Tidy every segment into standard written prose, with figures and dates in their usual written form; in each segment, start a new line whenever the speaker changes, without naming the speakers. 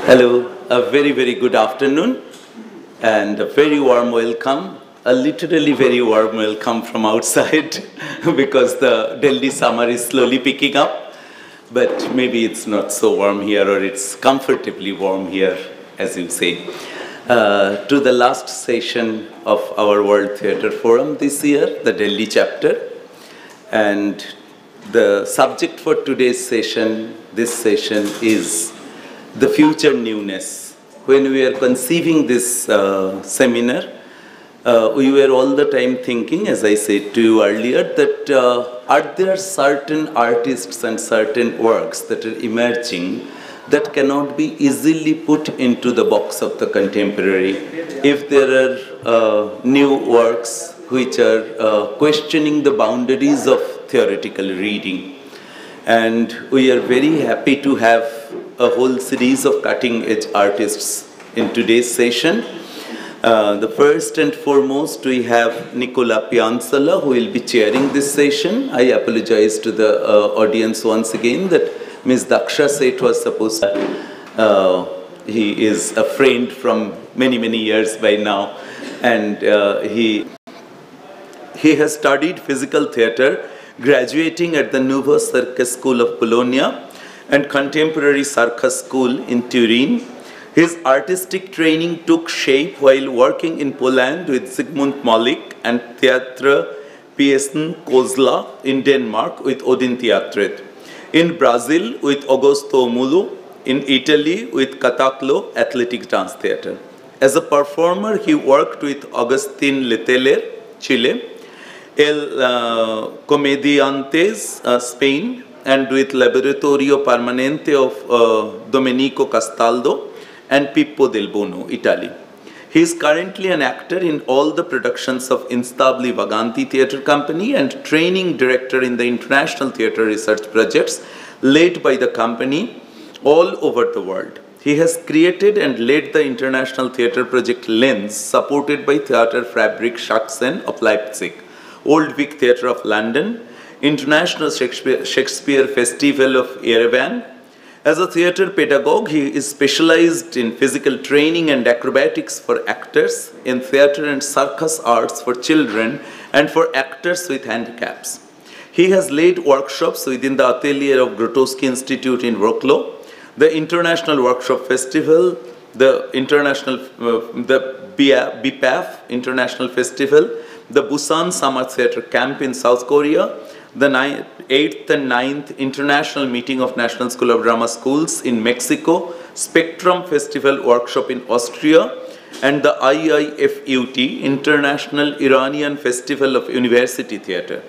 Hello, a very, very good afternoon and a very warm welcome, a literally very warm welcome from outside because the Delhi summer is slowly picking up, but maybe it's not so warm here or it's comfortably warm here, as you say. To the last session of our World Theatre Forum this year, the Delhi chapter, and the subject for today's session, this session is the future newness. When we are conceiving this seminar, we were all the time thinking, as I said to you earlier, that are there certain artists and certain works that are emerging that cannot be easily put into the box of the contemporary. If there are new works which are questioning the boundaries of theoretical reading. And we are very happy to have a whole series of cutting-edge artists in today's session. The first and foremost, we have Nicola Pianzola, who will be chairing this session. I apologize to the audience once again that Ms. Daksha Seth was supposed to. He is a friend from many, many years by now. And he has studied physical theatre, graduating at the Nouveau Circus School of Bologna and Contemporary Circus School in Turin. His artistic training took shape while working in Poland with Zygmunt Molik and Teatr Piesen Kozla in Denmark with Odin Teatret, in Brazil with Augusto Mulu, in Italy with Cataclo Athletic Dance Theatre. As a performer, he worked with Agustin Letelier, Chile, El Comediantes, Spain, and with Laboratorio Permanente of Domenico Castaldo and Pippo del Bono, Italy. He is currently an actor in all the productions of Instabili Vaganti Theatre Company and training director in the international theatre research projects led by the company all over the world. He has created and led the international theatre project Lens, supported by Theater Fabrik Sachsen of Leipzig, Old Vic Theatre of London, International Shakespeare Festival of Yerevan. As a theatre pedagogue, he is specialized in physical training and acrobatics for actors, in theatre and circus arts for children, and for actors with handicaps. He has led workshops within the atelier of Grotowski Institute in Wroclaw, the International Workshop Festival, the BPAF International Festival, the Busan Summer Theatre Camp in South Korea, the 8th and 9th International Meeting of National School of Drama Schools in Mexico, Spectrum Festival Workshop in Austria, and the IIFUT, International Iranian Festival of University Theatre.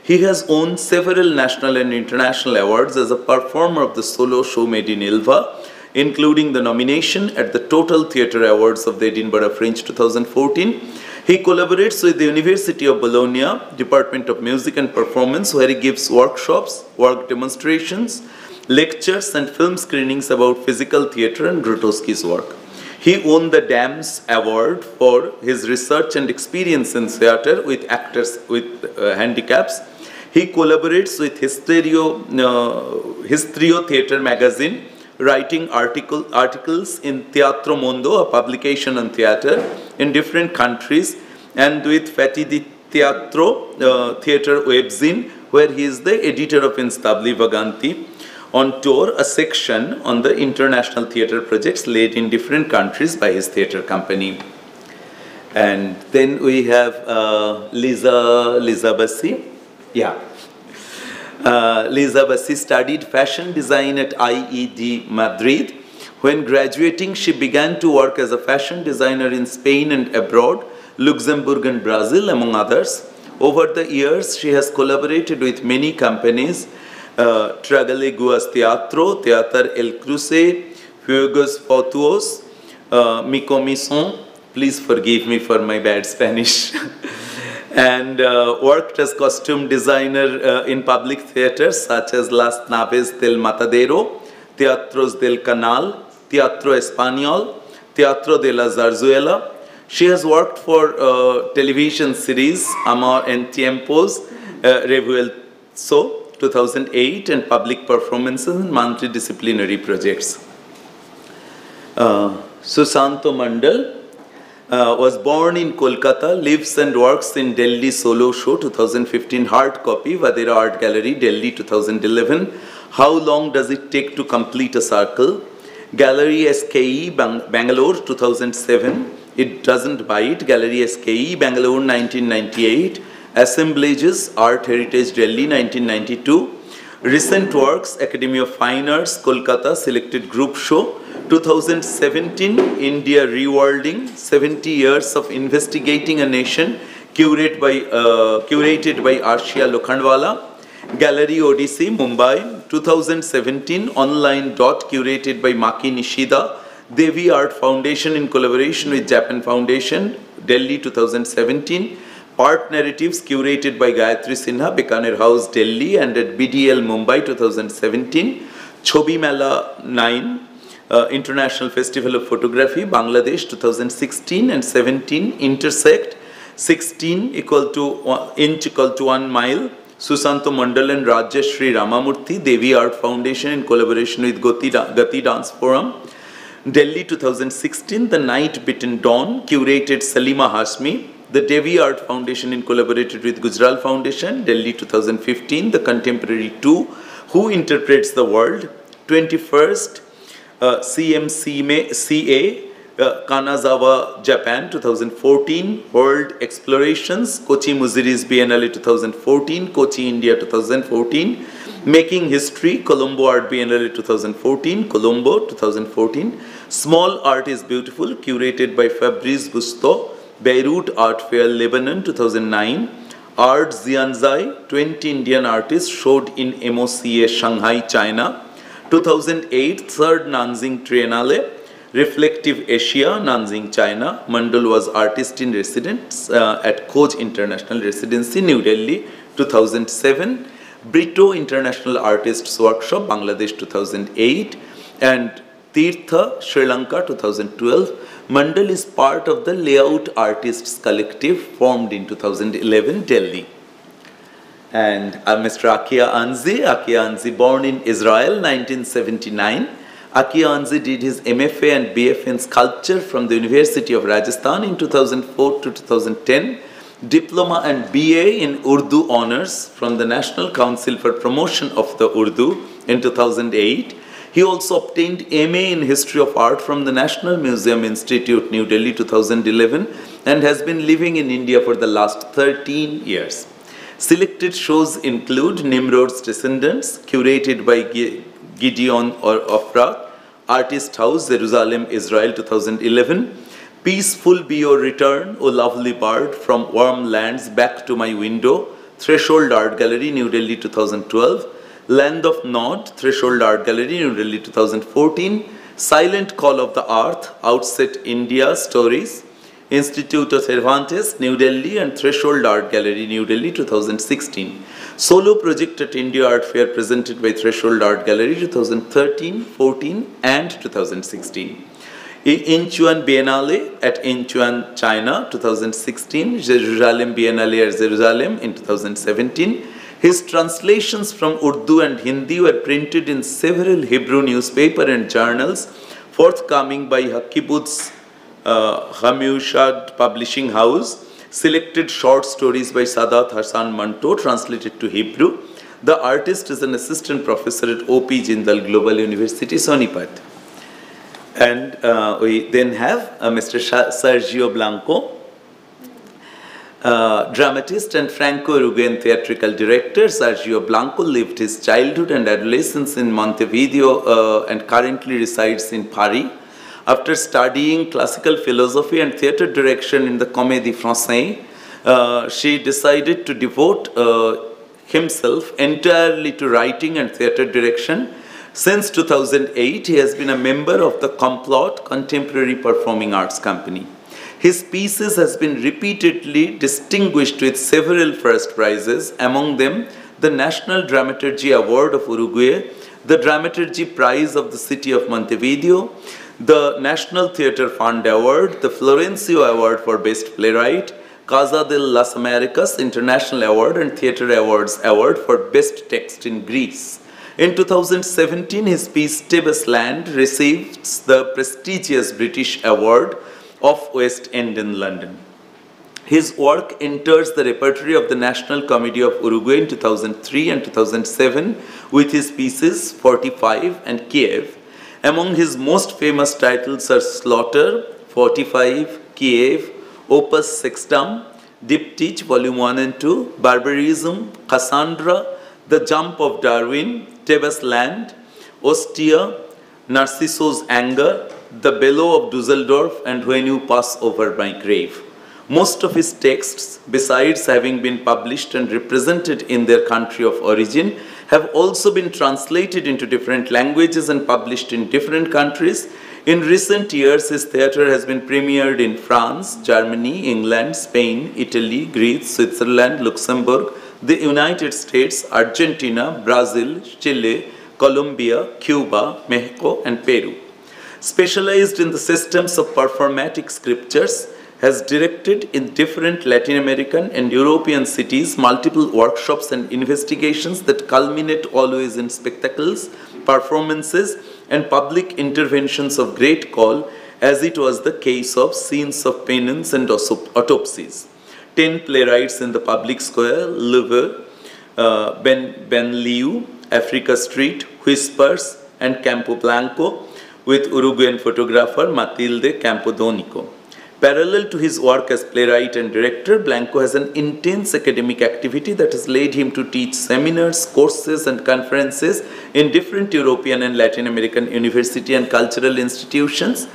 He has won several national and international awards as a performer of the solo show Made in Ilva, including the nomination at the Total Theatre Awards of the Edinburgh Fringe 2014. He collaborates with the University of Bologna, Department of Music and Performance, where he gives workshops, work demonstrations, lectures and film screenings about physical theatre and Grotowski's work. He won the DAMS Award for his research and experience in theatre with actors with handicaps. He collaborates with Hysterio Theatre magazine, writing articles in Teatro Mondo, a publication on theatre in different countries, and with Fati di Teatro theatre webzine, where he is the editor of Instabili Vaganti, on tour, a section on the international theatre projects led in different countries by his theatre company. And then we have Liza Bassi. Yeah. Liza Bassi studied fashion design at IED Madrid. When graduating, she began to work as a fashion designer in Spain and abroad, Luxembourg and Brazil, among others. Over the years, she has collaborated with many companies, Tragaleguas Teatro, Teatr El Cruce, Fuegos Fautuos, Micomison, please forgive me for my bad Spanish, and worked as costume designer in public theatres such as Las Naves del Matadero, Teatros del Canal, Teatro Español, Teatro de la Zarzuela. She has worked for television series Amor en Tiempos, Revuelto, 2008, and public performances and multidisciplinary projects. Susanta Mandal was born in Kolkata, lives and works in Delhi Solo Show 2015 hard copy, Vadera Art Gallery, Delhi 2011. How long does it take to complete a circle? Gallery SKE, Bangalore 2007. It doesn't bite. Gallery SKE, Bangalore 1998. Assemblages, Art Heritage Delhi 1992. Recent works, Academy of Fine Arts, Kolkata, Selected Group Show, 2017, India Rewilding, 70 Years of Investigating a Nation, curated by Achia Lokhandwala, Gallery Odyssey, Mumbai, 2017, Online Dot, curated by Maki Nishida, Devi Art Foundation in collaboration with Japan Foundation, Delhi 2017, Art Narratives curated by Gayatri Sinha, Bikaner House, Delhi, and at BDL Mumbai 2017. Chobi Mela 9, International Festival of Photography, Bangladesh 2016 and 17. Intersect 16 equal to 1 mile. Susanta Mandal and Rajeshri Ramamurthy, Devi Art Foundation in collaboration with Gati Dance Forum. Delhi 2016, The Night Bitten Dawn, curated Salima Hashmi. The Devi Art Foundation in collaborated with Gujarat Foundation, Delhi 2015, The Contemporary 2, Who Interprets the World, 21st CMCA, Kanazawa, Japan 2014, World Explorations, Kochi Muziris Biennale 2014, Kochi, India 2014, Making History, Colombo Art Biennale 2014, Colombo 2014, Small Art is Beautiful, curated by Fabrice Gusto, Beirut Art Fair, Lebanon 2009, Art Xianzai, 20 Indian artists showed in MOCA, Shanghai, China, 2008, Third Nanjing Triennale, Reflective Asia, Nanjing, China. Mandal was artist in residence at Khoj International Residency, New Delhi, 2007, Brito International Artists Workshop, Bangladesh, 2008, and Tirtha, Sri Lanka, 2012. Mandal is part of the Layout Artists Collective formed in 2011, Delhi. And Mr. Achia Anzi, born in Israel, 1979. Achia Anzi did his MFA and BFA in sculpture from the University of Rajasthan in 2004 to 2010. Diploma and BA in Urdu Honours from the National Council for Promotion of the Urdu in 2008. He also obtained MA in History of Art from the National Museum Institute, New Delhi, 2011, and has been living in India for the last 13 years. Selected shows include Nimrod's Descendants, curated by Gideon Ofra, Artist House, Jerusalem, Israel, 2011, Peaceful Be Your Return, O Lovely Bird, From Warm Lands Back to My Window, Threshold Art Gallery, New Delhi, 2012, Land of Nod, Threshold Art Gallery, New Delhi, 2014, Silent Call of the Earth, Outset India Stories, Institute of Cervantes, New Delhi, and Threshold Art Gallery, New Delhi, 2016. Solo project at India Art Fair presented by Threshold Art Gallery, 2013, 14, and 2016. Incheon Biennale at Incheon, China, 2016. Jerusalem Biennale at Jerusalem in 2017. His translations from Urdu and Hindi were printed in several Hebrew newspapers and journals, forthcoming by Kibbutz Hamushad Publishing House. Selected short stories by Sadat Hassan Manto, translated to Hebrew. The artist is an assistant professor at O.P. Jindal Global University, Sonipat. And we then have Mr. Sergio Blanco, dramatist and Franco-Uruguayan theatrical director. Sergio Blanco lived his childhood and adolescence in Montevideo and currently resides in Paris. After studying classical philosophy and theater direction in the Comédie Française, she decided to devote himself entirely to writing and theater direction. Since 2008, he has been a member of the Complot Contemporary Performing Arts Company. His pieces has been repeatedly distinguished with several first prizes, among them the National Dramaturgy Award of Uruguay, the Dramaturgy Prize of the City of Montevideo, the National Theatre Fund Award, the Florencio Award for Best Playwright, Casa de las Americas International Award and Theatre Awards Award for Best Text in Greece. In 2017, his piece Tebas Land receives the prestigious British Award of West End in London. His work enters the repertory of the National Comedy of Uruguay in 2003 and 2007 with his pieces 45 and Kiev. Among his most famous titles are Slaughter, 45, Kiev, Opus Sextum, Diptych, Volume 1 and 2, Barbarism, Cassandra, The Jump of Darwin, Tebas Land, Ostia, Narcisso's Anger, The Bellow of Dusseldorf, and When You Pass Over My Grave. Most of his texts, besides having been published and represented in their country of origin, have also been translated into different languages and published in different countries. In recent years, his theatre has been premiered in France, Germany, England, Spain, Italy, Greece, Switzerland, Luxembourg, the United States, Argentina, Brazil, Chile, Colombia, Cuba, Mexico, and Peru. Specialized in the systems of performatic scriptures, has directed in different Latin American and European cities multiple workshops and investigations that culminate always in spectacles, performances, and public interventions of great call, as it was the case of Scenes of Penance and Autopsies. 10 playwrights in the public square, Louvre, Benliu, Africa Street, Whispers, and Campo Blanco, with Uruguayan photographer Matilde Campodonico. Parallel to his work as playwright and director, Blanco has an intense academic activity that has led him to teach seminars, courses, and conferences in different European and Latin American university and cultural institutions.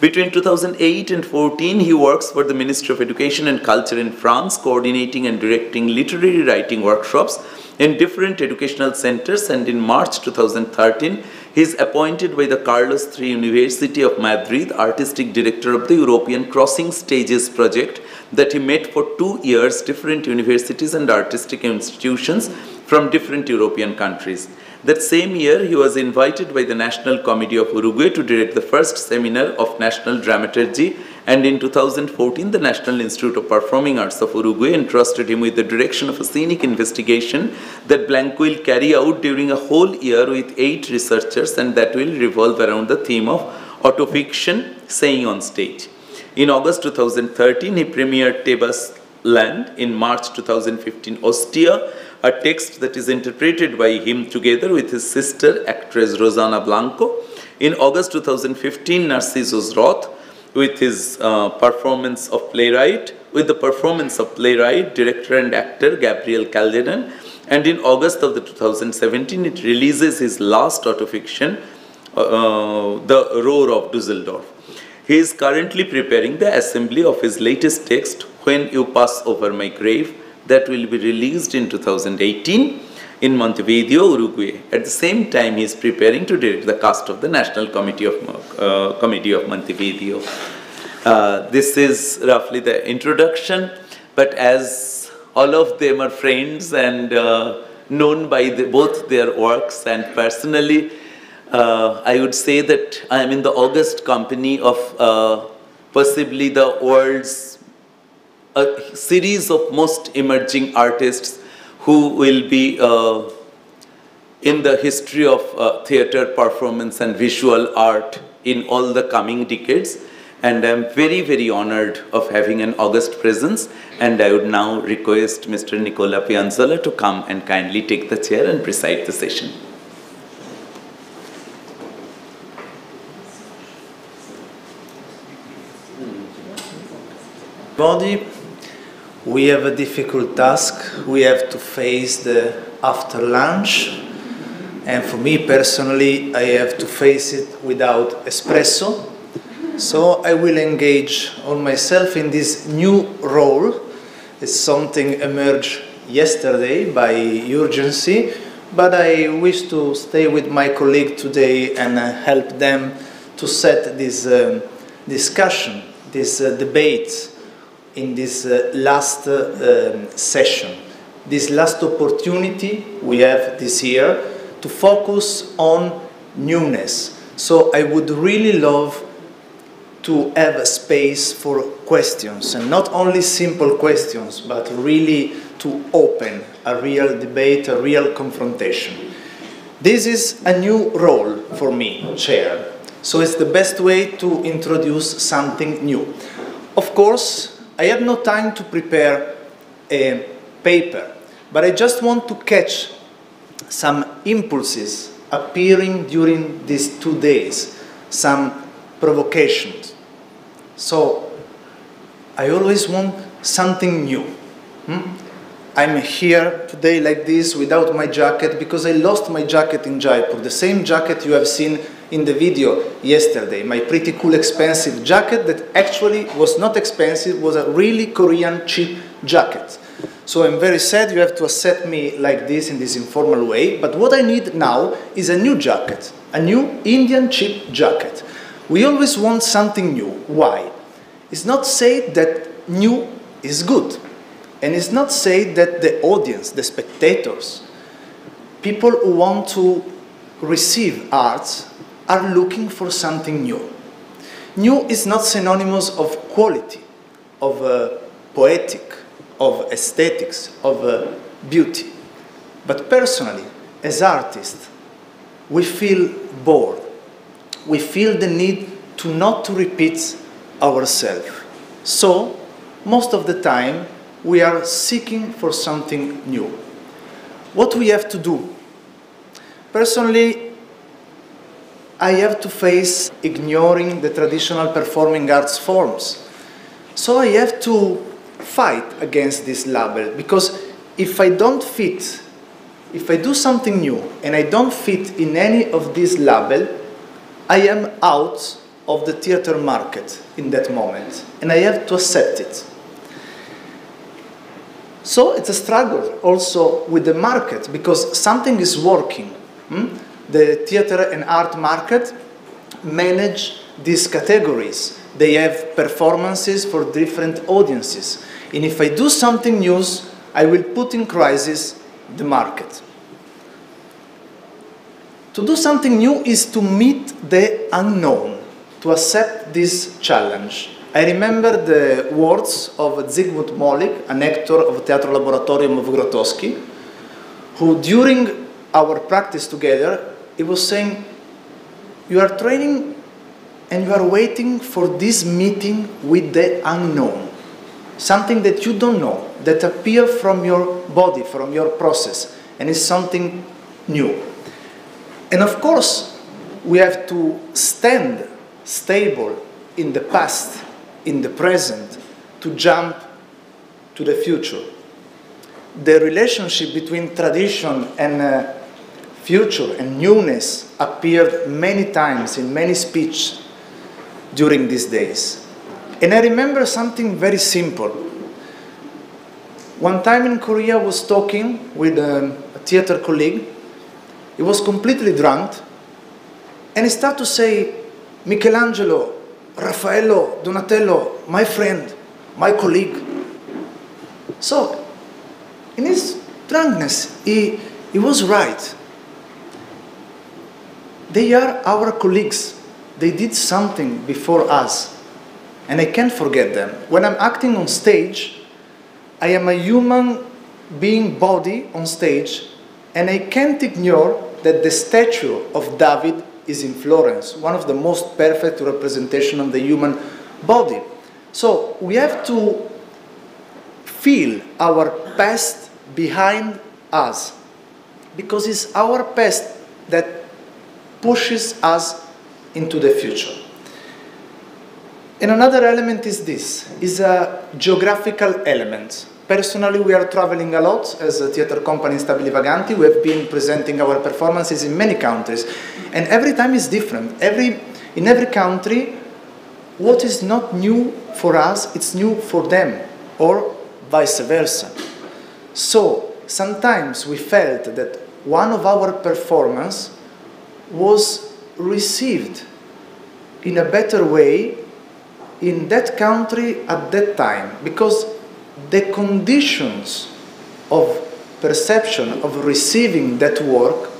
Between 2008 and 2014, he works for the Ministry of Education and Culture in France, coordinating and directing literary writing workshops in different educational centers, and in March 2013, he is appointed by the Carlos III University of Madrid artistic director of the European Crossing Stages project that he met for 2 years different universities and artistic institutions from different European countries. That same year, he was invited by the National Comedy of Uruguay to direct the first seminar of national dramaturgy, and in 2014, the National Institute of Performing Arts of Uruguay entrusted him with the direction of a scenic investigation that Blanco will carry out during a whole year with 8 researchers, and that will revolve around the theme of autofiction, saying on stage. In August 2013, he premiered Tebas Land. In March 2015, Ostia, a text that is interpreted by him together with his sister, actress Rosana Blanco. In August 2015, Narcisso's Wrath, with his performance of playwright, director and actor Gabriel Calderon. And in August of the 2017, it releases his last autofiction, The Roar of Dusseldorf. He is currently preparing the assembly of his latest text, When You Pass Over My Grave, that will be released in 2018 in Montevideo, Uruguay. At the same time, he is preparing to direct the cast of the National Comedy of Montevideo. This is roughly the introduction, but as all of them are friends and known by both their works and personally, I would say that I am in the august company of possibly the world's a series of most emerging artists who will be in the history of theatre, performance, and visual art in all the coming decades. And I am very, very honored of having an august presence. And I would now request Mr. Nicola Pianzola to come and kindly take the chair and preside the session.
Everybody, we have a difficult task. We have to face the after lunch, and for me personally, I have to face it without espresso. So I will engage on myself in this new role. It's something emerged yesterday by urgency, but I wish to stay with my colleague today and help them to set this discussion, this debate in this last session, this last opportunity we have this year to focus on newness. So I would really love to have a space for questions, and not only simple questions, but really to open a real debate, a real confrontation. This is a new role for me, chair. So it's the best way to introduce something new. Of course, I had no time to prepare a paper, but I just want to catch some impulses appearing during these 2 days, some provocations. So I always want something new. I'm here today like this without my jacket because I lost my jacket in Jaipur, the same jacket you have seen in the video yesterday, my pretty cool expensive jacket that actually was not expensive, was a really Korean cheap jacket. So I'm very sad you have to accept me like this in this informal way, but what I need now is a new jacket, a new Indian cheap jacket. We always want something new. Why? It's not said that new is good. And it's not said that the audience, the spectators, people who want to receive art are looking for something new. New is not synonymous of quality, of poetic, of aesthetics, of beauty. But personally, as artists, we feel bored. We feel the need to not to repeat ourselves. So, most of the time, we are seeking for something new. What we have to do? Personally, I have to face ignoring the traditional performing arts forms. So I have to fight against this label, because if I don't fit, if I do something new and I don't fit in any of these labels, I am out of the theater market in that moment, and I have to accept it. So it's a struggle also with the market, because something is working. The theater and art market manage these categories. They have performances for different audiences. And if I do something new, I will put in crisis the market. To do something new is to meet the unknown, to accept this challenge. I remember the words of Zygmunt Molik, an actor of Teatro Laboratorium of Grotowski, who during our practice together, he was saying, you are training and you are waiting for this meeting with the unknown, something that you don't know, that appears from your body, from your process, and is something new. And of course, we have to stand stable in the past, in the present, to jump to the future. The relationship between tradition and future and newness appeared many times in many speeches during these days. And I remember something very simple. One time in Korea I was talking with a theater colleague. He was completely drunk, and he started to say, Michelangelo, Raffaello, Donatello, my friend, my colleague. So, in his drunkenness, he was right. They are our colleagues. They did something before us, and I can't forget them. When I'm acting on stage, I am a human being body on stage, and I can't ignore that the statue of David is in Florence, one of the most perfect representation of the human body. So we have to feel our past behind us, because it's our past that pushes us into the future. And another element is this, is a geographical element. Personally, we are traveling a lot as a theater company in Stabili Vaganti. We have been presenting our performances in many countries. And every time is different. In every country, what is not new for us, it's new for them, or vice versa. So, sometimes we felt that one of our performances was received in a better way in that country at that time, because the conditions of perception of receiving that work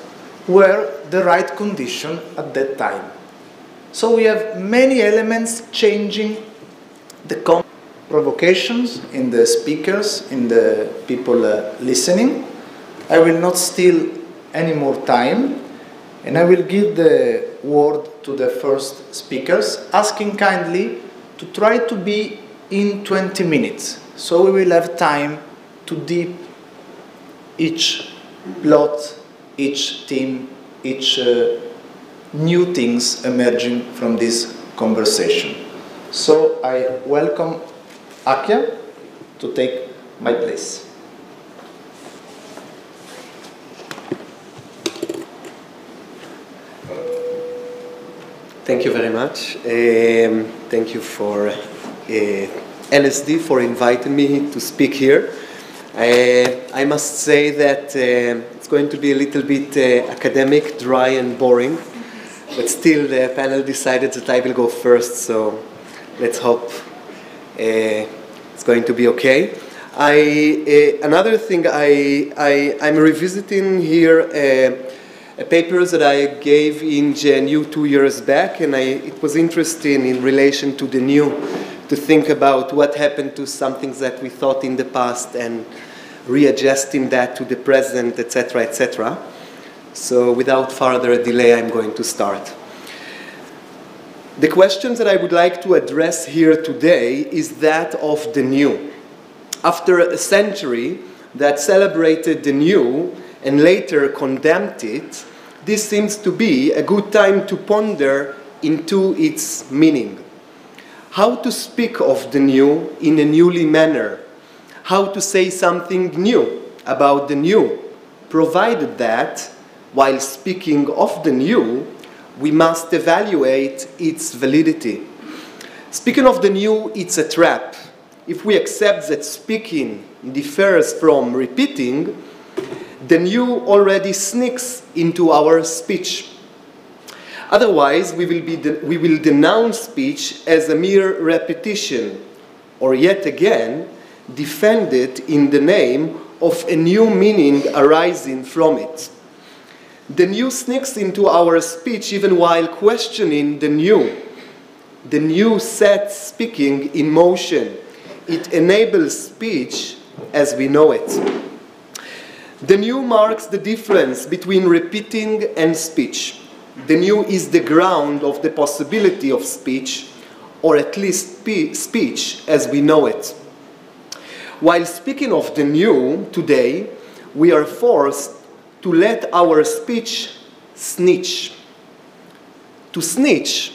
were the right condition at that time. So we have many elements changing the provocations in the speakers, in the people listening. I will not steal any more time. And I will give the word to the first speakers, asking kindly to try to be in 20 minutes. So we will have time to deep each plot, each theme, each new things emerging from this conversation. So I welcome Achia to take my place.
Thank you very much. Thank you for N.S.D for inviting me to speak here. I must say that it's going to be a little bit academic, dry and boring, but still the panel decided that I will go first, so let's hope it's going to be okay. Another thing, I'm revisiting here papers that I gave in GNU 2 years back, and it was interesting in relation to the new, to think about what happened to some things that we thought in the past and readjusting that to the present, etc., etc. So without further delay, I'm going to start. The questions that I would like to address here today is that of the new. After a century that celebrated the new and later condemned it, this seems to be a good time to ponder into its meaning. How to speak of the new in a newly manner. How to say something new about the new, provided that, while speaking of the new, we must evaluate its validity. Speaking of the new, it's a trap. If we accept that speaking differs from repeating, the new already sneaks into our speech. Otherwise, we will denounce speech as a mere repetition, or yet again, defend it in the name of a new meaning arising from it. The new sneaks into our speech even while questioning the new. The new sets speaking in motion. It enables speech as we know it. The new marks the difference between repeating and speech. The new is the ground of the possibility of speech, or at least speech as we know it. While speaking of the new today, we are forced to let our speech snitch. To snitch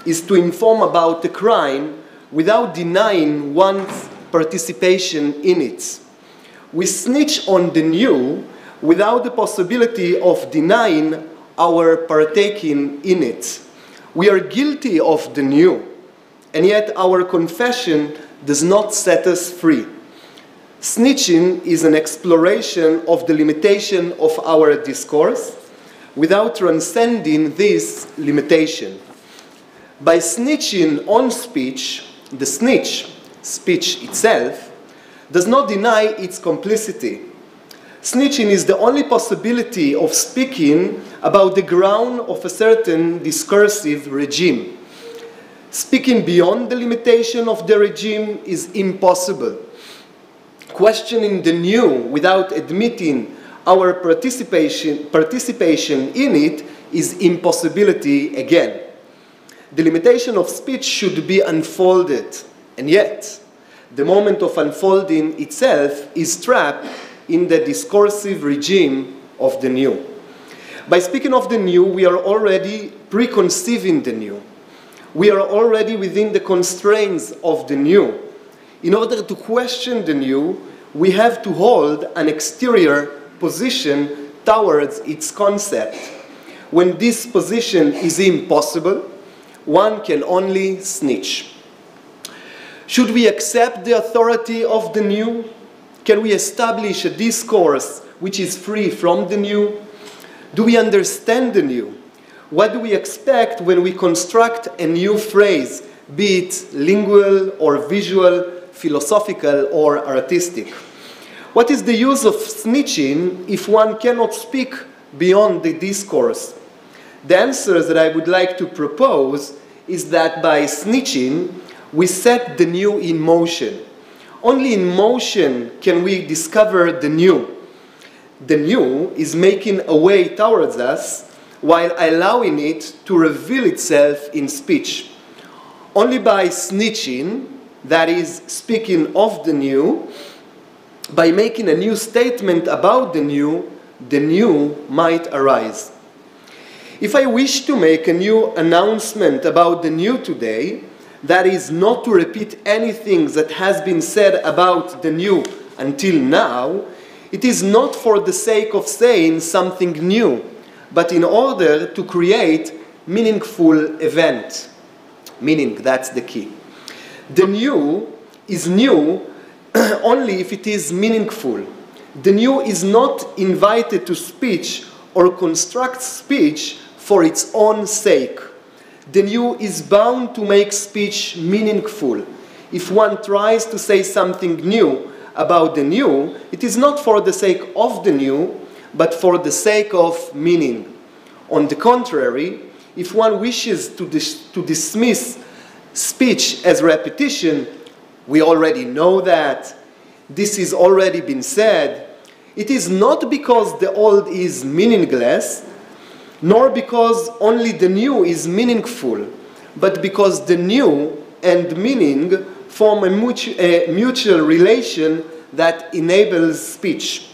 is to inform about a crime without denying one's participation in it. We snitch on the new without the possibility of denying our partaking in it. We are guilty of the new, and yet our confession does not set us free. Snitching is an exploration of the limitation of our discourse without transcending this limitation. By snitching on speech, the snitch, speech itself, does not deny its complicity. Snitching is the only possibility of speaking about the ground of a certain discursive regime. Speaking beyond the limitation of the regime is impossible. Questioning the new without admitting our participation in it is impossibility again. The limitation of speech should be unfolded, and yet the moment of unfolding itself is trapped in the discursive regime of the new. By speaking of the new, we are already preconceiving the new. We are already within the constraints of the new. In order to question the new, we have to hold an exterior position towards its concept. When this position is impossible, one can only snitch. Should we accept the authority of the new? Can we establish a discourse which is free from the new? Do we understand the new? What do we expect when we construct a new phrase, be it lingual or visual, philosophical or artistic? What is the use of snitching if one cannot speak beyond the discourse? The answer that I would like to propose is that by snitching, we set the new in motion. Only in motion can we discover the new. The new is making a way towards us while allowing it to reveal itself in speech. Only by snitching, that is, speaking of the new, by making a new statement about the new might arise. If I wish to make a new announcement about the new today, that is not to repeat anything that has been said about the new until now, it is not for the sake of saying something new, but in order to create meaningful event. Meaning, that's the key. The new is new only if it is meaningful. The new is not invited to speech or construct speech for its own sake. The new is bound to make speech meaningful. If one tries to say something new about the new, it is not for the sake of the new, but for the sake of meaning. On the contrary, if one wishes to dismiss speech as repetition, we already know that, this has already been said, it is not because the old is meaningless, nor because only the new is meaningful, but because the new and meaning form a mutual relation that enables speech.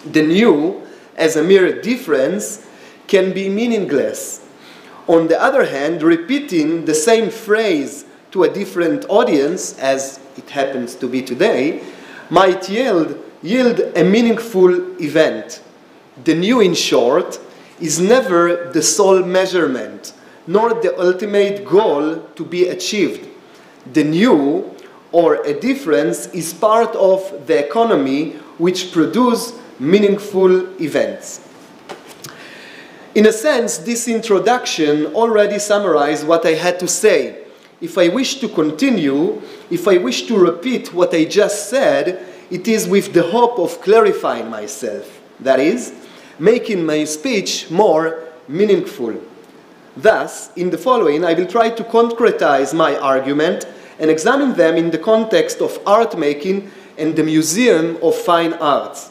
The new, as a mere difference, can be meaningless. On the other hand, repeating the same phrase to a different audience, as it happens to be today, might yield a meaningful event. The new, in short, is never the sole measurement, nor the ultimate goal to be achieved. The new, or a difference, is part of the economy which produces meaningful events. In a sense, this introduction already summarized what I had to say. If I wish to continue, if I wish to repeat what I just said, it is with the hope of clarifying myself, that is, making my speech more meaningful. Thus, in the following, I will try to concretize my argument and examine them in the context of art making and the Museum of Fine Arts.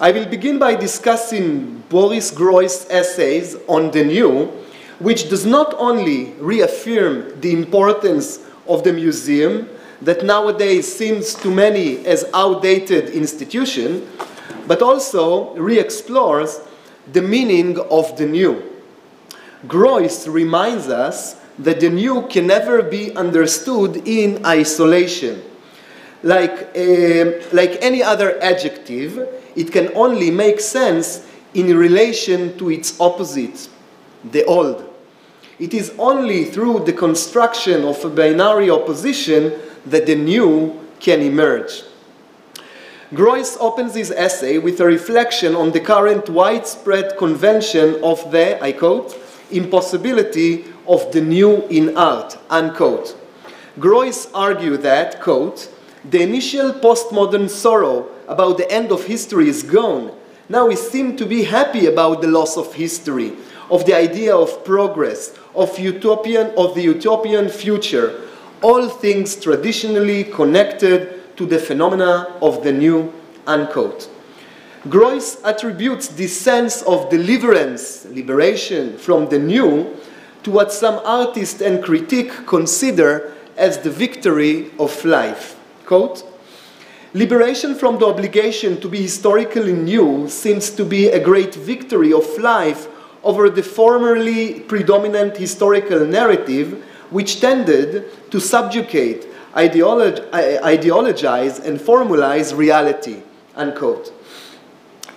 I will begin by discussing Boris Groys's essays on the new, which does not only reaffirm the importance of the museum, that nowadays seems to many as outdated institution, but also re-explores the meaning of the new. Groys reminds us that the new can never be understood in isolation. Like any other adjective, it can only make sense in relation to its opposite, the old. It is only through the construction of a binary opposition that the new can emerge. Groys opens his essay with a reflection on the current widespread convention of the, I quote, impossibility of the new in art, unquote. Groys argued that, quote, the initial postmodern sorrow about the end of history is gone. Now we seem to be happy about the loss of history, of the idea of progress, of the utopian future, all things traditionally connected to the phenomena of the new, unquote. Groys attributes this sense of deliverance, liberation from the new, to what some artists and critics consider as the victory of life. Quote, liberation from the obligation to be historically new seems to be a great victory of life over the formerly predominant historical narrative which tended to subjugate, ideologize, and formalize reality, unquote.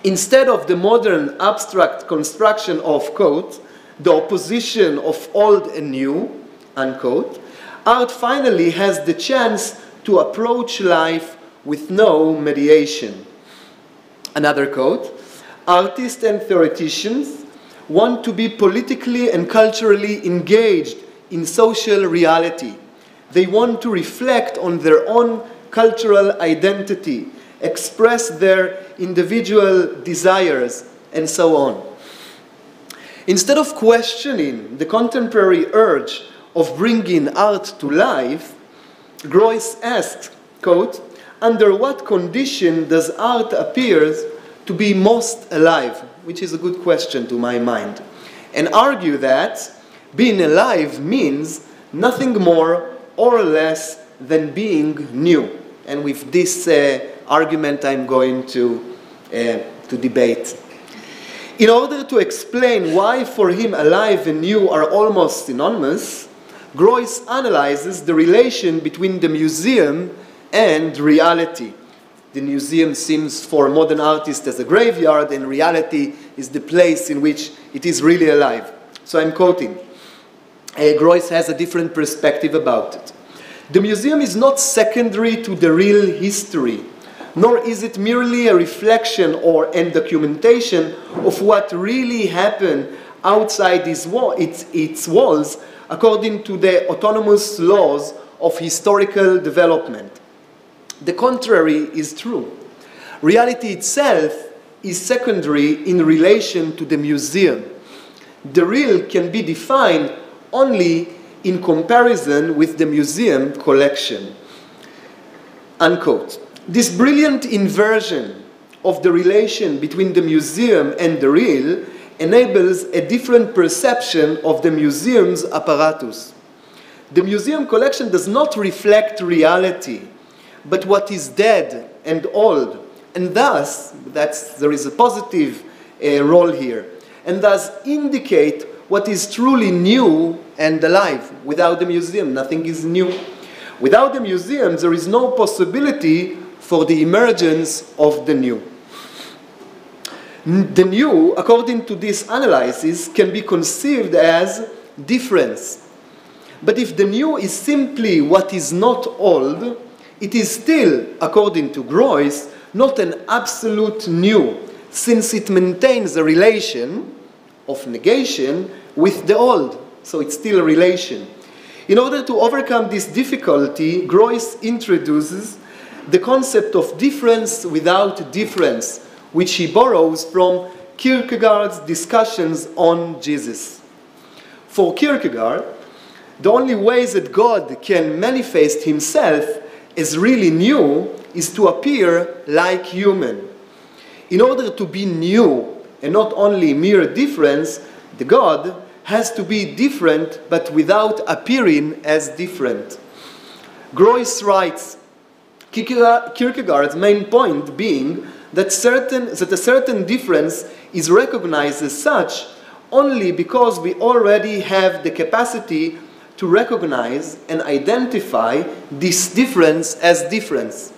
Instead of the modern abstract construction of, quote, the opposition of old and new, unquote, art finally has the chance to approach life with no mediation. Another quote, artists and theoreticians want to be politically and culturally engaged in social reality. They want to reflect on their own cultural identity, express their individual desires, and so on. Instead of questioning the contemporary urge of bringing art to life, Groys asked, quote, under what condition does art appear to be most alive? Which is a good question to my mind. and argue that being alive means nothing more or less than being new. And with this argument I'm going to debate. In order to explain why for him alive and new are almost synonymous, Groys analyzes the relation between the museum and reality. The museum seems for modern artists as a graveyard, and reality is the place in which it is really alive. So I'm quoting. Groys has a different perspective about it. The museum is not secondary to the real history, nor is it merely a reflection and documentation of what really happened outside its walls according to the autonomous laws of historical development. The contrary is true. Reality itself is secondary in relation to the museum. The real can be defined only in comparison with the museum collection. Unquote. This brilliant inversion of the relation between the museum and the real enables a different perception of the museum's apparatus. The museum collection does not reflect reality, but what is dead and old, and thus, there is a positive role here, and thus indicate what is truly new and alive. Without the museum, nothing is new. Without the museum, there is no possibility for the emergence of the new. The new, according to this analysis, can be conceived as difference. But if the new is simply what is not old, it is still, according to Groys, not an absolute new, since it maintains a relation of negation with the old. So it's still a relation. In order to overcome this difficulty, Groys introduces the concept of difference without difference, which he borrows from Kierkegaard's discussions on Jesus. For Kierkegaard, the only way that God can manifest himself as really new is to appear like human. In order to be new and not only mere difference, the God has to be different but without appearing as different. Groys writes, Kierkegaard's main point being that a certain difference is recognized as such only because we already have the capacity to recognize and identify this difference as difference.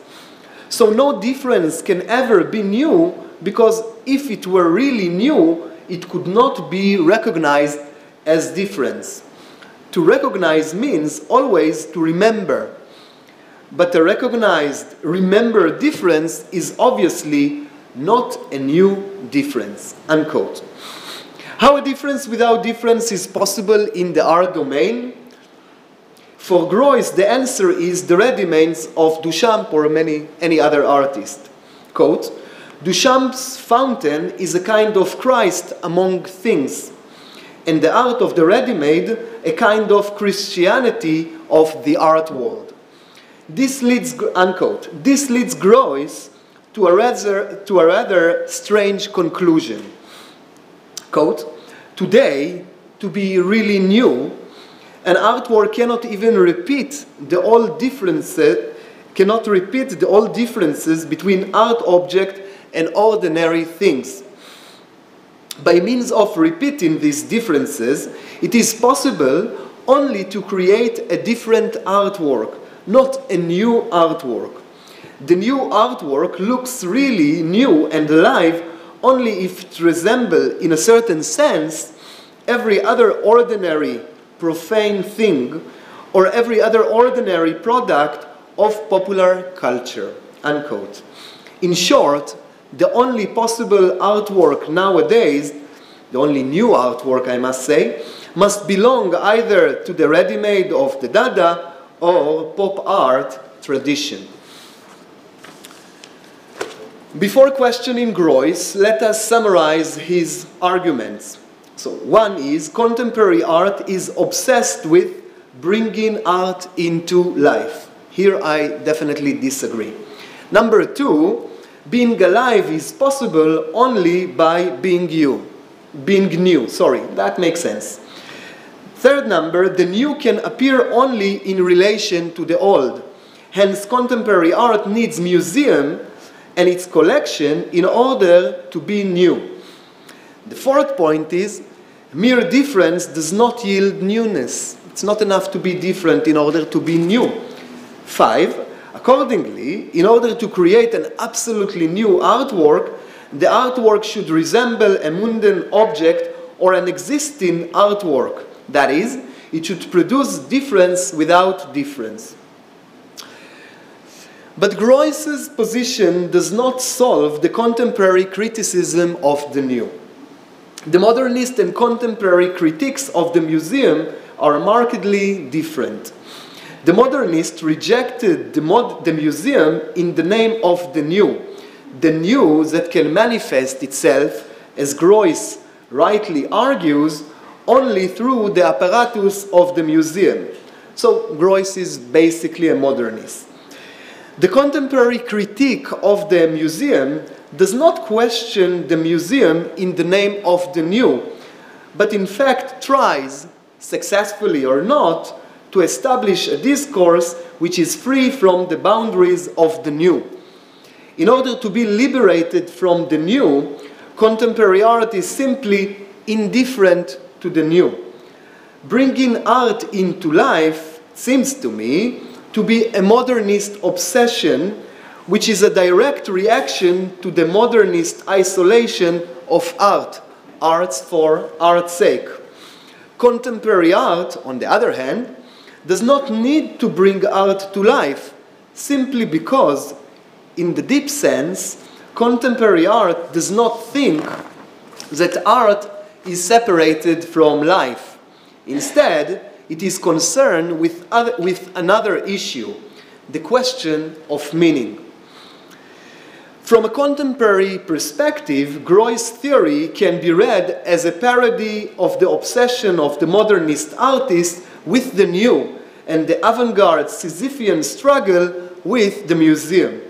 So no difference can ever be new, because if it were really new, it could not be recognized as difference. To recognize means always to remember. But a recognized, remembered difference is obviously not a new difference. Unquote. How a difference without difference is possible in the art domain? For Groys, the answer is the rudiments of Duchamp or any other artist. Quote, Duchamp's fountain is a kind of Christ among things, and the art of the ready-made a kind of Christianity of the art world. This leads, unquote, this leads Groys to a rather strange conclusion. Quote, today, to be really new, an artwork cannot even repeat the old differences between art object and ordinary things. By means of repeating these differences, it is possible only to create a different artwork, not a new artwork. The new artwork looks really new and alive only if it resembles, in a certain sense, every other ordinary, profane thing, or every other ordinary product of popular culture. Unquote. In short, the only possible artwork nowadays, the only new artwork I must say, must belong either to the ready-made of the Dada or pop art tradition. Before questioning Groys, let us summarize his arguments. So one is, contemporary art is obsessed with bringing art into life. Here I definitely disagree. Number two, being alive is possible only by being you. being new. Sorry, that makes sense. Third number, the new can appear only in relation to the old. Hence, contemporary art needs museum and its collection in order to be new. The fourth point is, mere difference does not yield newness. It's not enough to be different in order to be new. 5, accordingly, in order to create an absolutely new artwork, the artwork should resemble a mundane object or an existing artwork. That is, it should produce difference without difference. But Groys's position does not solve the contemporary criticism of the new. The modernist and contemporary critiques of the museum are markedly different. The modernist rejected the museum in the name of the new that can manifest itself, as Groys rightly argues, only through the apparatus of the museum. So Groys is basically a modernist. The contemporary critique of the museum does not question the museum in the name of the new, but in fact tries, successfully or not, to establish a discourse which is free from the boundaries of the new. In order to be liberated from the new, contemporary art is simply indifferent to the new. Bringing art into life seems to me to be a modernist obsession, which is a direct reaction to the modernist isolation of art, arts for art's sake. Contemporary art, on the other hand, does not need to bring art to life, simply because, in the deep sense, contemporary art does not think that art is separated from life. Instead, it is concerned with another issue, the question of meaning. From a contemporary perspective, Groys' theory can be read as a parody of the obsession of the modernist artist with the new and the avant-garde Sisyphean struggle with the museum.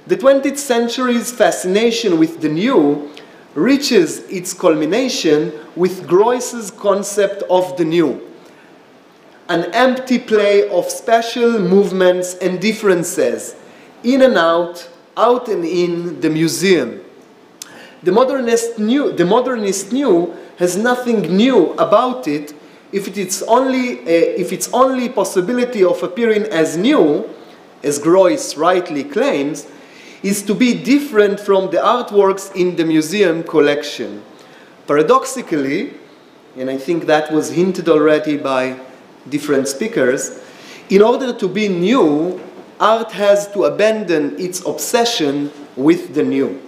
The 20th century's fascination with the new reaches its culmination with Groys's concept of the new, an empty play of special movements and differences, in and out and in the museum. The modernist new has nothing new about it if its only possibility of appearing as new, as Groys rightly claims, is to be different from the artworks in the museum collection. Paradoxically, and I think that was hinted already by different speakers, in order to be new, art has to abandon its obsession with the new.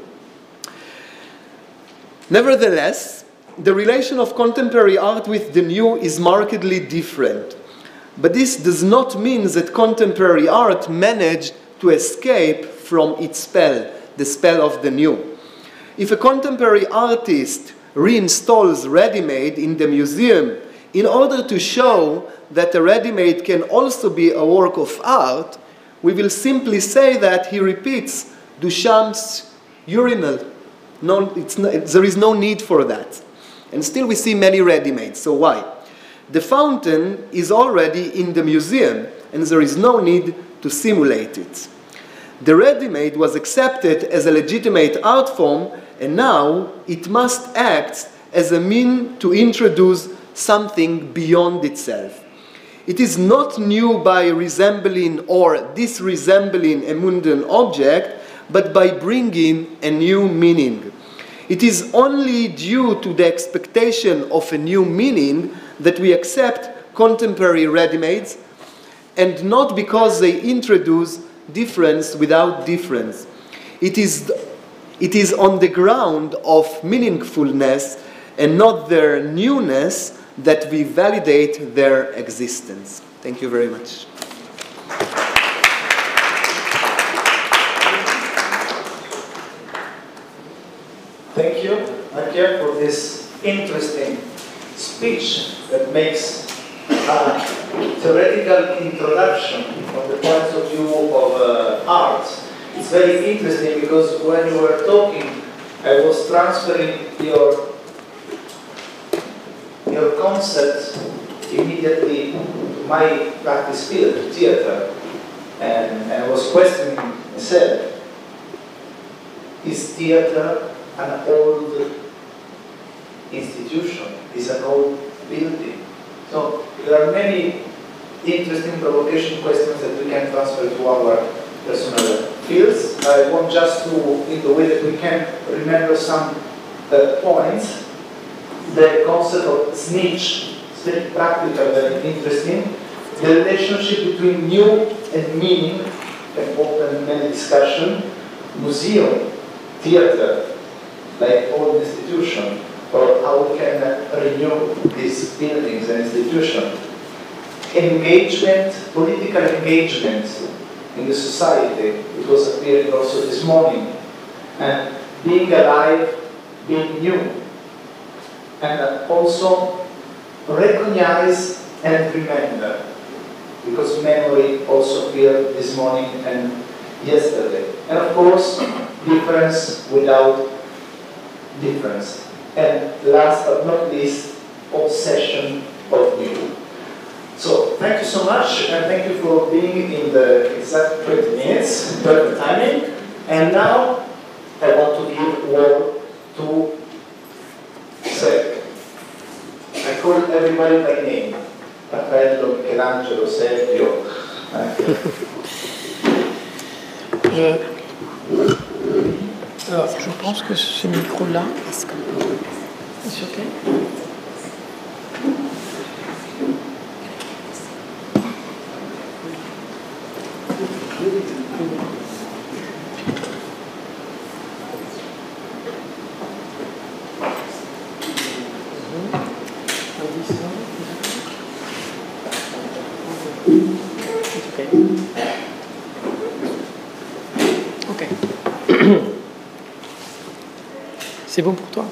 Nevertheless, the relation of contemporary art with the new is markedly different. But this does not mean that contemporary art managed to escape from its spell, the spell of the new. If a contemporary artist reinstalls ready-made in the museum in order to show that a ready-made can also be a work of art, we will simply say that he repeats Duchamp's urinal. There is no need for that. And still we see many ready-mades, so why? The fountain is already in the museum, and there is no need to simulate it. The ready-made was accepted as a legitimate art form, and now it must act as a mean to introduce something beyond itself. It is not new by resembling or disresembling a mundane object, but by bringing a new meaning. It is only due to the expectation of a new meaning that we accept contemporary ready-mades, and not because they introduce difference without difference. It is on the ground of meaningfulness and not their newness that we validate their existence. Thank you very much.
Thank you, Achia, for this interesting speech that makes a theoretical introduction from the point of view of art. It's very interesting because when you were talking, I was transferring your your concept immediately my practice field, theater, and I was questioning myself, is theater an old institution? Is an old building? So there are many interesting provocation questions that we can transfer to our personal fields. I want just to, in the way that we can remember some points, the concept of snitch, it's very practical, very interesting. The relationship between new and meaning, can open many discussion. Museum, theater, like old institution, or how we can renew these buildings and institutions. Engagement, political engagement in the society, it was appearing also this morning. And being alive, being new. And also recognize and remember, because memory also appeared this morning and yesterday. And of course, difference without difference. And last but not least, obsession of new. So thank you so much, and thank you for being in the exact 20 minutes, perfect timing. And now I want to give word to Sergio. I call everybody by name. Raffaello, Michelangelo, Sergio.
Alors, je pense que ce micro-là. Est-ce OK? OK. C'est bon pour toi?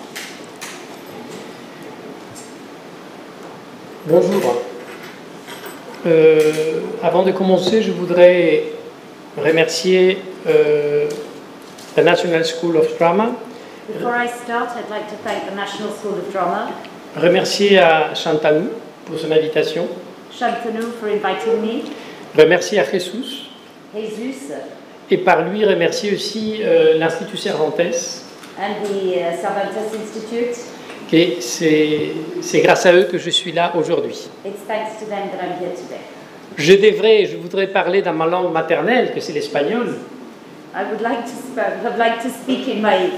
Bonjour. Avant de commencer, je voudrais remercier the National School of Drama.
Before I start, I'd like to thank the National School of Drama.
Remercier à Shantanu pour son invitation.
Shantanu for inviting me.
Remercier à Jesus.
Jesus.
Et par lui, remercier aussi l'Institut Cervantes.
And the Cervantes Institute.
Et c'est grâce à eux que je suis là aujourd'hui.
It's thanks to them that I'm here today.
Je voudrais parler dans ma langue maternelle, que c'est l'espagnol.
I would like to speak in my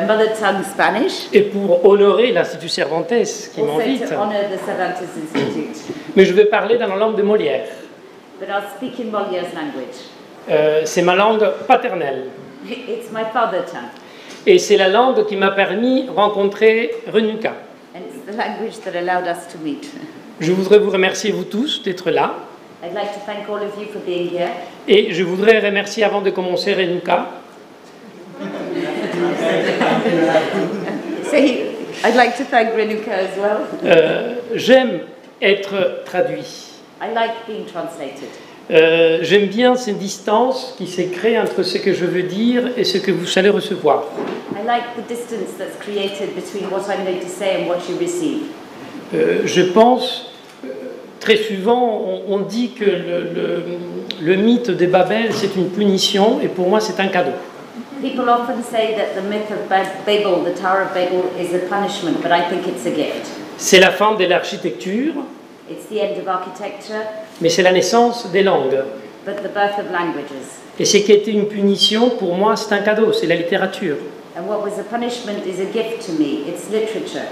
mother tongue Spanish.
Et pour honorer l'Institut Cervantes qui m'invite.
Also to honor the Cervantes Institute.
Mais je vais parler dans la langue de Molière.
But I'll speak in Molière's language.
C'est ma langue paternelle.
It's my father tongue.
Et c'est la langue qui m'a permis de rencontrer Renuka.
And it's the language that allowed us to meet.
Je voudrais vous remercier vous tous d'être là.
I'd like to thank all of you for being here.
Et je voudrais remercier avant de commencer Renuka.
I'd like to thank Renuka as well.
J'aime être traduit.
I like being translated.
J'aime bien cette distance qui s'est créée entre ce que je veux dire et ce que vous allez recevoir.
I like the distance that's created between what I'm going to say and what you receive.
Je pense, très souvent, on dit que le mythe de Babel, c'est une punition, et pour moi, c'est un cadeau.
People often say that the myth of Babel, the Tower of Babel, is a punishment, but I think it's a gift.
C'est la fin de l'architecture,
It's the end of architecture,
mais c'est la naissance des langues.
but the birth of languages.
Et ce qui était une punition, pour moi, c'est un cadeau, c'est la littérature.
And what was a punishment is a gift to me. It's literature.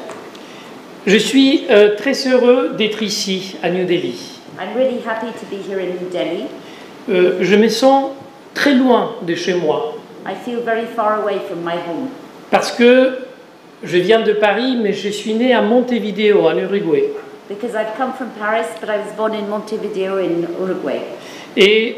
Je suis très heureux d'être ici, à New Delhi.
I'm really happy to be here in New Delhi.
Je me sens très loin de chez moi,
I feel very far away from my home.
parce que je viens de Paris, mais je suis né à Montevideo, en Uruguay.
Because I've come from Paris, but I was born in Montevideo in Uruguay.
Et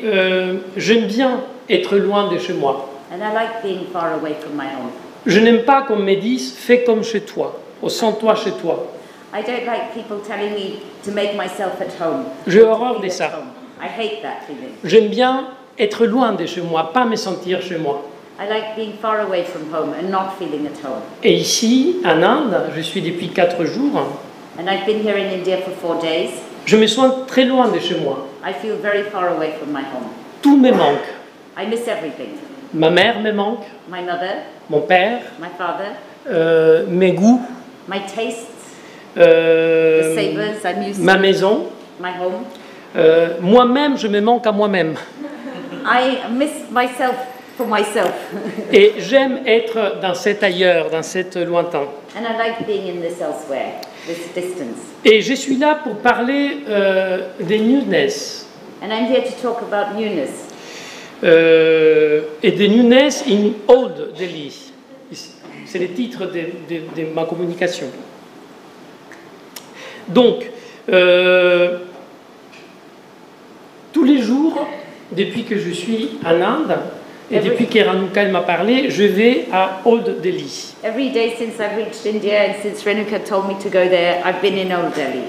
j'aime bien être loin de chez moi.
And I like being far away from my home.
Je n'aime pas qu'on me dise « fais comme chez toi » ou « sens-toi chez toi ».
I don't like people telling me to make myself at home.
J'ai horreur de
Feel
ça.
at home. I hate that feeling.
J'aime bien être loin de chez moi, pas me sentir chez moi.
I like being far away from home and not feeling at home.
Et ici, en Inde, je suis depuis 4 jours,
And I've been here in India for 4 days.
Je me sens très loin de chez moi.
I feel very far away from my home.
Tout me manque.
I miss everything.
Ma mère me manque,
My mother,
mon père,
my father,
mes goûts,
my tastes, the savors I'm used
ma
to,
maison.
my home.
Moi-même, je me manque à moi-même.
I miss myself for myself.
Et j'aime être dans cet ailleurs, dans cet lointain.
And I like being in this elsewhere, this distance.
Et je suis là pour parler des Newness.
And I'm here to talk about newness.
Et des Newness in Old Delhi. C'est le titre de ma communication. Donc, tous les jours, depuis que je suis en Inde, et depuis qu'Eranuka m'a parlé, je vais à Old Delhi.
Every day since I've reached India and since Renuka told me to go there, I've been in Old Delhi.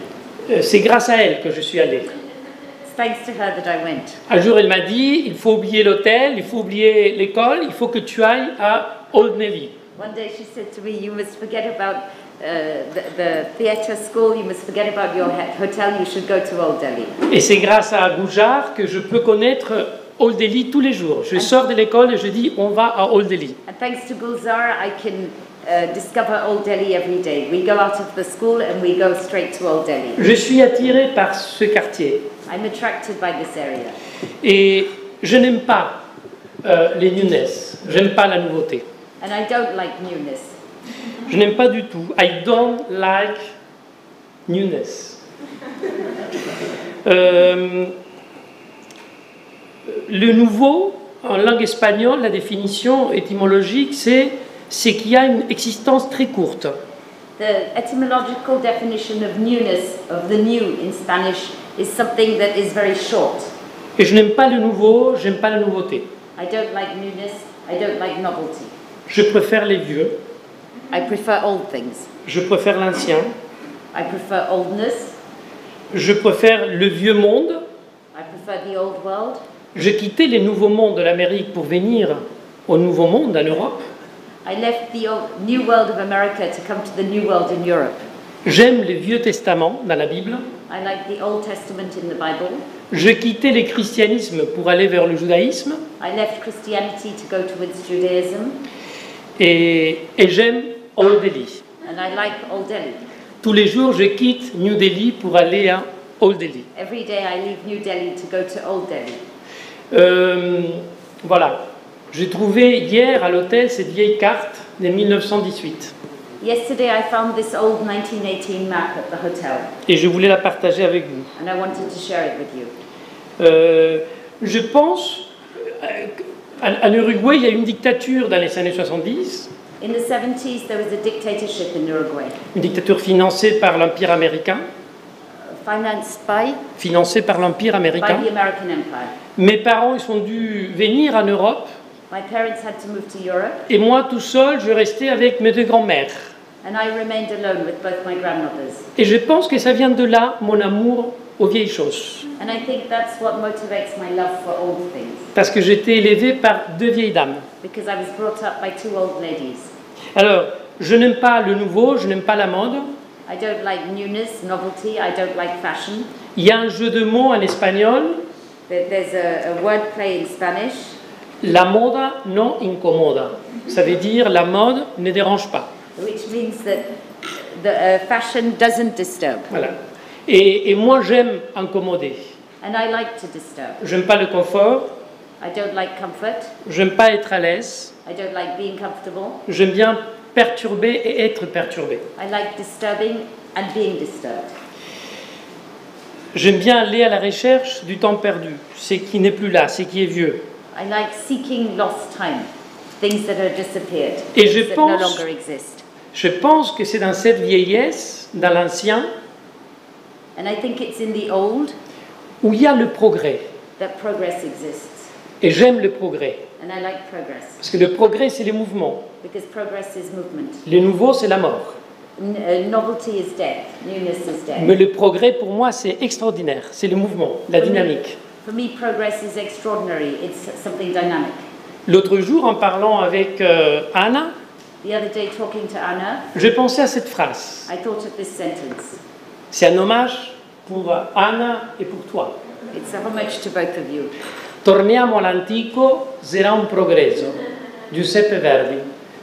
C'est grâce à elle que je suis allé.
It's thanks to her that I went.
Un jour, elle m'a dit, il faut oublier l'hôtel, il faut oublier l'école, il faut que tu ailles à Old Delhi.
One day she said to me, you must forget about the theatre school, you must forget about your hotel, you should go to Old Delhi.
Et c'est grâce à Gujar que je peux connaître Old Delhi tous les jours. Je sors de l'école et je dis, on va à Old Delhi.
And thanks to Gulzar, I can discover Old Delhi every day. We go out of the school and we go straight to Old Delhi.
Je suis attiré par ce quartier.
I'm attracted by this area.
Et je n'aime pas les newness. J'aime pas la nouveauté.
And I don't like newness.
Je n'aime pas du tout. I don't like newness. Le nouveau, en langue espagnole, la définition étymologique, c'est qu'il y a une existence très courte.
The etymological definition of newness, of the new in Spanish, is something that is very short.
Et je n'aime pas le nouveau, j'aime pas la nouveauté.
I don't like newness, I don't like novelty.
Je préfère les vieux,
I prefer old things.
je préfère l'ancien,
I prefer oldness,
je préfère le vieux monde.
I prefer the old world.
J'ai quitté les nouveaux mondes de l'Amérique pour venir au nouveau monde, en Europe.
I left the new world of America to come to the new world in Europe.
J'aime les vieux testaments dans la Bible.
I like the Old Testament in the Bible.
J'ai quitté le christianisme pour aller vers le judaïsme.
I left Christianity to go towards Judaism.
Et j'aime Old Delhi.
And I like Old Delhi.
Tous les jours, je quitte New Delhi pour aller à Old Delhi.
Every day I leave New Delhi to go to Old Delhi.
Voilà. J'ai trouvé hier à l'hôtel cette vieille carte de 1918.
Yesterday I found this old 1918 map at the hotel.
Et je voulais la partager avec vous.
And I wanted to share it with you.
Je pense en Uruguay, il y a une dictature dans les années 70.
In the 70s, there was a dictatorship in Uruguay,
Une dictature financée par l'Empire américain.
financed by
Financée par l'Empire américain.
the American Empire.
Mes parents, ils ont dû venir en Europe.
My parents had to move to Europe,
Et moi, tout seul, je restais avec mes deux grands-mères.
and I remained alone with both my grandmothers.
Et je pense que ça vient de là, mon amour aux vieilles choses.
And I think that's what motivates my love for old things,
Parce que j'étais élevé par deux vieilles dames.
because I was brought up by two old ladies.
Alors, je n'aime pas le nouveau, je n'aime pas la mode.
I don't like newness, novelty, I don't like fashion.
Il y a un jeu de mots en espagnol.
There's a wordplay in Spanish.
La moda no incomoda. Ça veut dire la mode ne dérange pas.
Which means that the fashion doesn't disturb.
Voilà. Et moi, j'aime incommoder.
And I like to disturb.
J'aime pas le confort.
I don't like comfort.
J'aime pas être à l'aise.
I don't like being comfortable.
J'aime bien perturber et être perturbé.
I like disturbing and being disturbed.
J'aime bien aller à la recherche du temps perdu, ce qui n'est plus là, ce qui est vieux.
I like seeking lost time, things that have disappeared,
Et je
things that no
pense-
longer exist.
Je pense que c'est dans cette vieillesse, dans l'ancien,
And I think it's in the old
où il y a le progrès.
that progress exists.
Et j'aime le progrès.
And I like progress,
Parce que le progrès, c'est le mouvement.
because progress is movement.
Le nouveau, c'est la mort.
Novelty is death, newness is death.
Mais le progrès, pour moi, c'est extraordinaire. C'est le mouvement, la dynamique.
For me, progress is extraordinary. It's something dynamic.
L'autre jour, en parlant avec Anna,
The other day, talking to Anna,
je pensais à cette phrase.
I thought of this sentence.
C'est un hommage pour Anna et pour toi.
It's a homage to both of you.
Torniamo all'antico, sarà un progresso. Giuseppe Verdi.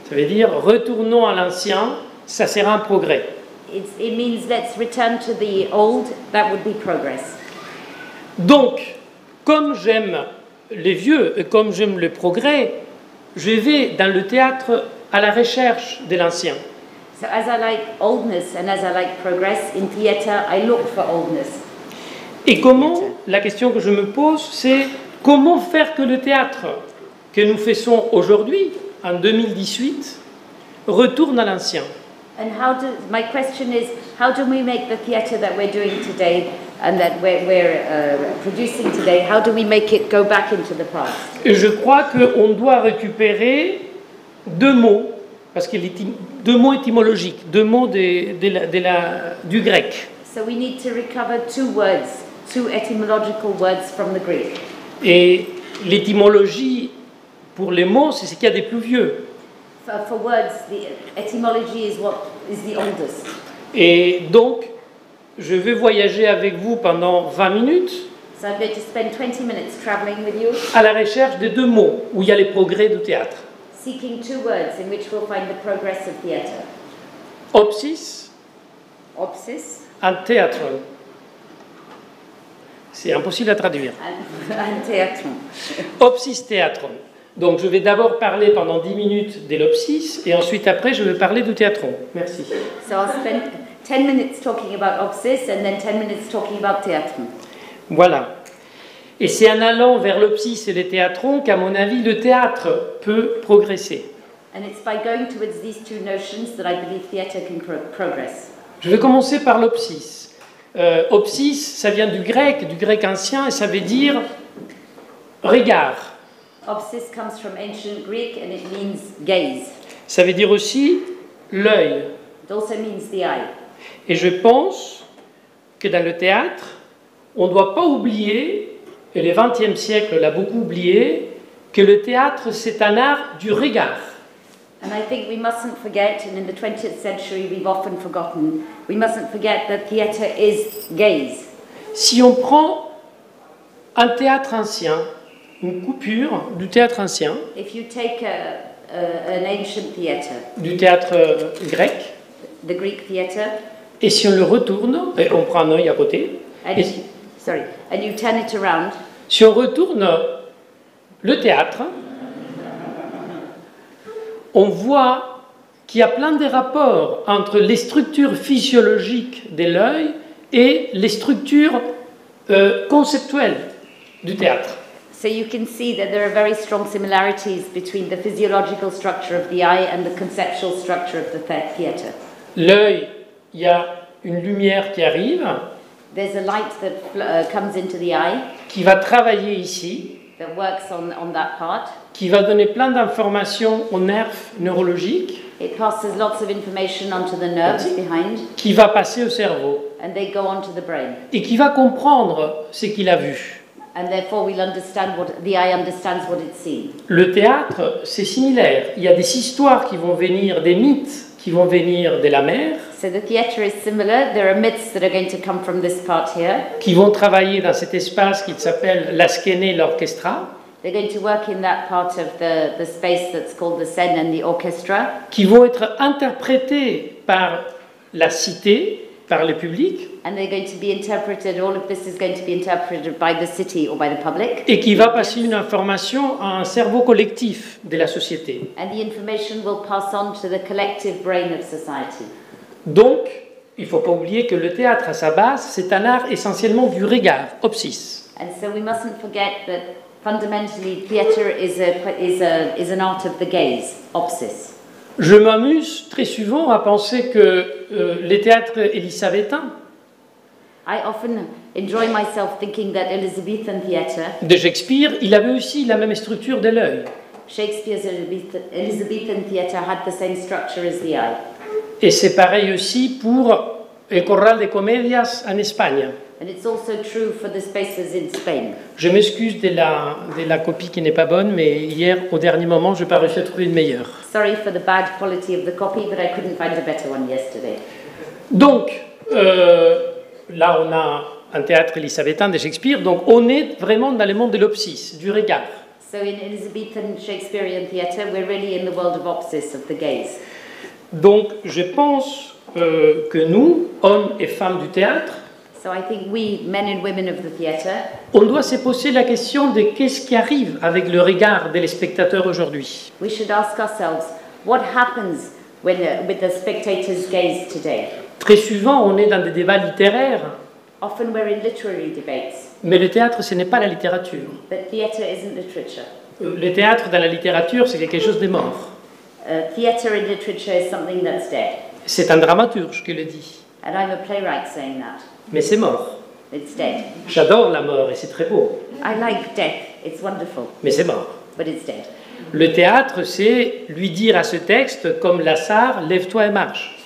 Ça veut dire retournons à l'ancien, ça sera un progrès.
It means let's return to the old, that would be progress.
Donc, comme j'aime les vieux et comme j'aime le progrès, je vais dans le théâtre à la recherche de l'ancien.
So as I like oldness and as I like progress, in theatre I look for oldness.
Et comment, la question que je me pose, c'est comment faire que le théâtre que nous faisons aujourd'hui, en 2018, retourne à l'ancien.
And my question is, how do we make the theatre that we're doing today and that we're producing today, how do we make it go back into the past?
Et je crois qu'on doit récupérer deux mots, parce que deux mots étymologiques, deux mots du grec.
So we need to recover two words, two etymological words from the Greek.
Et l'étymologie pour les mots, c'est ce qu'il y a des plus vieux.
For words, the etymology is what is the oldest.
Et donc, je vais voyager avec vous pendant 20 minutes.
So I'm going to spend 20 minutes traveling with you,
à la recherche de deux mots où il y a les progrès du théâtre.
seeking two words in which we'll find the progress of theatre.
Opsis,
Opsis
un théâtre. C'est impossible à traduire.
and theatron.
Opsis théâtron. Donc je vais d'abord parler pendant 10 minutes de l'opsis et ensuite après je vais parler du théâtron. Merci.
So I'll spend 10 minutes talking about opsis and then 10 minutes talking about theatron.
Voilà. Et c'est en allant vers l'opsis et les théâtrons qu'à mon avis le théâtre peut progresser.
And it's by going towards these two notions that I believe theatre can progress.
Je vais commencer par l'opsis. Opsis, ça vient du grec ancien, et ça veut dire regard.
Opsis comes from ancient Greek and it means gaze.
Ça veut dire aussi l'œil.
It also means the eye.
Et je pense que dans le théâtre, on ne doit pas oublier, et le XXe siècle l'a beaucoup oublié, que le théâtre c'est un art du regard.
And I think we mustn't forget, and in the 20th century we've often forgotten, we mustn't forget that theatre is gaze.
Si on prend un théâtre ancien, une coupure du théâtre ancien,
If you take an ancient theatre,
du théâtre grec,
the Greek theatre,
et si on le retourne, et on prend un œil à côté,
and
et
and you turn it around,
si on retourne le théâtre, on voit qu'il y a plein de rapports entre les structures physiologiques de l'œil et les structures conceptuelles du théâtre.
so you can see that there are very strong similarities between the physiological structure of the eye and the conceptual structure of the theatre.
L'œil, il y a une lumière qui arrive,
There's a light that comes into the eye
qui va travailler ici,
that works on that part.
qui va donner plein d'informations aux nerfs neurologiques,
It passes lots of information onto the nerves behind,
qui va passer au cerveau,
and they go onto the brain.
et qui va comprendre ce qu'il a vu.
And therefore we'll understand what the eye understands what it's seen.
Le théâtre, c'est similaire. Il y a des histoires qui vont venir, des mythes qui vont venir de la mer,
So the theatre is similar. There are myths that are going to come from this part here.
qui vont travailler dans cet espace qui s'appelle la skéné, l'orchestra,
They're going to work in that part of the space that's called the scène and the orchestra,
qui vont être interprétés par la cité, par le public,
and they're going to be interpreted. All of this is going to be interpreted by the city or by the public.
et qui va passer une information à un cerveau collectif de la société.
And the information will pass on to the collective brain of society.
Donc, il ne faut pas oublier que le théâtre, à sa base, c'est un art essentiellement du regard, opsis.
And so we mustn't forget that fundamentally theatre is an art of the gaze, opsis.
Je m'amuse très souvent à penser que les théâtres élisabétains
I often enjoy myself thinking that Elizabethan theatre,
de Shakespeare, il avait aussi la même structure de l'œil.
Shakespeare's Elizabethan theatre had the same structure as the eye.
Et c'est pareil aussi pour el Corral de Comedias en Espagne.
And it's also true for the spaces in Spain.
Je m'excuse de la copie qui n'est pas bonne, mais hier, au dernier moment, je n'ai pas réussi à trouver une meilleure.
Sorry for the bad quality of the copy, but I couldn't find a better one yesterday.
Donc, là, on a un théâtre élisabétain de Shakespeare, donc on est vraiment dans le monde de l'opsis, du regard.
So in Elizabethan Shakespearean theatre, we're really in the world of opsis, of the gaze.
Donc, je pense que nous, hommes et femmes du théâtre,
So I think we, men and women of the theatre,
on doit se poser la question de qu'est-ce qui arrive avec le regard des spectateurs aujourd'hui.
we should ask ourselves, what happens when, with the spectator's gaze today?
Très souvent, on est dans des débats littéraires,
Often we're in literary debates,
mais le théâtre, ce n'est pas la littérature.
but theatre isn't literature.
Le théâtre dans la littérature, c'est quelque chose de mort.
Theatre in literature is something that's dead.
C'est un dramaturge qui le dit,
And I'm a playwright saying that.
mais c'est mort.
It's dead.
J'adore la mort et c'est très beau,
I like death. It's wonderful,
mais c'est mort.
but it's dead.
Le théâtre, c'est lui dire à ce texte, comme Lazare, lève-toi et marche.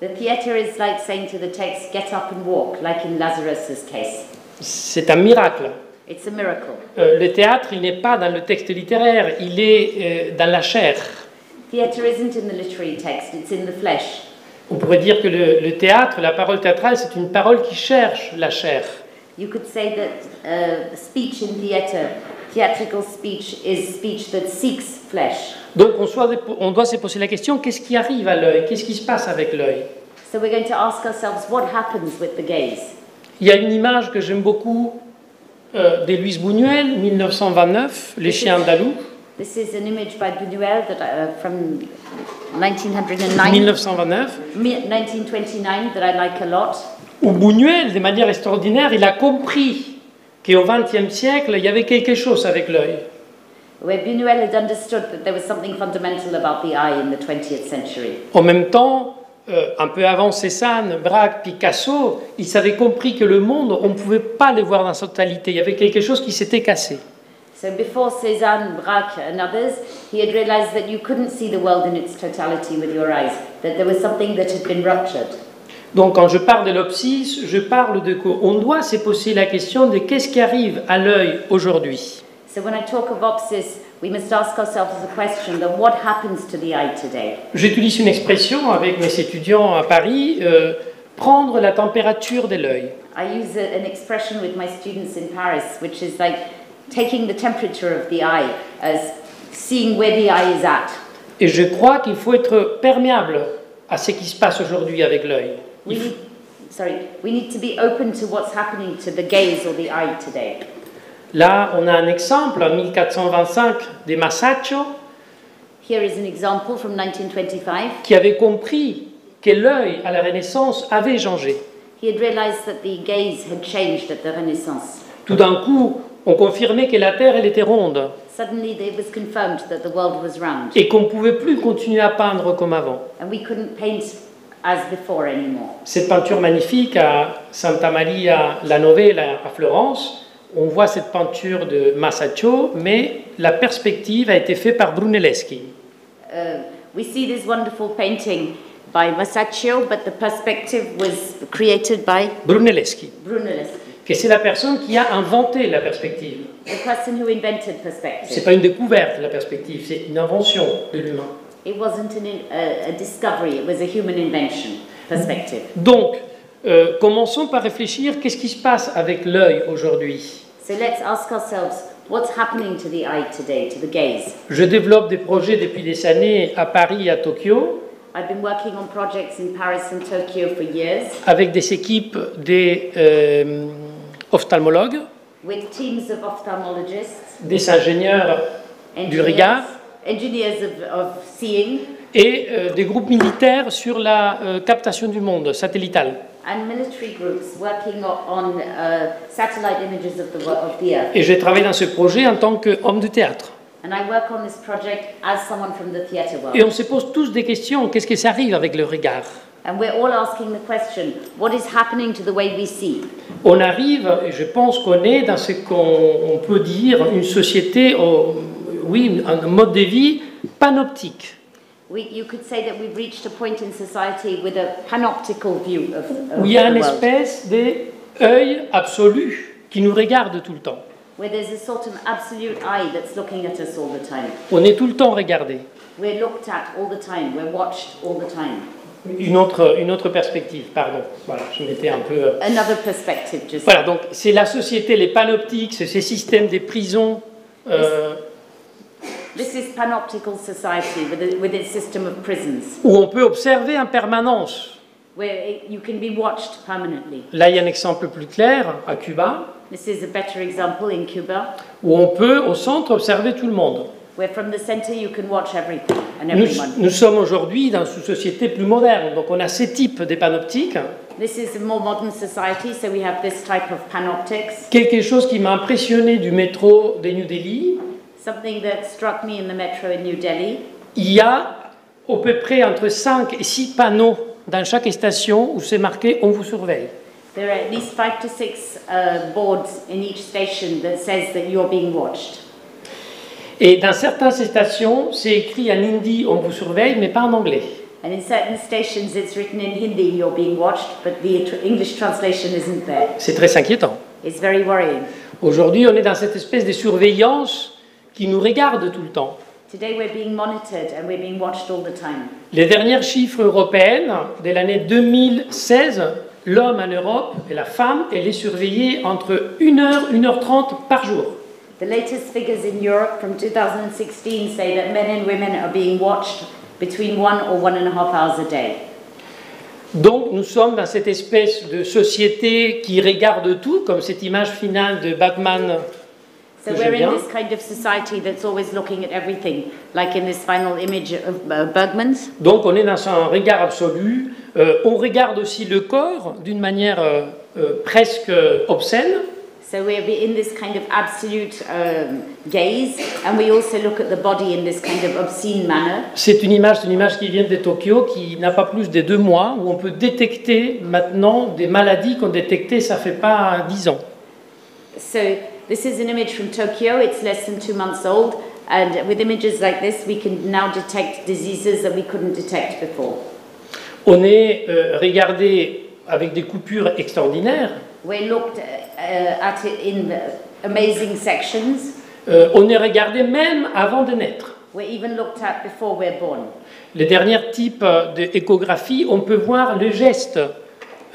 The theatre is like saying to the text, get up and walk, like in Lazarus's case.
C'est un miracle.
It's a miracle.
Le théâtre, il n'est pas dans le texte littéraire, il est dans la chair.
Theatre isn't in the literary text, it's in the flesh.
On pourrait dire que le théâtre, la parole théâtrale, c'est une parole qui cherche la chair.
You could say that speech in theatre, theatrical speech, is speech that seeks flesh.
Donc on doit se poser la question, qu'est-ce qui arrive à l'œil? Qu'est-ce qui se passe avec l'œil?
So we're going to ask ourselves, what happens with the gaze?
Il y a une image que j'aime beaucoup de Louise Buñuel, 1929, Les chiens andalous.
This is an image by Buñuel that, from 1909, 1929 that I like a lot.
Où Buñuel, de manière extraordinaire, il a compris qu'au XXe siècle, il y avait quelque chose avec l'œil.
Where Buñuel had understood that there was something fundamental about the eye in the 20th century.
En même temps, un peu avant Cézanne, Braque, Picasso, ils avaient compris que le monde, on ne pouvait pas le voir dans sa totalité. Il y avait quelque chose qui s'était cassé.
So before Cézanne, Braque and others, he had realized that you couldn't see the world in its totality with your eyes, that there was something that had been ruptured.
Donc quand je parle de l'opsis, je parle de qu'on doit se poser la question de qu'est-ce qui arrive à l'œil aujourd'hui.
So when I talk of opsis, we must ask ourselves the question that what happens to the eye today?
J'utilise une expression avec mes étudiants à Paris, prendre la température de l'œil.
I use an expression with my students in Paris, which is like taking the temperature of the eye as seeing where the eye is at.
Et je crois qu'il faut être perméable à ce qui se passe aujourd'hui avec l'œil.
We need to be open to what's happening to the gaze or the eye today.
Là, on a un exemple, en 1425, de Masaccio,
Here is an example from 1925.
qui avait compris que l'œil à la Renaissance avait changé.
He had realized that the gaze had changed at the Renaissance.
Tout d'un coup, on confirmait que la Terre, elle était ronde
Suddenly it was confirmed that the world was round,
et qu'on ne pouvait plus continuer à peindre comme avant.
and we couldn't paint as before anymore.
Cette peinture magnifique à Santa Maria la Novella à Florence, on voit cette peinture de Masaccio, mais la perspective a été faite par Brunelleschi.
We see this wonderful painting by Masaccio, but the perspective was created by
Brunelleschi,
Brunelleschi,
que c'est la personne qui a inventé la perspective.
the person who invented
Ce n'est
perspective.
pas une découverte, la perspective, c'est une invention de l'humain.
It wasn't a discovery, it was a human invention, perspective.
Donc, commençons par réfléchir, qu'est-ce qui se passe avec l'œil aujourd'hui?
So let's ask ourselves, what's happening to the eye today, to the gaze?
Je développe des projets depuis des années à Paris et à Tokyo,
I've been working on projects in Paris and Tokyo for years
avec des équipes des ophtalmologues,
with teams of ophthalmologists,
des ingénieurs du regard
engineers of seeing,
et des groupes militaires sur la captation du monde satellitale.
and military groups working on satellite images of the Earth.
Et j'ai travaillé dans ce projet en tant qu'homme du théâtre.
And I work on this project as someone from the theatre
Et
world.
on se pose tous des questions, qu'est-ce que ça arrive avec le regard?
And we're all asking the question, what is happening to the way we see?
On arrive, et je pense qu'on est dans ce qu'on peut dire une société, oui, un mode de vie panoptique.
You could say that we've reached a point in society with a panoptical view of
Où il y a
the
une
world,
espèce d'œil absolu qui nous regarde tout le temps.
where there's a sort of absolute eye that's looking at us all the time.
On est tout le temps regardé.
We're looked at all the time, we're watched all the time.
une autre perspective, pardon. Voilà, je m'étais un peu...
Another perspective, just.
Voilà, donc c'est la société, les panoptiques, c'est ces systèmes des prisons.
This is panoptical society with its system of prisons,
Où on peut observer en permanence.
where you can be watched permanently.
Là, il y a un exemple plus clair, à Cuba,
This is a better example in Cuba,
où on peut, au centre, observer tout le monde.
where from the center you can watch everything and
Nous,
everyone.
nous sommes aujourd'hui dans une société plus moderne, donc on a ces types de panoptiques.
This is a more modern society, so we have this type of panoptics.
Quelque chose qui m'a impressionné du métro de New Delhi,
Something that struck me in the metro in New Delhi.
il y a à peu près entre 5 et 6 panneaux dans chaque station où c'est marqué « On vous surveille ».
There are at least 5 to 6 boards in each station that says that you're being watched.
Et dans certaines stations, c'est écrit en hindi « On vous surveille », mais pas en anglais.
And in certain stations it's written in Hindi, you're being watched, but the English translation isn't there.
C'est très inquiétant.
It's very worrying.
Aujourd'hui, on est dans cette espèce de surveillance qui nous regarde tout le temps.
Today we're being monitored and we're being watched all the time.
Les derniers chiffres européens de l'année 2016, l'homme en Europe et la femme, elle est surveillée entre 1h, 1h30 par jour.
The latest figures in Europe from 2016 say that men and women are being watched between 1 or 1.5 hours a day.
Donc nous sommes dans cette espèce de société qui regarde tout, comme cette image finale de Batman.
So we're in this kind of society that's always looking at everything, like in this final image of Bergman's.
Donc on est dans un regard absolu. On regarde aussi le corps d'une manière presque obscène.
So we're in this kind of absolute gaze, and we also look at the body in this kind of obscene manner.
C'est une image qui vient de Tokyo, qui n'a pas plus de 2 mois, où on peut détecter maintenant des maladies qu'on détectait, ça fait pas 10 ans.
So this is an image from Tokyo. It's less than 2 months old, and with images like this, we can now detect diseases that we couldn't detect before.
On est regardé avec des coupures extraordinaires.
We looked at it in amazing sections.
On est regardé même avant de naître.
We're even looked at before we're born.
Les derniers types d'échographie, on peut voir le geste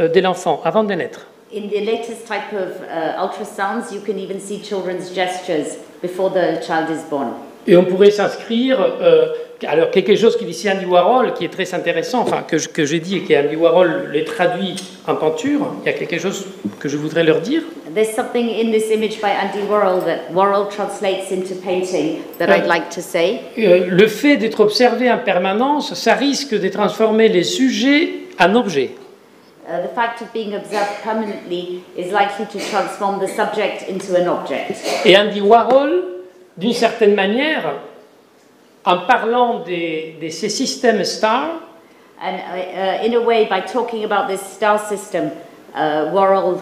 de l'enfant avant de naître.
In the latest type of ultrasounds, you can even see children's gestures before the child is born.
Et on pourrait s'inscrire, alors quelque chose qu'il dit ici Andy Warhol, qui est très intéressant, enfin que j'ai dit et que Andy Warhol les traduit en peinture, il y a quelque chose que je voudrais leur dire.
There's something in this image by Andy Warhol that Warhol translates into painting that I'd like to say.
Le fait d'être observé en permanence, ça risque de transformer les sujets en objets.
The fact of being observed permanently is likely to transform the subject into an object.
Et Andy Warhol, d'une certaine manière, en parlant de ces systèmes stars,
And in a way, by talking about this star system, Warhol,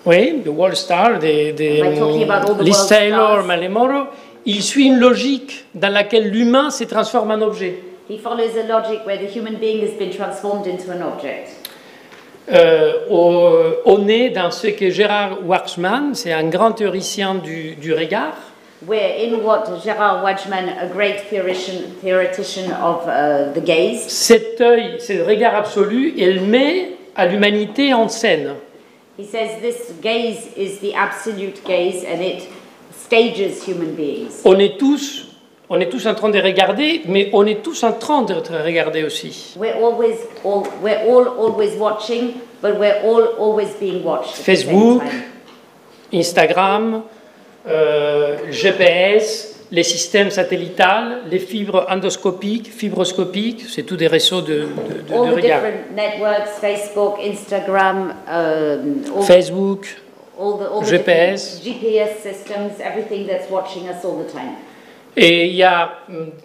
oui, the World Star,
By talking about all the
Liz
world
Taylor,
stars.
Marilyn Monroe, il suit une logique dans laquelle l'humain se transforme en objet.
he follows a logic where the human being has been transformed into an object.
On est dans ce que Gerard Waxman, c'est un grand théoricien du regard,
We're in what Gerard Wajman, a great theoretician of the gaze,
cet œil, ce regard absolu, elle met à l'humanité en scène.
he says this gaze is the absolute gaze and it stages human beings.
On est tous en train de regarder, mais on est tous en train d'être regardés aussi.
We're all always watching, but we're all always being watched. At
Facebook,
the same time.
Instagram, GPS, les systèmes satellitales, les fibres endoscopiques, fibroscopiques, c'est tous des réseaux de
All the
regard.
different networks, Facebook, Instagram,
Facebook,
all the
GPS.
different GPS systems, everything that's watching us all the time.
Et il y a,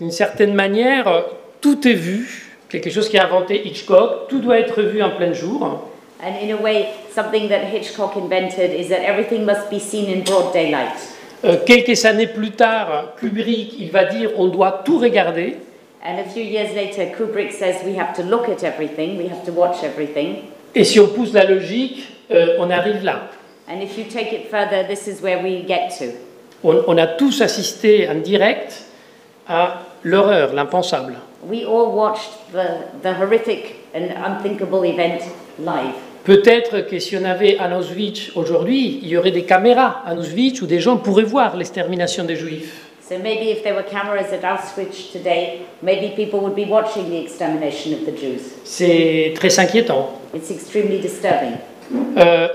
d'une certaine manière, tout est vu, quelque chose qui a inventé Hitchcock, tout doit être vu en plein jour.
And in a way, something that Hitchcock invented is that everything must be seen in broad daylight.
Quelques années plus tard, Kubrick, il va dire on doit tout regarder.
And a few years later, Kubrick says we have to look at everything, we have to watch everything.
Et si on pousse la logique, on arrive là.
And if you take it further, this is where we get to.
On a tous assisté en direct à l'horreur, l'impensable.
We all watched the horrific an unthinkable event live.
Peut-être que si on avait à Auschwitz aujourd'hui, il y aurait des caméras à Auschwitz où des gens pourraient voir l'extermination des Juifs.
So maybe if there were cameras at Auschwitz today, maybe people would be watching the extermination of the Jews.
C'est très inquiétant.
It's extremely disturbing.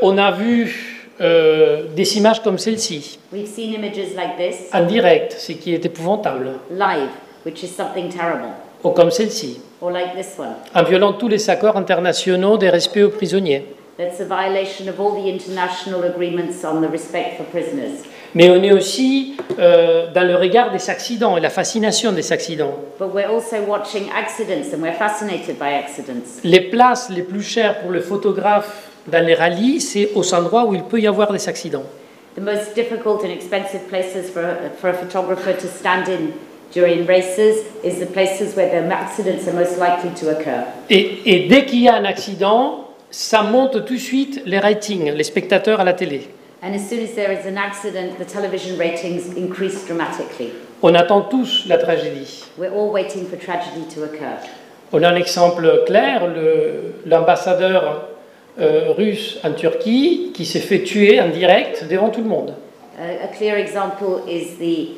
On a vu des images comme celle-ci,
We've seen images like this,
en direct, ce qui est épouvantable,
live, which is something terrible,
ou comme celle-ci,
or like this one.
en violant tous les accords internationaux de respect aux prisonniers.
That's a violation of all the international agreements on the respect for prisoners.
Mais on est aussi dans le regard des accidents et la fascination des accidents.
But we're also watching accidents and we're fascinated by accidents.
Les places les plus chères pour le photographe dans les rallyes, c'est aux endroits où il peut y avoir des accidents.
The most difficult and expensive places for a photographer to stand in during races is the places where the accidents are most likely to occur.
Et dès qu'il y a un accident, ça monte tout de suite les ratings, les spectateurs à la télé.
And as soon as there is an accident, the television ratings increase dramatically.
On attend tous la tragédie.
We're all waiting for tragedy to occur.
On a un exemple clair, l'ambassadeur russe en Turquie qui s'est fait tuer en direct devant tout le monde.
A clear example is the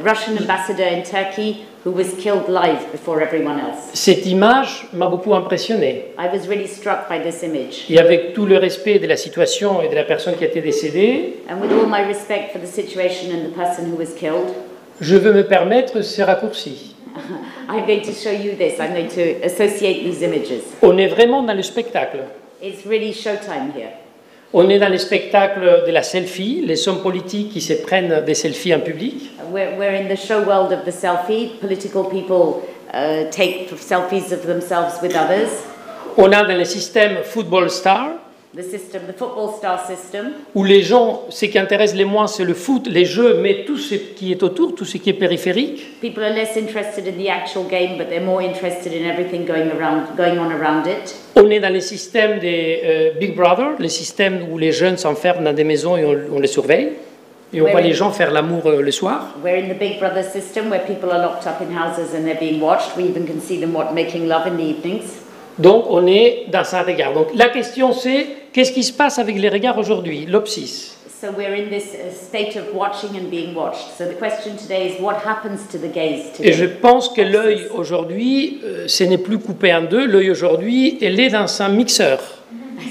Russian ambassador in Turkey who was killed live before everyone else.
Cette image m'a beaucoup impressionné.
I was really struck by this image.
Et avec tout le respect de la situation et de la personne qui a été décédée,
And with all my respect for the situation and the person who was killed,
je veux me permettre ces raccourcis.
I'm going to show you this. I'm going to associate these images.
On est vraiment dans le spectacle.
It's really showtime here.
On est dans le spectacle de la selfie, les hommes politiques qui se prennent des selfies en public.
We're in the show world of the selfie. Political people take selfies of themselves with others.
On a dans le système football star,
The football star system,
où les gens, ce qui intéresse les moins, c'est le foot, les jeux, mais tout ce qui est autour, tout ce qui est périphérique.
people are less interested in the actual game, but they're more interested in everything going on around it.
On est dans le système des Big Brother, le système où les jeunes s'enferment dans des maisons et on les surveille. Et on voit les gens faire l'amour le soir.
We're in the Big Brother system where people are locked up in houses and they're being watched. We even can see them making love in the evenings.
Donc on est dans un regard. Donc la question c'est, qu'est-ce qui se passe avec les regards aujourd'hui, l'obsis?
So we're in this state of watching and being watched. So the question today is what happens to the gaze today?
Et je pense que l'œil aujourd'hui, ce n'est plus coupé en deux. L'œil aujourd'hui, elle est dans un mixeur.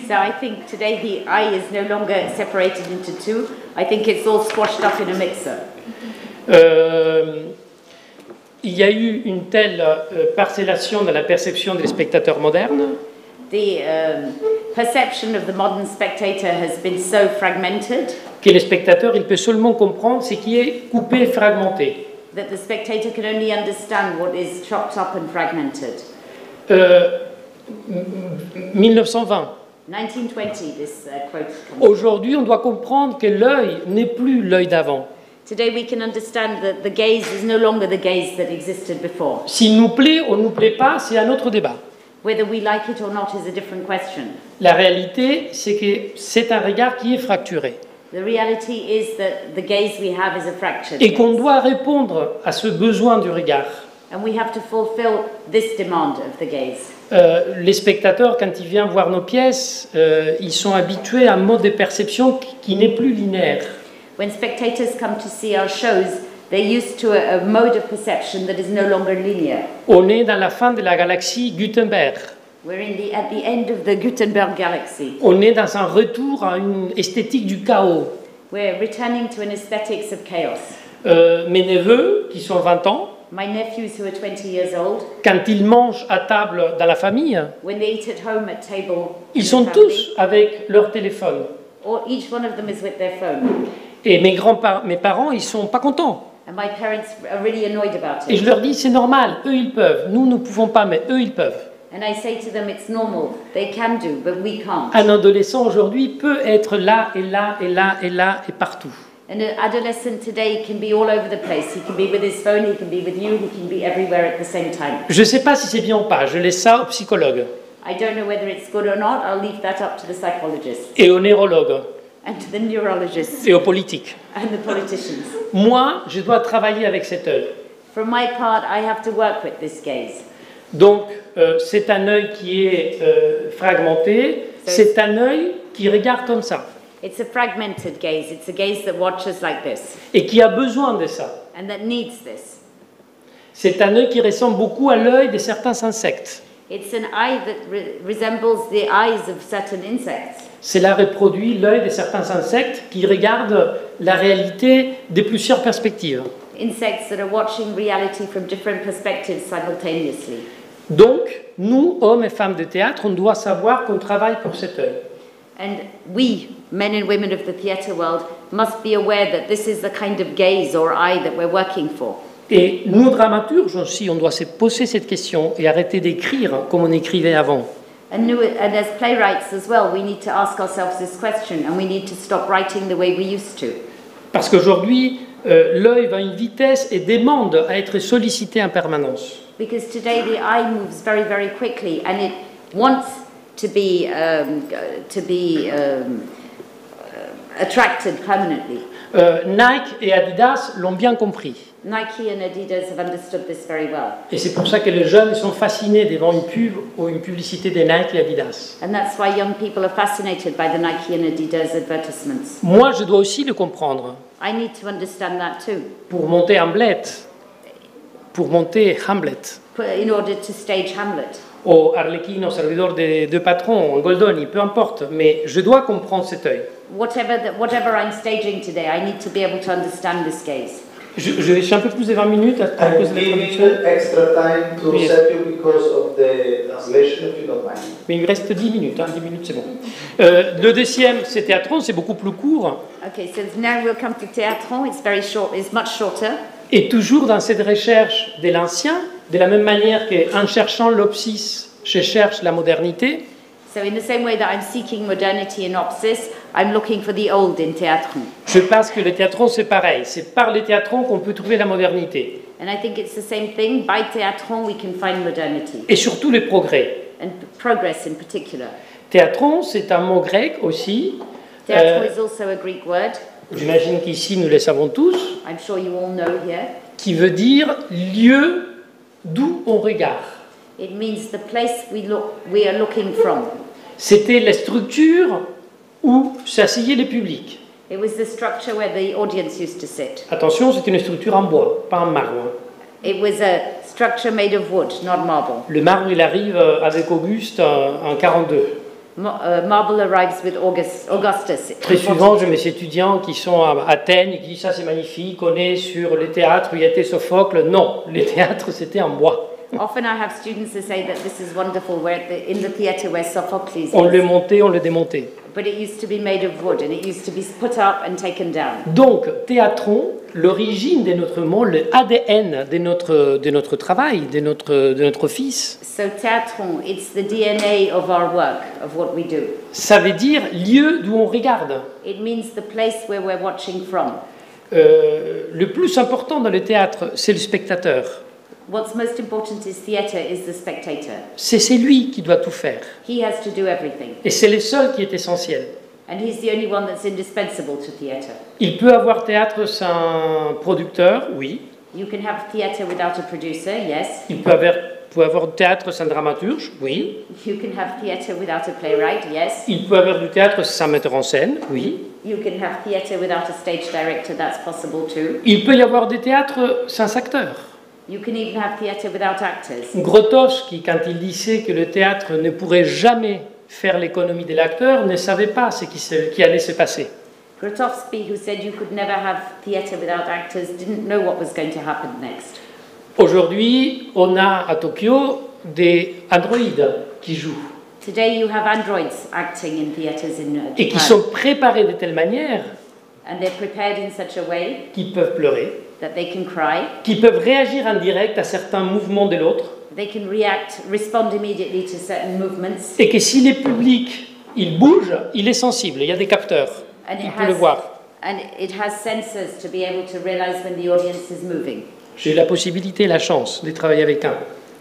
So I think today the eye is no longer separated into two. I think it's all squashed up in a mixer.
Il y a eu une telle parcellation dans la perception des spectateurs modernes
The perception of the modern spectator has been so fragmented
que le spectateur il peut seulement comprendre ce qui est coupé, fragmenté.
that the spectator can only understand what is chopped up and fragmented.
1920.
1920, this quote comes.
Aujourd'hui, on doit comprendre que l'œil n'est plus l'œil d'avant.
Today we can understand that the gaze is no longer the gaze that existed before.
S'il nous plaît ou nous plaît pas, c'est un autre débat.
Whether we like it or not is a different question.
La réalité, c'est que c'est un regard qui est fracturé.
The reality is that the gaze we have is a fractured
Et qu'on
gaze.
doit répondre à ce besoin du regard.
And we have to fulfill this demand of the gaze.
Les spectateurs, quand ils viennent voir nos pièces, ils sont habitués à un mode de perception qui n'est plus linéaire.
When spectators come to see our shows, they're used to a mode of perception that is no longer linear.
On est dans la fin de la galaxie Gutenberg.
We're at the end of the Gutenberg galaxy.
On est dans un retour à une esthétique du chaos.
We're returning to an aesthetics of chaos.
Mes neveux, qui sont 20 ans,
My nephews who are 20 years old,
quand ils mangent à table dans la famille,
when they eat at home at table,
ils
in
sont
the family,
tous avec leur téléphone.
or each one of them is with their phone.
Et mes parents, ils sont pas contents.
And my parents are really annoyed about
Et
it.
je leur dis, c'est normal, eux ils peuvent, nous ne pouvons pas, mais eux ils peuvent.
And I say to them, it's normal. They can do, but we can't.
Un adolescent aujourd'hui peut être là et là et là et là et partout.
And an adolescent today can be all over the place. He can be with his phone, he can be with you, he can be everywhere at the same time.
Je ne sais pas si c'est bien ou pas, je laisse ça aux psychologues
I don't know whether it's good or not. I'll leave that up to the psychologists
et aux neurologues
and to the neurologists
et aux politiques.
and the politicians.
Moi, je dois travailler avec cet œil.
For my part, I have to work with this gaze.
Donc, c'est un œil qui est fragmenté, c'est un œil qui regarde comme ça.
It's a fragmented gaze. It's a gaze that watches like this
Et qui a besoin de ça.
and that needs this.
C'est un œil qui ressemble beaucoup à l'œil de certains insectes.
It's an eye that resembles the eyes of certain insects.
Cela reproduit l'œil de certains insectes qui regardent la réalité de plusieurs perspectives.
Insects that are watching reality from different perspectives simultaneously.
Donc, nous, hommes et femmes de théâtre, on doit savoir qu'on travaille pour cet œil.
And we, men and women of the theatre world, must be aware that this is the kind of gaze or eye that we're working for.
Et nous, dramaturges aussi, on doit se poser cette question et arrêter d'écrire comme on écrivait avant.
And as playwrights as well, we need to ask ourselves this question, and we need to stop writing the way we used to.
Parce qu'aujourd'hui, l'œil va à une vitesse et demande à être sollicité en permanence.
Because today the eye moves very, very quickly, and it wants to be attracted permanently.
Nike et Adidas l'ont bien compris.
Nike and Adidas have understood this very well.
Et c'est pour ça que les jeunes sont fascinés devant une pub ou une publicité de Nike et Adidas.
And that's why young people are fascinated by the Nike and Adidas advertisements.
Moi, je dois aussi le comprendre.
I need to understand that too.
Pour monter Hamlet,
In order to stage Hamlet.
au Arlequino, servidor de deux patrons, en Goldoni, peu importe, mais je dois comprendre cet œil.
Whatever I'm staging today, I need to be able to understand this gaze.
Je suis un peu plus de 20 minutes à cause de la traduction.
Extra time to
Yes.
Sergio because of the translation, if you don't mind.
Mais il me reste 10 minutes, 10 minutes c'est bon. Le deuxième, c'est Théâtron, c'est beaucoup plus court.
Okay, so now we'll come to Théâtron. It's very short. It's much shorter.
Et toujours dans cette recherche de l'ancien, de la même manière qu'en cherchant l'opsis, je cherche la modernité.
So in the same way that I'm seeking modernity in Opsis, I'm looking for the old in Théâtron.
Je pense que le théâtron, c'est pareil. C'est par le théâtron qu'on peut trouver la modernité.
And I think it's the same thing. By Théâtron, we can find modernity.
Et surtout le progrès.
And progress in particular.
Théâtron, c'est un mot grec aussi.
Théâtron is also a Greek word.
J'imagine qu'ici, nous le savons tous.
I'm sure you all know here.
Qui veut dire lieu d'où on regarde.
It means the place we are looking from.
C'était la structure où s'asseyaient les publics.
It was the structure where the audience used to sit.
Attention, c'est une structure en bois, pas en marbre.
It was a structure made of wood, not marble.
Le marbre, il arrive avec Auguste en 42.
Marble arrives with Augustus.
Très souvent, j'ai mes étudiants qui sont à Athènes et qui disent « ça c'est magnifique, on est sur le théâtre où il y était Sophocle ». Non, le théâtre c'était en bois.
Often I have students who say that this is wonderful, in the theatre where Sophocles is.
On le montait, on le démontait.
But it used to be made of wood and it used to be put up and taken down.
Donc, théâtron, l'origine de notre mot, le ADN de notre travail, de notre office.
So théâtron, it's the DNA of our work, of what we do.
Ça veut dire lieu d'où on regarde.
It means the place where we're watching from.
Le plus important dans le théâtre, c'est le spectateur.
What's most important is theatre is the spectator.
C'est lui qui doit tout faire.
He has to do everything.
Et c'est le seul qui est essentiel.
And he's the only one that's indispensable to theatre.
Il peut avoir théâtre sans producteur, oui.
You can have theatre without a producer, yes.
Il peut avoir théâtre sans dramaturge, oui.
You can have theatre without a playwright, yes.
Il peut avoir du théâtre sans metteur en scène, oui.
You can have theatre without a stage director, that's possible too.
Il peut y avoir des théâtres sans acteurs.
You can even have theatre without actors.
Grotowski, quand il disait que le théâtre ne pourrait jamais faire l'économie de l'acteur, ne savait pas ce qui allait se passer.
Grotowski, who said you could never have theatre without actors, didn't know what was going to happen next.
Aujourd'hui, on a à Tokyo des androïdes qui jouent.
Today you have androids acting in theatres in Japan.
Et qui sont préparés de telle manière
And they're prepared in such a way
qu'ils peuvent pleurer,
that they can cry,
qu'ils peuvent réagir en direct à certains mouvements de l'autre,
they can respond immediately to certain movements,
et que si le public il bouge, il est sensible, il y a des capteurs,
and
il peut le voir.
And it has sensors to be able to realize when the audience is moving.
J'ai eu la possibilité, la chance de travailler avec un.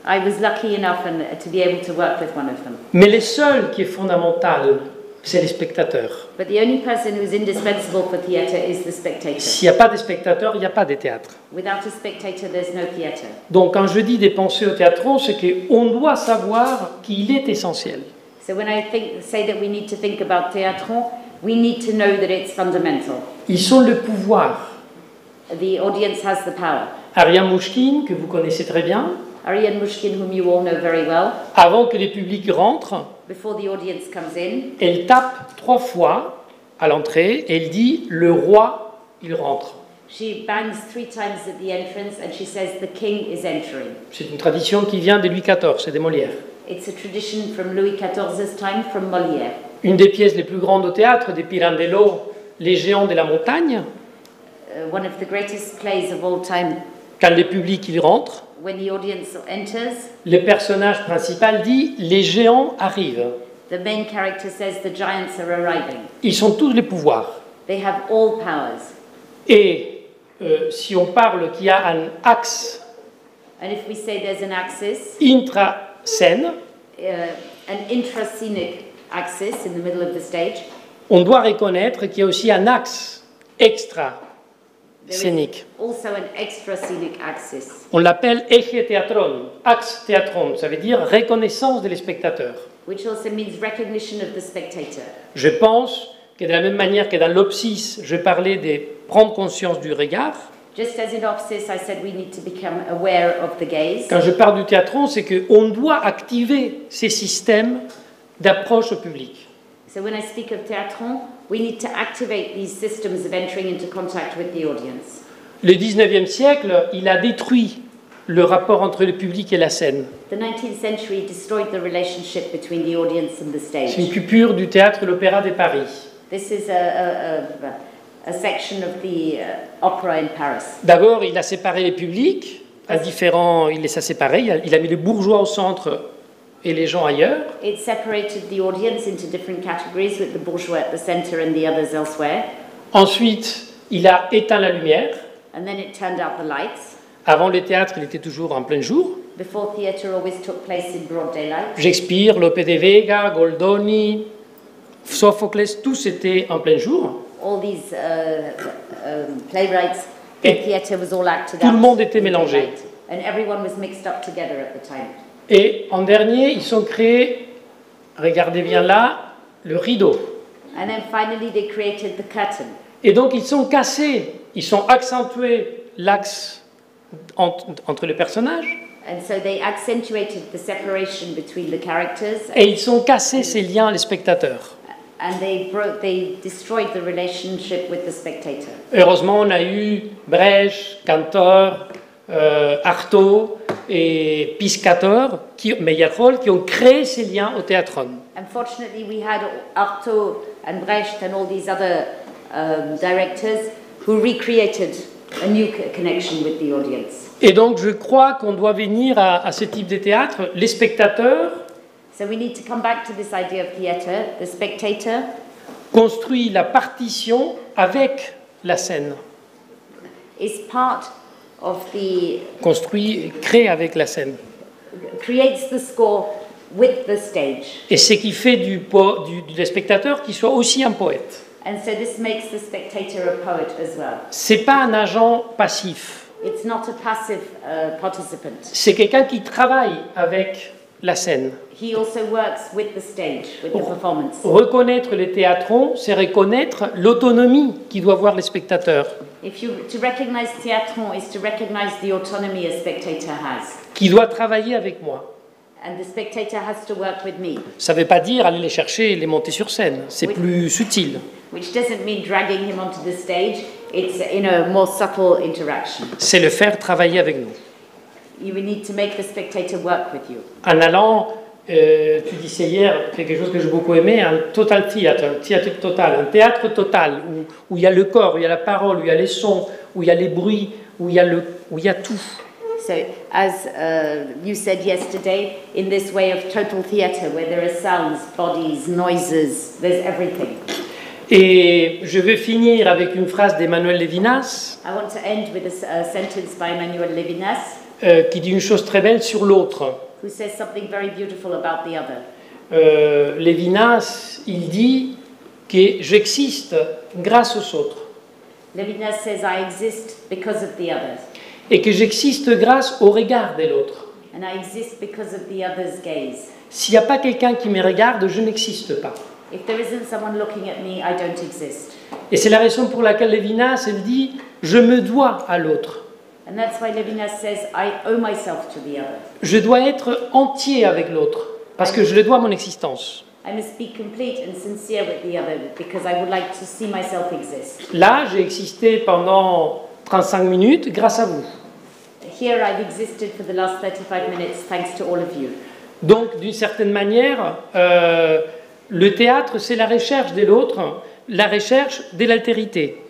I was lucky enough to be able to work with one of them.
Mais le seul qui est fondamental c'est les spectateurs.
But the only person who's indispensable for theatre is the spectator.
S'il n'y a pas de spectateurs, il n'y a pas de théâtre.
Without a spectator, there's no theatre.
Donc quand je dis des pensées au théâtron, c'est qu'on doit savoir qu'il est essentiel.
So when I say that we need to think about theatron, we need to know that it's fundamental.
Ils sont le pouvoir.
The audience has the power.
Ariane Mouchkine, que vous connaissez très bien,
Ariane Mouchkine, whom you all know very well,
avant que les publics rentrent,
before the audience comes in,
elle tape 3 fois à l'entrée et elle dit « Le roi, il rentre
she bangs 3 times at the entrance and she says the king is entering. ».
C'est une tradition qui vient de Louis XIV, c'est des Molières.
It's a tradition from Louis XIV's time, from Molière.
Une des pièces les plus grandes au théâtre, des Pirandello, Les géants de la montagne,
One of the greatest plays of all time.
quand les publics ils rentrent,
When the audience enters,
le personnage principal dit « Les géants arrivent
the main character says the giants are arriving. ».
Ils sont tous les pouvoirs.
They have all powers.
Et si on parle qu'il y a un axe
And if we say there's an axis,
intra-scène,
an intrascenic axis in the middle of the stage,
on doit reconnaître qu'il y a aussi un axe extra-scénique.
also an extrascenic axis.
On l'appelle eje théatron, axe théatron, ça veut dire reconnaissance des spectateurs.
Which also means recognition of the spectator.
Je pense que de la même manière que dans l'opsis, je parlais de prendre conscience du regard,
Just as in Opsis, I said we need to become aware of the gaze.
quand je parle du théatron, c'est qu'on doit activer ces systèmes d'approche au public.
So when I speak of théatron, we need to activate these systems of entering into contact with the audience.
Le 19e siècle, il a détruit le rapport entre le public et la scène.
The 19th century destroyed the relationship between the audience and the
C'est une
stage.
coupure du théâtre et l'opéra de Paris.
This is a section of the opera in Paris.
D'abord, il a séparé les publics, à différents, il les a séparés, il a mis les bourgeois au centre et les gens ailleurs.
It separated the audience into different categories with the bourgeois at the center and the others elsewhere.
Ensuite, il a éteint la lumière.
And then it turned out the lights.
Avant le théâtre, il était toujours en plein jour.
Before theatre always took place in broad daylight.
Shakespeare, Lope de Vega, Goldoni, Sophocles, tous étaient en plein jour.
All these playwrights, the
Et
theatre was all acted
tout le
out
monde était
in
mélangé.
daylight. And everyone was mixed up together at the time.
Et en dernier, ils ont créé, regardez bien là, le rideau.
And then finally they created the curtain.
Et donc ils sont cassés, ils ont accentué l'axe entre les personnages,
And so they accentuated the separation between the characters
et ils ont cassé ces liens les spectateurs.
and they destroyed the relationship with the spectator.
Heureusement, on a eu Brecht, Cantor, Artaud et Piscator, Meyerhold, qui ont créé ces liens au théâtre.
Unfortunately, we had Artaud and Brecht and all these other directors who recreated a new connection with the audience.
Et donc, je crois qu'on doit venir à ce type de théâtre. Les spectateurs
So we need to come back to this idea of theatre. The spectator
construisent la partition avec la scène.
is part of the,
Crée avec la scène.
creates the score with the stage.
Et ce qui fait du spectateur qu'il soit aussi un poète.
And so this makes the spectator a poet as well.
C'est pas un agent passif.
It's not a passive participant.
C'est quelqu'un qui travaille avec la scène.
He also works with the stage, with the performance.
Reconnaître les théâtrons, c'est reconnaître l'autonomie qui doit avoir les spectateurs,
To recognize theatron is to recognize the autonomy a spectator has.
qui doit travailler avec moi.
And the spectator has to work with me,
Ça ne veut pas dire aller les chercher et les monter sur scène, c'est
Oui.
plus subtil.
which doesn't mean dragging him onto the stage. It's in a more subtle interaction.
C'est le faire travailler avec nous.
You will need to make the spectator work with you.
En allant, tu disais hier, quelque chose que j'ai beaucoup aimé, un total theatre, un théâtre total, un théâtre total, où il y a le corps, où il y a la parole, où il y a les sons, où il y a les bruits, où il y a tout.
So, as you said yesterday, in this way of total theatre, where there are sounds, bodies, noises, there's everything.
Et je vais finir avec une phrase d'Emmanuel Levinas,
I want to end with a sentence by Emmanuel Levinas,
qui dit une chose très belle sur l'autre.
who says something very beautiful about the other.
Lévinas, il dit que j'existe grâce aux autres.
Levinas says I exist because of the others.
Et que j'existe grâce au regard de l'autre.
And I exist because of the other's gaze.
S'il n'y a pas quelqu'un qui me regarde, je n'existe pas.
If there isn't someone looking at me, I don't exist.
Et c'est la raison pour laquelle Lévinas, elle dit « je me dois à l'autre ».
And that's why Levinas says I owe myself to the other.
Je dois être entier avec l'autre, parce que je le dois à mon existence.
I must be complete and sincere with the other because I would like to see myself exist.
Là, j'ai existé pendant 35 minutes grâce à vous.
Here I've existed for the last 35 minutes thanks to all of you.
Donc, d'une certaine manière, le théâtre, c'est la recherche de l'autre, la recherche de l'altérité.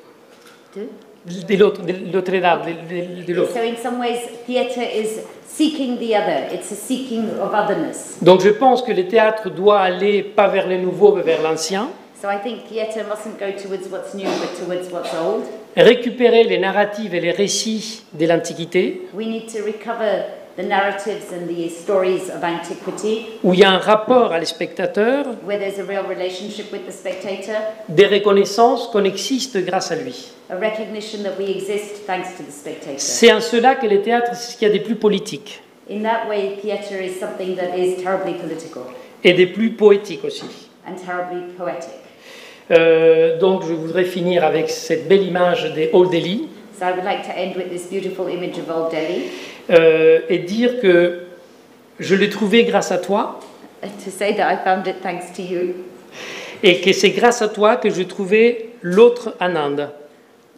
De l'autre, de l'autre.
So in some ways, theatre is seeking the other. It's a seeking of otherness.
Donc je pense que le théâtre doit aller pas vers le nouveau, mais vers l'ancien.
So I think theatre mustn't go towards what's new, but towards what's old.
Récupérer les narratives et les récits de l'Antiquité,
We need to recover the narratives and the stories of antiquity,
où il y a un rapport à les spectateurs,
where there's a real relationship with the spectator,
des reconnaissances qu'on existe grâce à lui.
a recognition that we exist thanks to the spectator.
C'est en cela que le théâtre, c'est ce qu'il y a des plus politiques,
In that way, theatre is something that is terribly political
et des plus poétiques aussi.
and terribly poetic.
Donc je voudrais finir avec cette belle image des Old Delhi,
So I would like to end with this beautiful image of Old Delhi,
et dire que je l'ai trouvé grâce à toi,
to say that I found it thanks to you,
et que c'est grâce à toi que j'ai trouvé l'autre en Inde.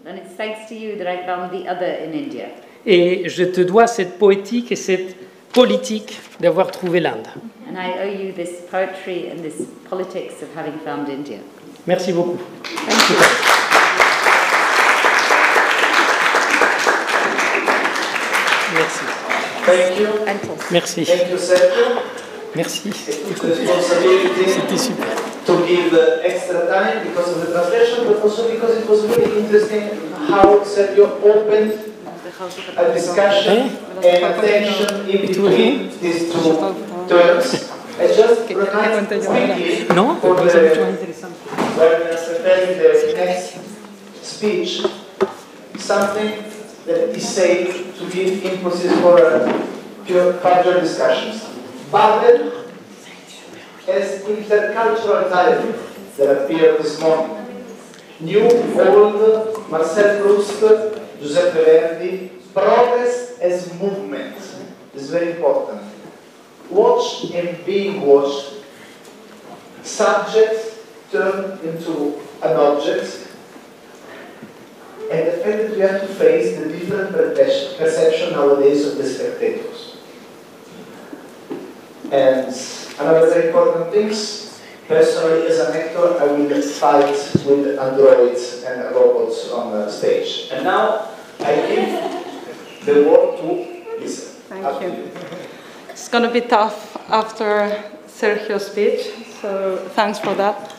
and it's thanks to you that I found the other in India.
Et je te dois cette poétique et cette politique d'avoir trouvé l'Inde.
And I owe you this poetry and this politics of having found India.
Merci beaucoup.
Thank you.
Merci.
Thank you.
Merci.
Thank you, Sergio.
Merci.
It's a responsibility
C'était super.
to give extra time because of the translation, but also because it was really interesting how Sergio opened a discussion and attention in between these two terms. I just remind quickly
Non?
for the when preparing the next speech something that is said to give impulses for further discussions. Babel as intercultural dialogue that appeared this morning. New, old, Marcel Proust, Giuseppe Verdi, progress as movement is very important. Watch and being watched, subject turned into an object, and the fact that we have to face the different perception nowadays of the spectators. And another very important thing, personally as an actor, I will fight with androids and robots on the stage. And now I give the word to Liza.
Thank you. It's going to be tough after Sergio's speech, so thanks for that.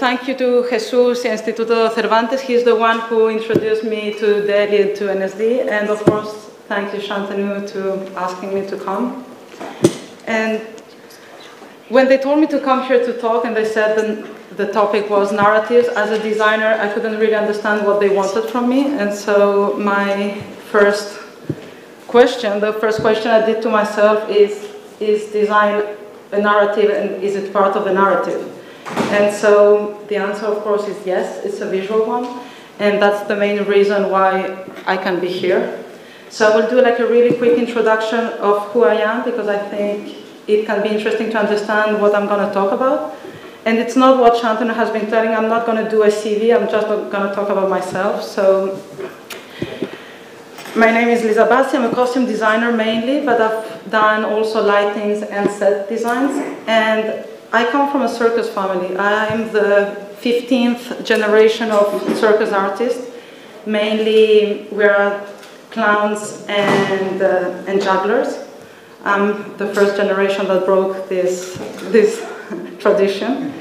Thank you to Jesus Instituto Cervantes. He's the one who introduced me to Delhi and to N.S.D. And of course, thank you, Shantanu, to asking me to come. And when they told me to come here to talk and they said the topic was narratives, as a designer, I couldn't really understand what they wanted from me. And so my first question, the first question I did to myself is design a narrative and is it part of the narrative? And so the answer, of course, is yes, it's a visual one. And that's the main reason why I can be here. So I will do like a really quick introduction of who I am, because I think it can be interesting to understand what I'm going to talk about. And it's not what Shantanu has been telling. I'm not going to do a CV. I'm just going to talk about myself. So my name is Liza Bassi. I'm a costume designer mainly, but I've done also lightings and set designs. And I come from a circus family. I'm the 15th generation of circus artists. Mainly, we're clowns and jugglers. I'm the first generation that broke this tradition.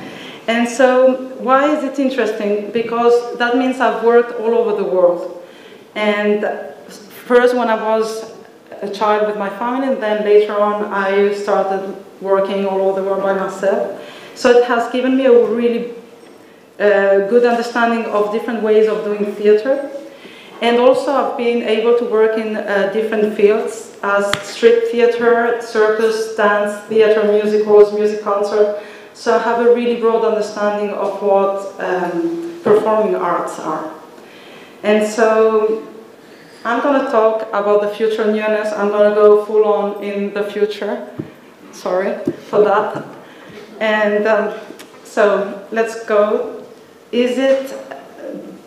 And so, why is it interesting? Because that means I've worked all over the world. And first, when I was a child with my family, and then later on I started working all over the world by myself. So it has given me a really good understanding of different ways of doing theater. And also I've been able to work in different fields as street theater, circus, dance, theater, musicals, music concert. So I have a really broad understanding of what performing arts are. And so I'm going to talk about the future newness. I'm going to go full on in the future. Sorry for that. And so let's go. Is it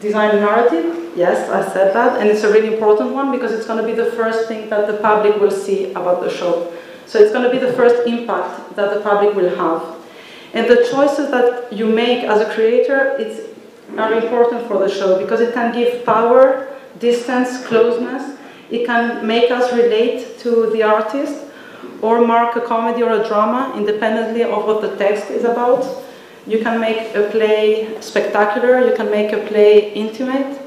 design narrative? Yes, I said that. And it's a really important one because it's going to be the first thing that the public will see about the show. So it's going to be the first impact that the public will have. And the choices that you make as a creator are important for the show because it can give power, distance, closeness. It can make us relate to the artist or mark a comedy or a drama independently of what the text is about. You can make a play spectacular, you can make a play intimate,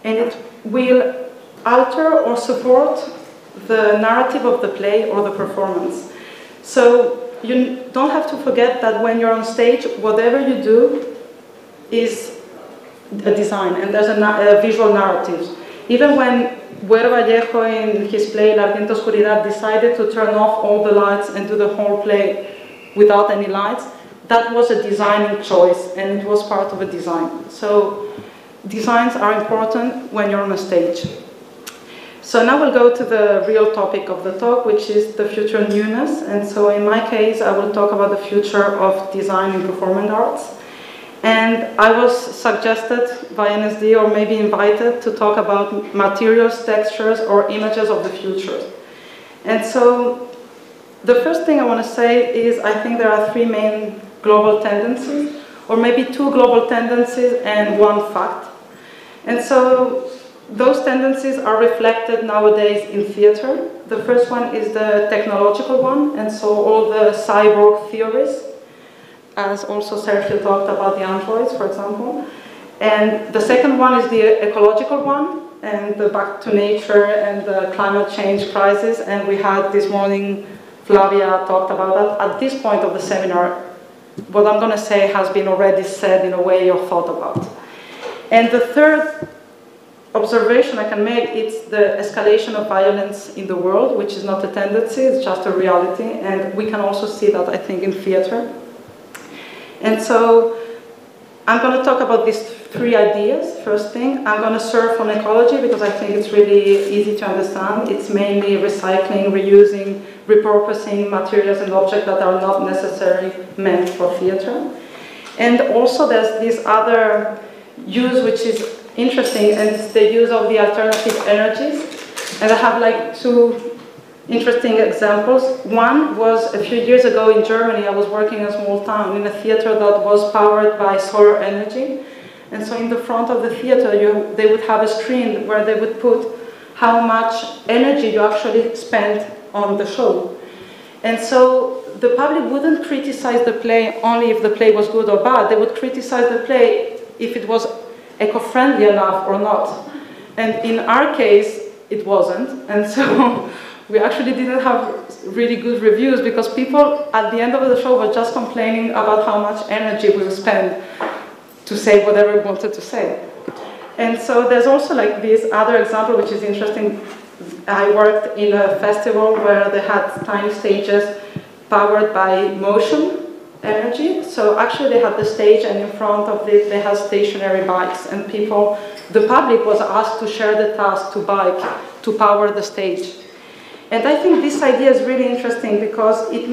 and it will alter or support the narrative of the play or the performance. So you don't have to forget that when you're on stage, whatever you do is a design, and there's a visual narrative. Even when Güero Vallejo in his play La Ardiente Oscuridad decided to turn off all the lights and do the whole play without any lights, that was a designing choice, and it was part of a design. So designs are important when you're on a stage. So now we'll go to the real topic of the talk, which is the future newness. And so in my case, I will talk about the future of design in performing arts. And I was suggested by N.S.D. or maybe invited to talk about materials, textures, or images of the future. And so the first thing I want to say is I think there are three main global tendencies, or maybe two global tendencies and one fact. And so those tendencies are reflected nowadays in theater. The first one is the technological one, and so all the cyborg theories, as also Sergio talked about the androids, for example. And the second one is the ecological one, and the back to nature and the climate change crisis. And we had this morning, Flavia talked about that. At this point of the seminar, what I'm going to say has been already said in a way or thought about. And the third observation I can make is the escalation of violence in the world, which is not a tendency, it's just a reality. And we can also see that, I think, in theater. And so I'm going to talk about these three ideas. First thing, I'm going to surf on ecology because I think it's really easy to understand. It's mainly recycling, reusing, repurposing materials and objects that are not necessarily meant for theater. And also there's this other use which is interesting, and it's the use of the alternative energies. And I have like two interesting examples. One was a few years ago in Germany. I was working in a small town in a theater that was powered by solar energy. And so in the front of the theater, they would have a screen where they would put how much energy you actually spent on the show. And so the public wouldn't criticize the play only if the play was good or bad. They would criticize the play if it was eco-friendly enough or not. And in our case, it wasn't. And so we actually didn't have really good reviews because people at the end of the show were just complaining about how much energy we would spend to say whatever we wanted to say. And so there's also like this other example which is interesting. I worked in a festival where they had tiny stages powered by motion energy. So actually they had the stage, and in front of it they had stationary bikes, and people, the public was asked to share the task to bike, to power the stage. And I think this idea is really interesting because it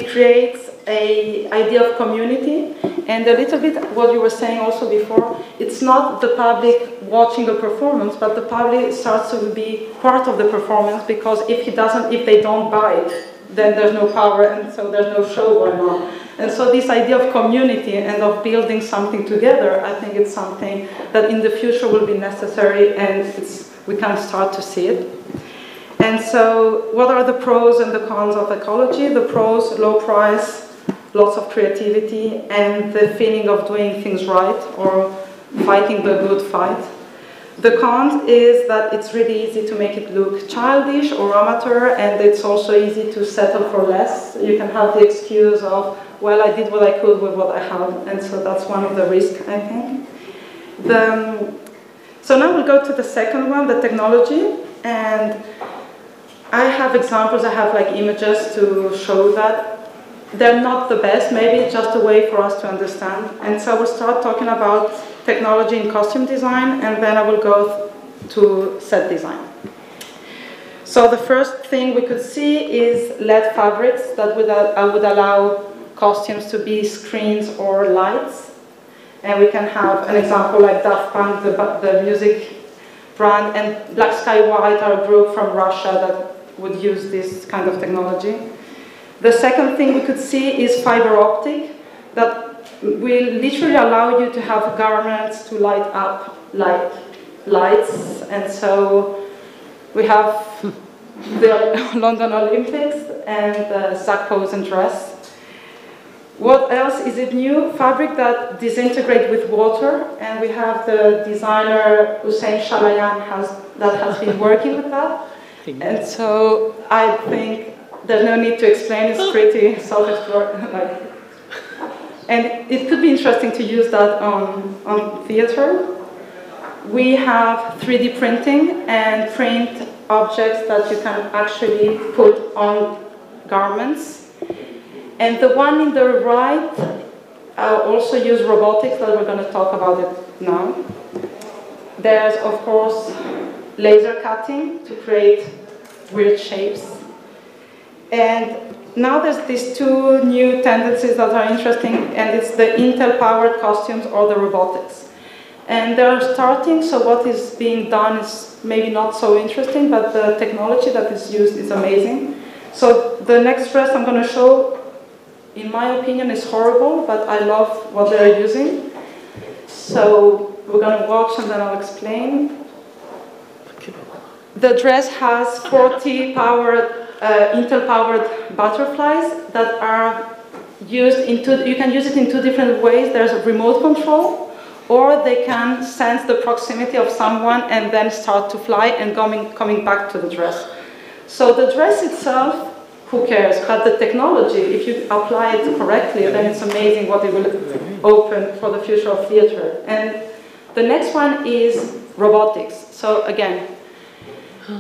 creates an idea of community, and a little bit what you were saying also before, it's not the public watching a performance, but the public starts to be part of the performance, because if they don't buy it, then there's no power, and so there's no show going on. And so this idea of community and of building something together, I think it's something that in the future will be necessary, and we can start to see it. And so what are the pros and the cons of ecology? The pros: low price, lots of creativity, and the feeling of doing things right or fighting the good fight. The con is that it's really easy to make it look childish or amateur, and it's also easy to settle for less. You can have the excuse of, well, I did what I could with what I have, and so that's one of the risks, I think. So now we'll go to the second one, the technology, and I have examples, I have like images to show that. They're not the best, maybe just a way for us to understand. And so we'll start talking about technology in costume design, and then I will go to set design. So the first thing we could see is LED fabrics that would allow costumes to be screens or lights. And we can have an example like Daft Punk, the music brand, and Black Sky White are a group from Russia that would use this kind of technology. The second thing we could see is fiber optic that will literally allow you to have garments to light up like lights. And so we have the London Olympics and the sack pose and dress. What else is it new? Fabric that disintegrates with water, and we have the designer Hussein Shalayan that has been working with that. And so I think there's no need to explain, it's pretty self-explanatory. And it could be interesting to use that on theater. We have 3D printing and print objects that you can actually put on garments. And the one in the right also use robotics, that we're going to talk about it now. There's, of course, laser cutting to create weird shapes. And now there's these two new tendencies that are interesting, and it's the Intel-powered costumes or the robotics. And they're starting, so what is being done is maybe not so interesting, but the technology that is used is amazing. So the next dress I'm going to show, in my opinion, is horrible, but I love what they're using. So we're going to watch and then I'll explain. The dress has 40 Intel-powered butterflies that are used you can use it in two different ways. There's a remote control, or they can sense the proximity of someone and then start to fly and coming back to the dress. So the dress itself, who cares? But the technology, if you apply it correctly, then it's amazing what it will open for the future of theater. And the next one is robotics. So again,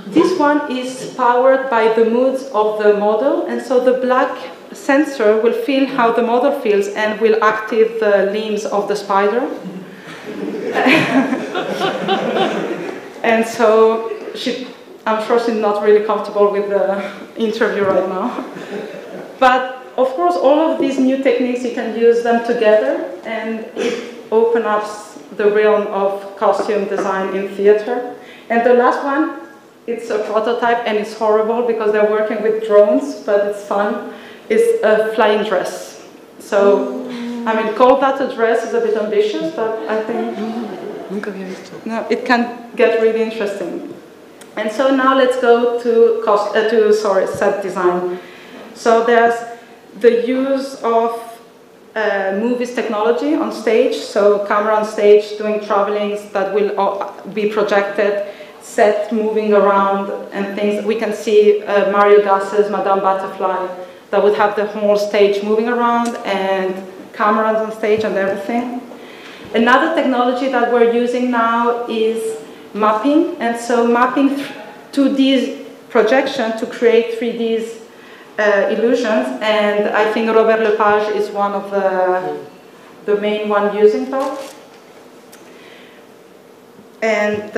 this one is powered by the moods of the model, and so the black sensor will feel how the model feels and will activate the limbs of the spider. And so I'm sure she's not really comfortable with the interview right now. But of course, all of these new techniques, you can use them together, and it opens up the realm of costume design in theater. And the last one, it's a prototype, and it's horrible because they're working with drones, but it's fun. It's a flying dress. So, I mean, call that a dress is a bit ambitious, but I think it can get really interesting. And so now let's go to set design. So there's the use of movies technology on stage, so camera on stage doing travelings that will be projected, set moving around and things. We can see Mario Gas's Madame Butterfly that would have the whole stage moving around and cameras on stage and everything. Another technology that we're using now is mapping, and so mapping 2D projection to create 3D illusions, and I think Robert Lepage is one of the main one using that. And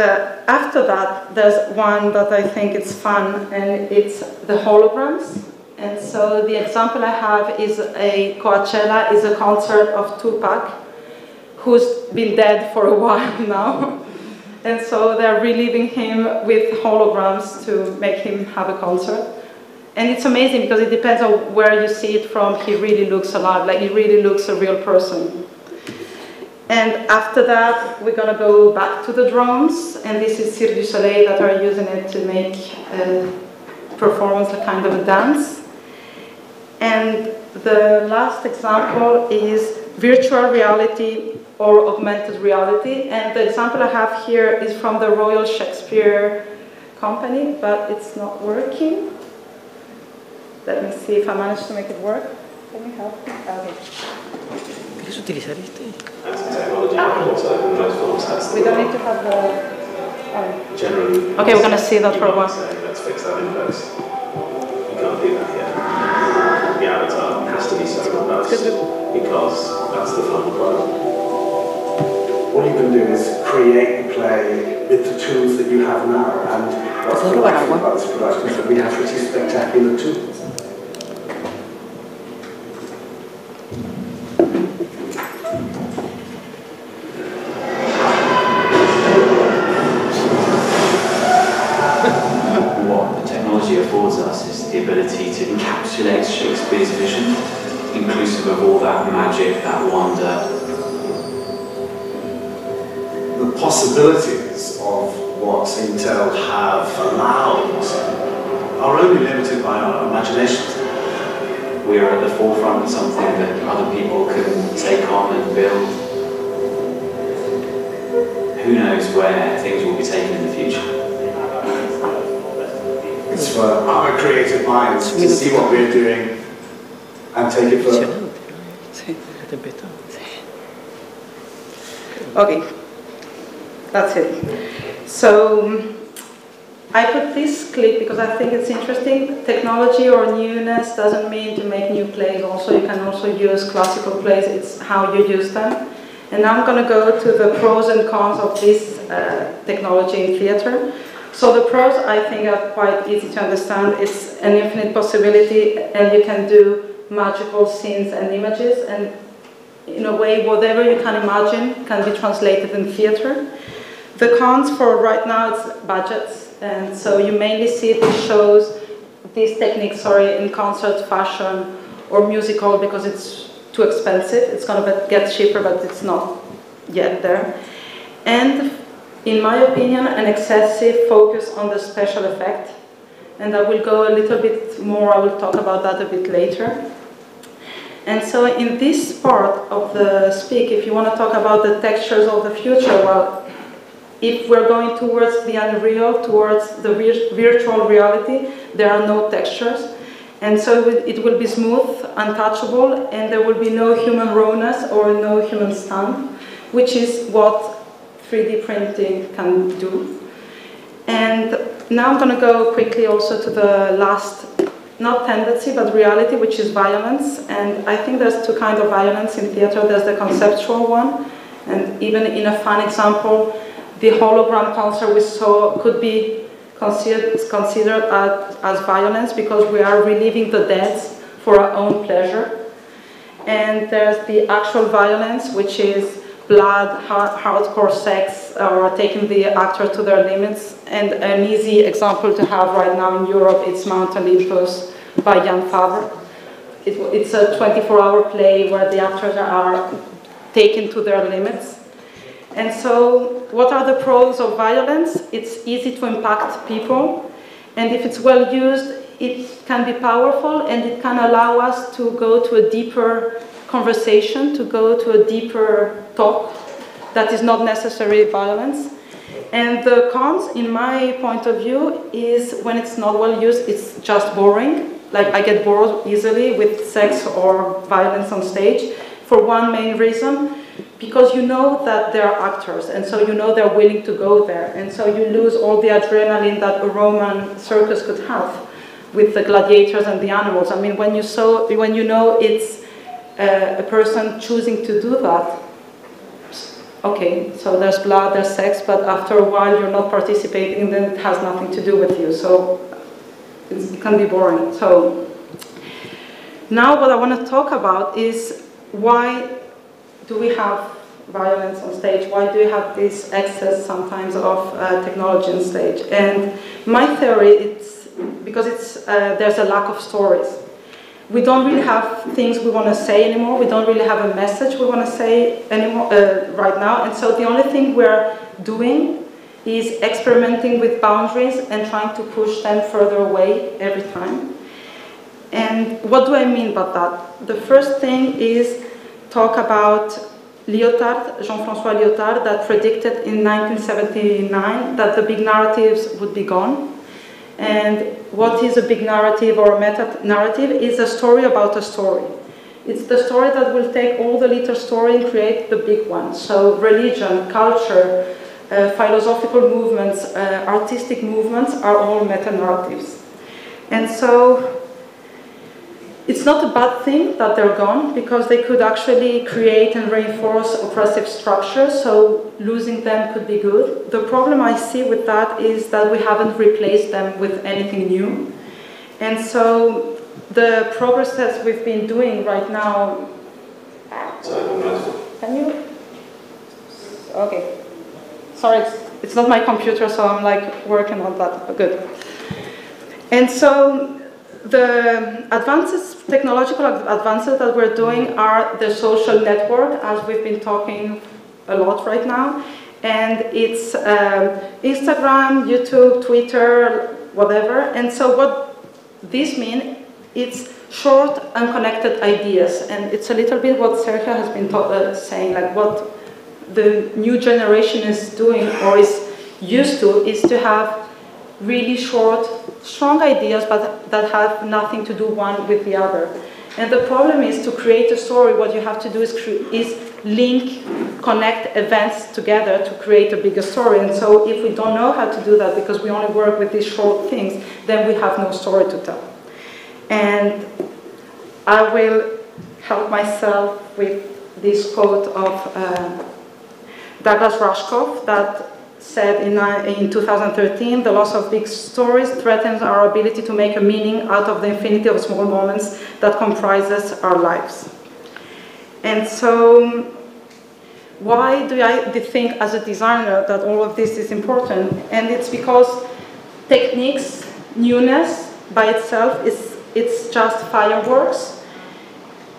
after that, there's one that I think is fun, and it's the holograms. And so the example I have is Coachella is a concert of Tupac, who's been dead for a while now. And so they're reliving him with holograms to make him have a concert. And it's amazing because it depends on where you see it from. He really looks alive, like he really looks a real person. And after that, we're going to go back to the drones. And this is Cirque du Soleil that are using it to make a performance, a kind of a dance. And the last example is virtual reality or augmented reality. And the example I have here is from the Royal Shakespeare Company, but it's not working. Let me see if I manage to make it work. Can you help me? Okay.
¿Quieres utilizar este?
We don't need to have the... Generally. Okay, we're going to see that for a while.
Let's fix that in post. You can't do that yet. The avatar has to be set in post because that's the final product. What you can do is create the play with the tools that you have now, and what's delightful about this production is that we have pretty spectacular tools.
Affords us is the ability to encapsulate Shakespeare's vision, inclusive of all that magic, that wonder.
The possibilities of what Intel have allowed are only limited by our imaginations.
We are at the forefront of something that other people can take on and build. Who knows where things will be taken in the future?
It's for our creative minds to see what we're doing and take it further.
Okay, that's it. So I put this clip because I think it's interesting. Technology or newness doesn't mean to make new plays. Also, you can also use classical plays. It's how you use them. And now I'm going to go to the pros and cons of this technology in theatre. So the pros, I think, are quite easy to understand. It's an infinite possibility, and you can do magical scenes and images, and in a way, whatever you can imagine can be translated in theatre. The cons for right now is budgets, and so you mainly see these shows, these techniques, in concert, fashion, or musical because it's too expensive. It's going to get cheaper, but it's not yet there. And in my opinion, an excessive focus on the special effect. And I will go a little bit more, I will talk about that a bit later. And so in this part of the speak, if you want to talk about the textures of the future, well, if we're going towards the unreal, towards the virtual reality, there are no textures. And so it will be smooth, untouchable, and there will be no human rawness or no human stamp, which is what 3D printing can do. And now I'm going to go quickly also to the last, not tendency, but reality, which is violence. And I think there's two kinds of violence in theater. There's the conceptual one, and even in a fun example, the hologram concert we saw could be considered as violence because we are reliving the dead for our own pleasure. And there's the actual violence, which is blood, hardcore sex, or taking the actor to their limits. And an easy example to have right now in Europe is Mount Olympus by Jan Faber. It's a 24-hour play where the actors are taken to their limits. And so, what are the pros of violence? It's easy to impact people, and if it's well used, it can be powerful, and it can allow us to go to a deeper conversation, to go to a deeper talk that is not necessarily violence. And the cons, in my point of view, is when it's not well used, it's just boring. Like, I get bored easily with sex or violence on stage for one main reason, because you know that they're actors, and so you know they're willing to go there, and so you lose all the adrenaline that a Roman circus could have with the gladiators and the animals. I mean, when you know it's a person choosing to do that, okay, so there's blood, there's sex, but after a while you're not participating, then it has nothing to do with you, so it can be boring. So now what I want to talk about is why do we have violence on stage? Why do we have this excess sometimes of technology on stage? And my theory, it's because there's a lack of stories. We don't really have things we want to say anymore. We don't really have a message we want to say anymore right now. And so the only thing we're doing is experimenting with boundaries and trying to push them further away every time. And what do I mean by that? The first thing is talk about Lyotard, Jean-François Lyotard, that predicted in 1979 that the big narratives would be gone. And what is a big narrative or a meta-narrative is a story about a story. It's the story that will take all the little story and create the big one. So religion, culture, philosophical movements, artistic movements are all meta-narratives. And so it's not a bad thing that they're gone, because they could actually create and reinforce oppressive structures, so losing them could be good. The problem I see with that is that we haven't replaced them with anything new. And so the progress that we've been doing right now... Can you? Okay. Sorry, it's not my computer, so I'm like working on that. Good. And so the advances, technological advances that we're doing are the social network, as we've been talking a lot right now. And it's Instagram, YouTube, Twitter, whatever. And so what this means, it's short, unconnected ideas. And it's a little bit what Sergio has been saying, like what the new generation is doing or is used to, is to have really short, strong ideas, but that have nothing to do one with the other. And the problem is, to create a story, what you have to do is link, connect events together to create a bigger story. And so if we don't know how to do that, because we only work with these short things, then we have no story to tell. And I will help myself with this quote of Douglas Rushkoff that said in 2013, the loss of big stories threatens our ability to make a meaning out of the infinity of small moments that comprises our lives. And so, why do I think as a designer that all of this is important? And it's because techniques, newness by itself, it's just fireworks.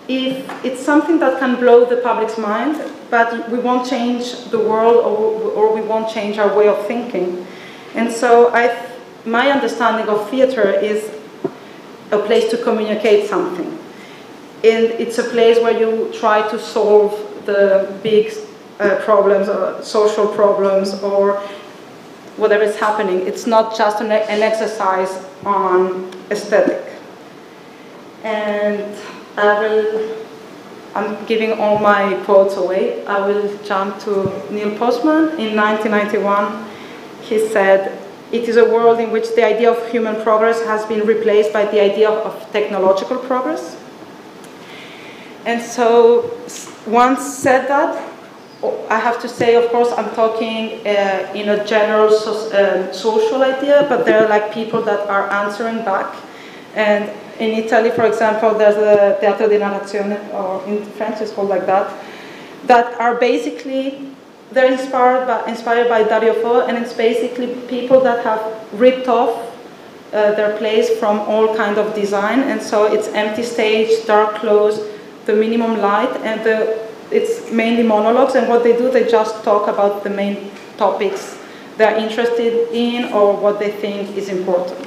If it's something that can blow the public's mind, but we won't change the world, or we won't change our way of thinking. And so my understanding of theater is a place to communicate something. And it's a place where you try to solve the big problems, or social problems, or whatever is happening. It's not just an exercise on aesthetic. And I'm giving all my quotes away. I will jump to Neil Postman. In 1991, he said, "It is a world in which the idea of human progress has been replaced by the idea of technological progress." And so, once said that, I have to say, of course, I'm talking in a general social idea, but there are like people that are answering back. And in Italy, for example, there's the Teatro di Narrazione, or in French it's called like that, that are basically, they're inspired by Dario Fo, and it's basically people that have ripped off their plays from all kind of design, and so it's empty stage, dark clothes, the minimum light, and it's mainly monologues, and what they do, they just talk about the main topics they're interested in or what they think is important.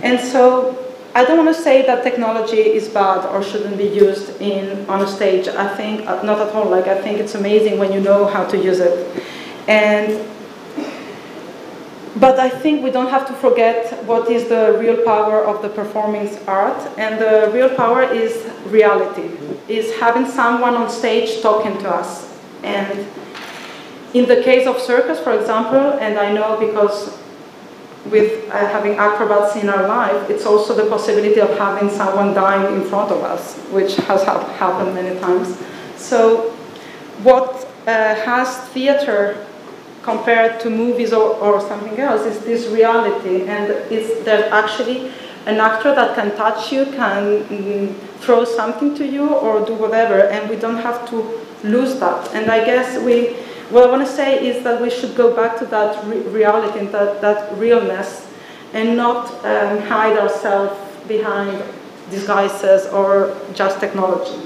And so, I don't want to say that technology is bad or shouldn't be used on a stage. I think, not at all, like I think it's amazing when you know how to use it. But I think we don't have to forget what is the real power of the performing art, and the real power is reality, is having someone on stage talking to us. And in the case of circus, for example, and I know because with having acrobats in our life, it's also the possibility of having someone dying in front of us, which has happened many times. So what has theater compared to movies or something else is this reality, and there's actually an actor that can touch you, can throw something to you or do whatever, and we don't have to lose that. And I guess what I want to say is that we should go back to that reality and that realness, and not hide ourselves behind disguises or just technology.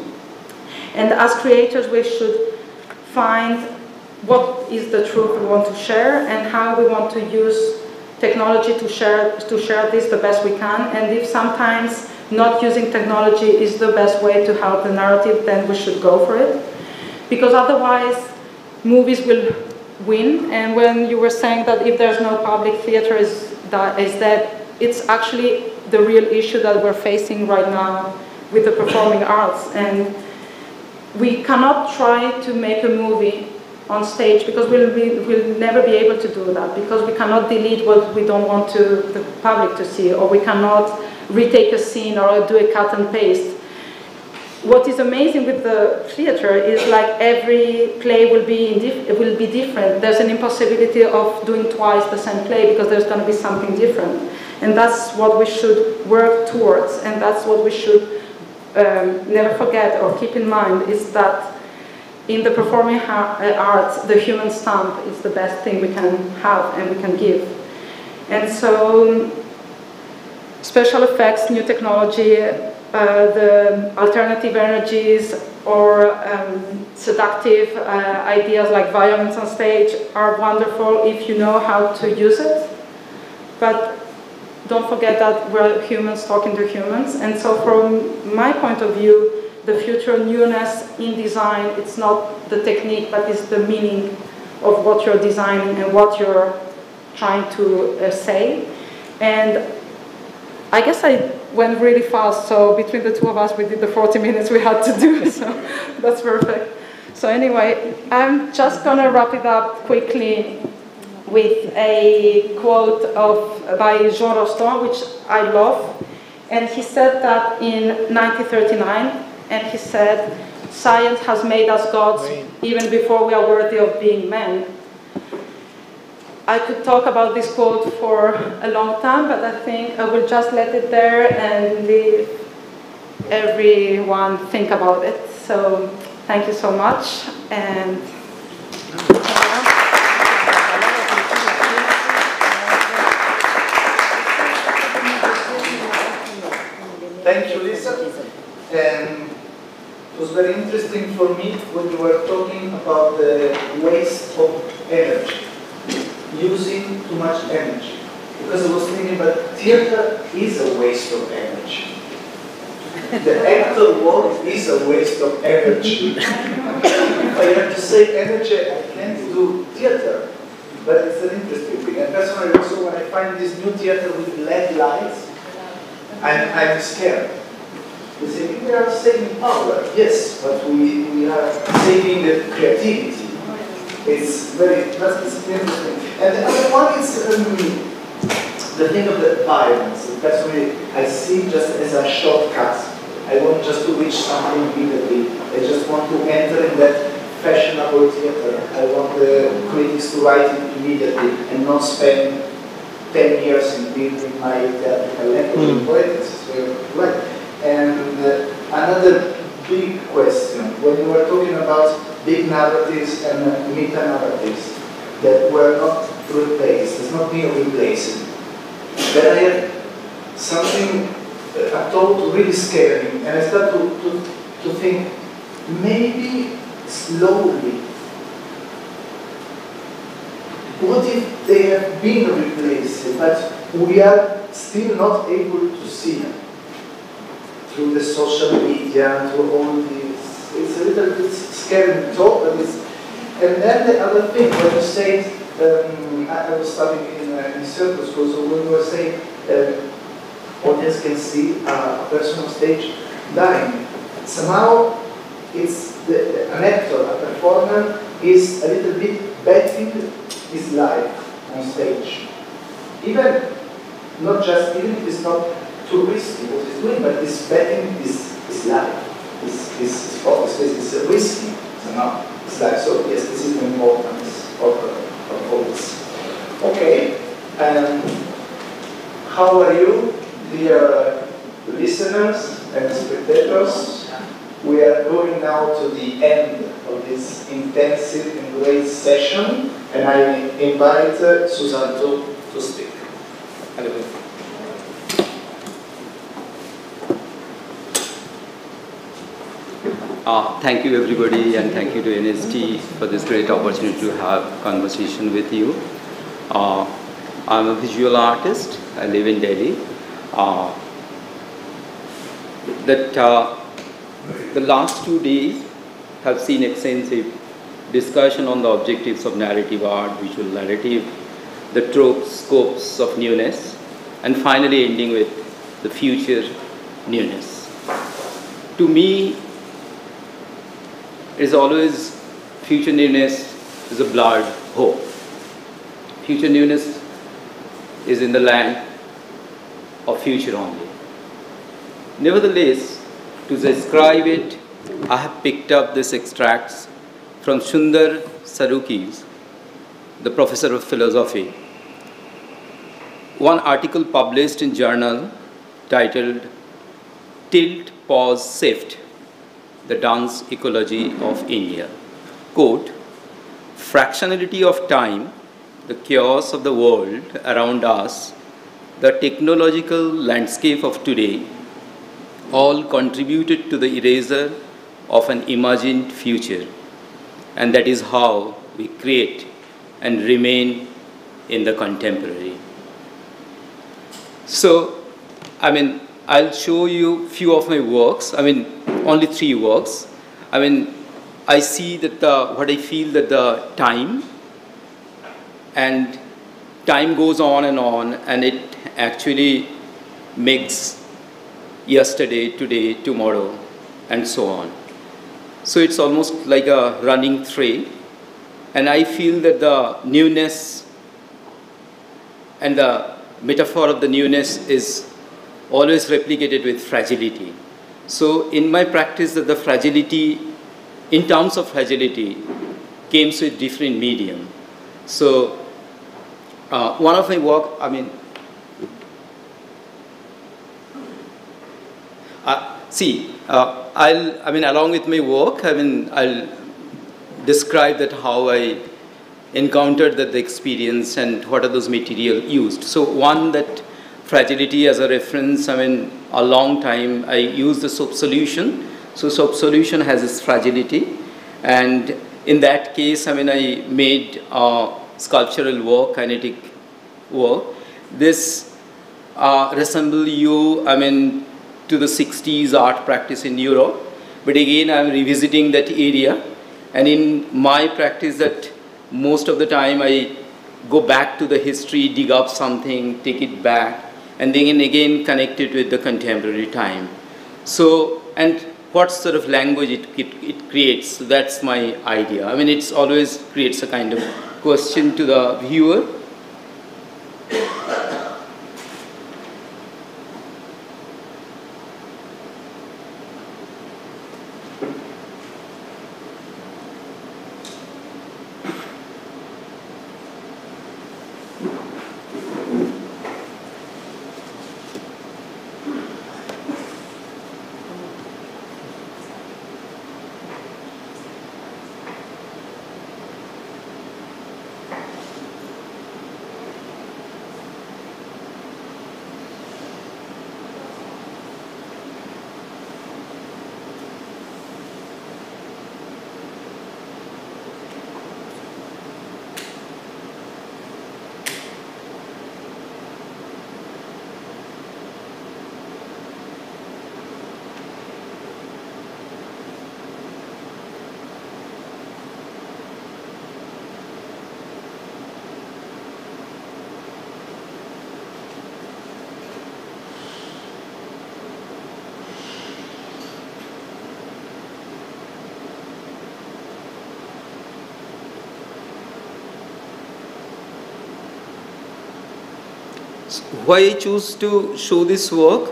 And as creators, we should find what is the truth we want to share and how we want to use technology to share this the best we can. And if sometimes not using technology is the best way to help the narrative, then we should go for it. because otherwise movies will win. And when you were saying that if there's no public theater is that it's actually the real issue that we're facing right now with the performing arts. And we cannot try to make a movie on stage because we'll never be able to do that, because we cannot delete what we don't want the public to see, or we cannot retake a scene or do a cut and paste. What is amazing with the theater is like every play will be different. There's an impossibility of doing twice the same play because there's going to be something different. And that's what we should work towards, and that's what we should never forget or keep in mind, is that in the performing arts, the human stamp is the best thing we can have and we can give. And so special effects, new technology, the alternative energies or seductive ideas like violence on stage are wonderful if you know how to use it. But don't forget that we're humans talking to humans. And so from my point of view, the future newness in design, it's not the technique, but it's the meaning of what you're designing and what you're trying to say. And I guess I went really fast, so between the two of us, we did the 40 minutes we had to do, so that's perfect. So anyway, I'm just gonna wrap it up quickly with a quote by Jean Rostand, which I love. And he said that in 1939, and he said, "Science has made us gods even before we are worthy of being men." I could talk about this quote for a long time, but I think I will just let it there and leave everyone think about it. So thank you so much. And
thank you, Liza. And it was very interesting for me when you were talking about the waste of energy, using too much energy. Because I was thinking, but theater is a waste of energy. The actor work is a waste of energy. If I have to save energy, I can't do theater. But it's an interesting thing. And personally, also, when I find this new theater with LED lights, I'm scared. We say, we are saving power, yes, but we are saving the creativity. It's that's interesting. And the other one is the thing of the violence. Personally, I see just as a shortcut. I want just to reach something immediately. I just want to enter in that fashionable theater. I want the critics to write it immediately and not spend 10 years in building my theatrical language and poetics. So, right. And another big question, when you were talking about big narratives and meta-narratives that were not replaced, it's not being replaced. Then I had something, a thought really scared me, and I started to think, maybe slowly, what if they have been replaced, but we are still not able to see them? Through the social media, through all this. It's a little bit scary thought, but it's... And then the other thing, when you say, I was studying in circus school, so when you were saying, audience can see a person on stage dying, somehow it's an actor, a performer, is a little bit betting his life on stage. Even, not just, even if it's not too risky what he's doing, but he's betting his life, his focus, is risky somehow. It's like, so yes, this is the importance of all this. Okay, how are you, dear listeners and spectators? We are going now to the end of this intensive and great session, and I invite Susanta to speak.
Thank you everybody, and thank you to N.S.D for this great opportunity to have a conversation with you. I'm a visual artist. I live in Delhi. The last 2 days have seen extensive discussion on the objectives of narrative art, visual narrative, the tropes, scopes of newness, and finally ending with the future newness. To me, it is always future newness is a blurred hope. Future newness is in the land of future only. Nevertheless, to describe it, I have picked up these extracts from Sundar Saruki's, the professor of philosophy, one article published in journal titled Tilt, Pause, Shift, the Dance Ecology of India. Quote, fractionality of time, the chaos of the world around us, the technological landscape of today, all contributed to the erasure of an imagined future. And that is how we create and remain in the contemporary. So, I'll show you few of my works. Only 3 works. I see that what I feel that the time goes on, and it actually makes yesterday, today, tomorrow, and so on. So it's almost like a running thread, and I feel that the newness and the metaphor of the newness is always replicated with fragility. So in my practice, that the fragility, in terms of fragility, comes with different medium. So one of my work, along with my work, I'll describe that how I encountered the experience and what are those materials used. So one, that fragility as a reference, a long time I used the soap solution. So soap solution has its fragility, and in that case, I made sculptural work, kinetic work. This resemble you, to the 60s art practice in Europe. But again, I'm revisiting that area. And in my practice, that most of the time I go back to the history, dig up something, take it back, and then again connect it with the contemporary time. So, and what sort of language it creates, so that's my idea. It's always creates a kind of question to the viewer. Why I choose to show this work?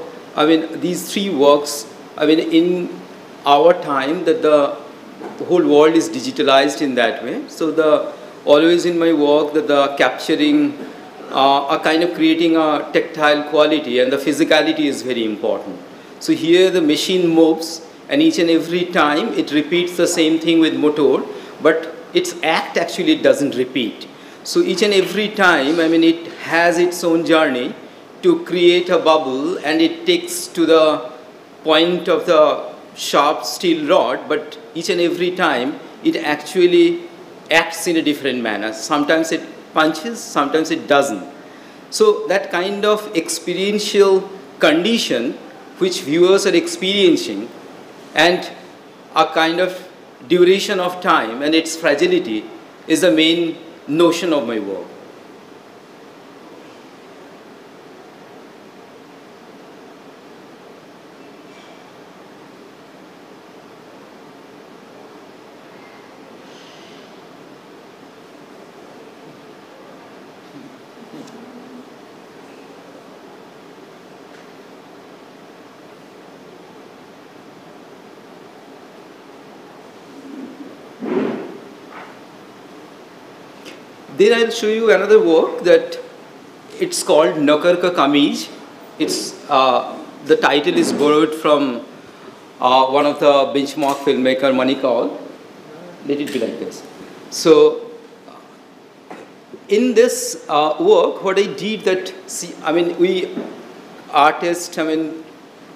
These 3 works, in our time that the whole world is digitalized in that way. So always in my work that the capturing a kind of creating a tactile quality, and the physicality is very important. So here the machine moves, and each and every time it repeats the same thing with motor, but its act actually doesn't repeat. So each and every time, it has its own journey to create a bubble, and it takes to the point of the sharp steel rod, but each and every time it actually acts in a different manner. Sometimes it punches, sometimes it doesn't. So that kind of experiential condition which viewers are experiencing, and a kind of duration of time and its fragility is the main notion of my work. Then I'll show you another work that it's called Nakar Ka Kameez. It's the title is borrowed from one of the benchmark filmmaker Nicola. Let it be like this. So in this work, what I did that, see, I mean, we artists, I mean,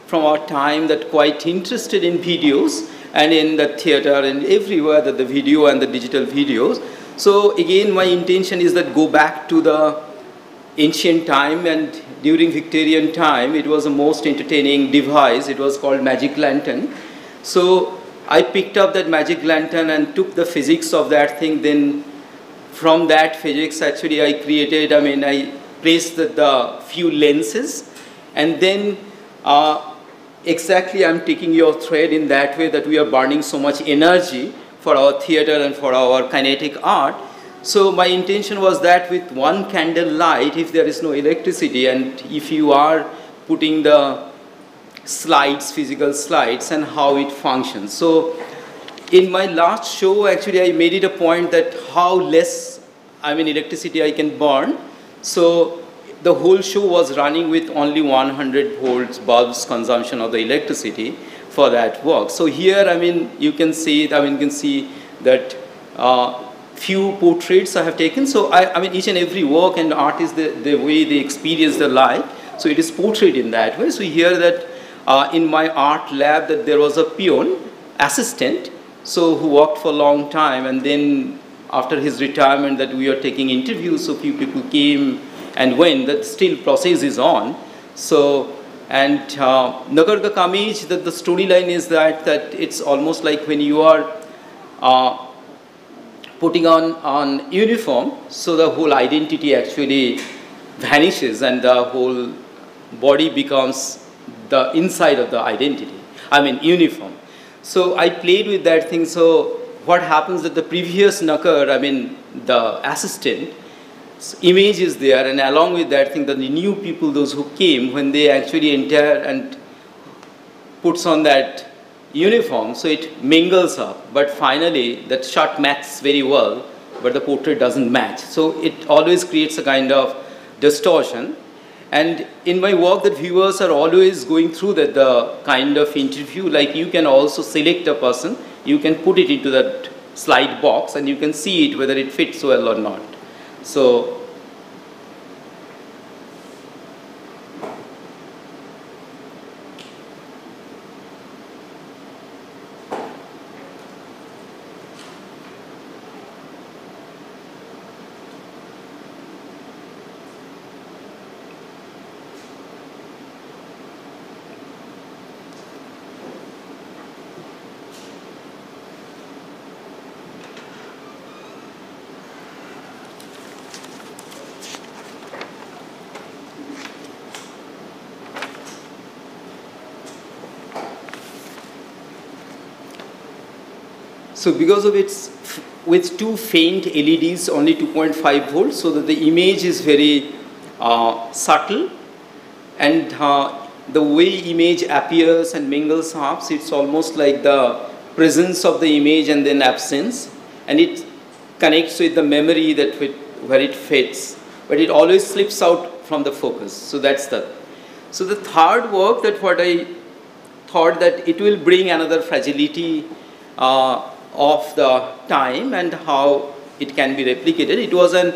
from our time that quite interested in videos and in the theater and everywhere that the video and the digital videos. So again, my intention is that go back to the ancient time, and during Victorian time, it was the most entertaining device. It was called magic lantern. So I picked up that magic lantern and took the physics of that thing. Then from that physics, actually, I created, I mean, I placed the few lenses, and then exactly I'm taking your thread in that way that we are burning so much energy for our theater and for our kinetic art. So my intention was that with one candle light, if there is no electricity, and if you are putting the slides, physical slides, and how it functions. So in my last show, actually, I made it a point that how less, I mean, electricity I can burn. So the whole show was running with only 100 volts bulbs consumption of the electricity for that work. So here, I mean, you can see it, I mean, you can see that few portraits I have taken. So I mean, each and every work and art is the way they experience the light. So it is portrayed in that way. So here that in my art lab that there was a peon assistant, so who worked for a long time, and then after his retirement that we are taking interviews, so few people came and went, that still process is on. So, and Nakar Ka Kameez, that the storyline is that it's almost like when you are putting on uniform, so the whole identity actually vanishes and the whole body becomes the inside of the identity, I mean uniform. So I played with that thing. So what happens that the previous Nakar, I mean the assistant, image is there, and along with that thing that the new people, those who came, when they actually enter and puts on that uniform, so it mingles up, but finally that shot matches very well, but the portrait doesn't match. So it always creates a kind of distortion. And in my work that viewers are always going through that the kind of interview, like you can also select a person, you can put it into that slide box and you can see it whether it fits well or not. So because of its, with two faint LEDs, only 2.5 volts, so that the image is very subtle, and the way image appears and mingles up, it's almost like the presence of the image and then absence, and it connects with the memory that where it fits, but it always slips out from the focus. So that's the. So the third work that what I thought that it will bring another fragility of the time and how it can be replicated. It was an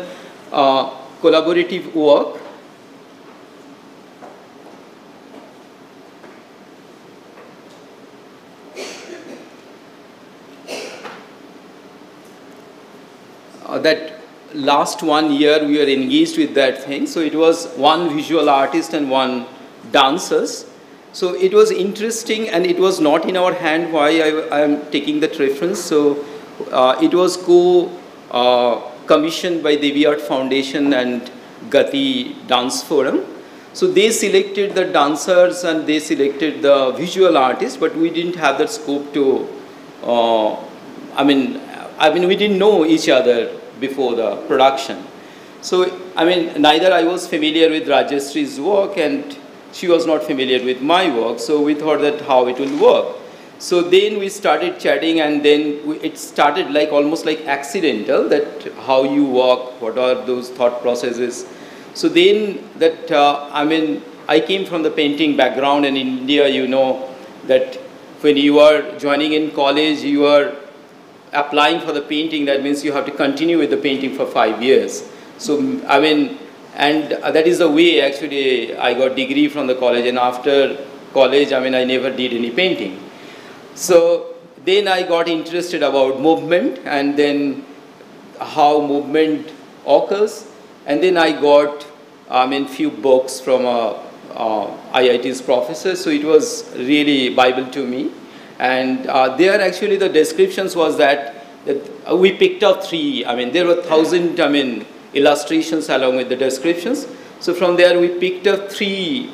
collaborative work. That last 1 year we were engaged with that thing. So it was one visual artist and one dancers. So it was interesting, and it was not in our hand why I am taking that reference. So it was commissioned by Devi Art Foundation and Gati Dance Forum. So they selected the dancers and they selected the visual artists, but we didn't have that scope to, I mean, we didn't know each other before the production. So, neither I was familiar with Rajeshri's work and she was not familiar with my work. So we thought that how it will work. So then we started chatting, and then it started like almost like accidental, that how you work, what are those thought processes. So then that, I came from the painting background, and in India, you know that when you are joining in college, you are applying for the painting. That means you have to continue with the painting for 5 years. So, and that is the way actually I got degree from the college, and after college, I never did any painting. So then I got interested about movement, and then how movement occurs. And then I got, few books from IIT's professor, so it was really Bible to me. And there actually the descriptions was that we picked up 3, there were 1,000, illustrations along with the descriptions. So from there we picked up 3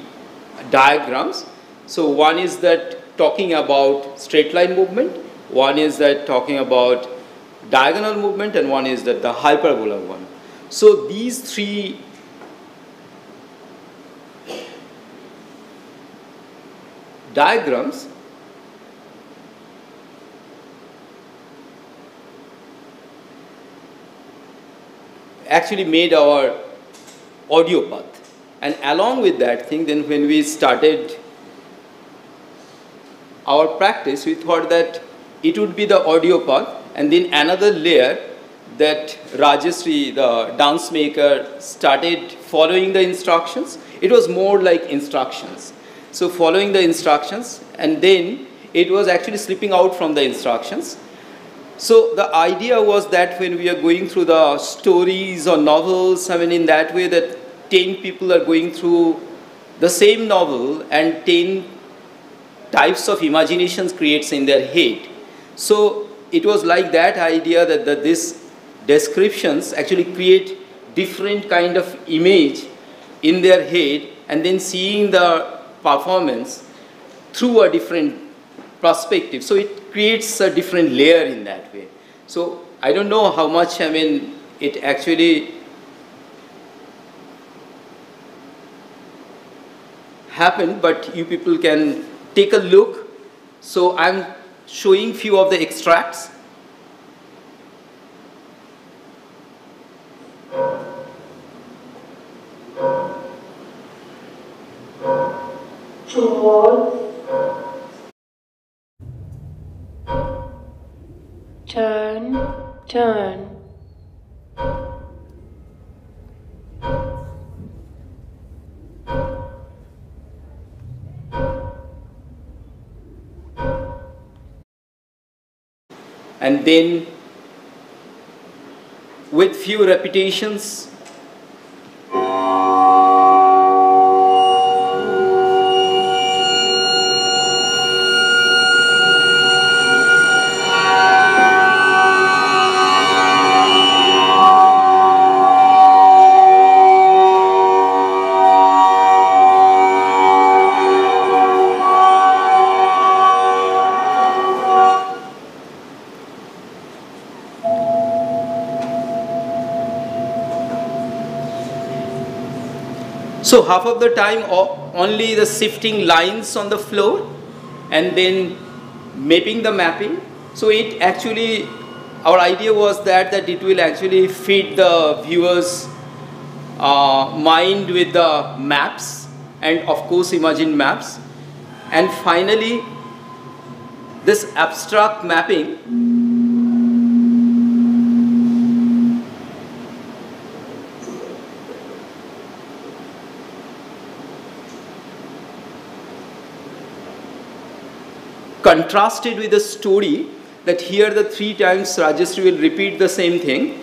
diagrams. So one is that talking about straight line movement, one is that talking about diagonal movement, and one is that the hyperbola one. So these 3 diagrams actually made our audio path. And along with that thing, then when we started our practice, we thought that it would be the audio path, and then another layer that Rajeshri, the dance maker, started following the instructions. It was more like instructions. So following the instructions, and then it was actually slipping out from the instructions. So the idea was that when we are going through the stories or novels, in that way that 10 people are going through the same novel, and 10 types of imaginations creates in their head. So it was like that idea that these descriptions actually create different kind of image in their head, and then seeing the performance through a different perspective. So it creates a different layer in that way. So I don't know how much, it actually happened, but you people can take a look. So I'm showing few of the extracts.
Turn, turn.
And then with few repetitions, so half of the time only the shifting lines on the floor, and then mapping the mapping. So it actually, our idea was that it will actually feed the viewer's mind with the maps, and of course imagine maps. And finally, this abstract mapping contrasted with the story, that here the 3 times Rajeshri will repeat the same thing,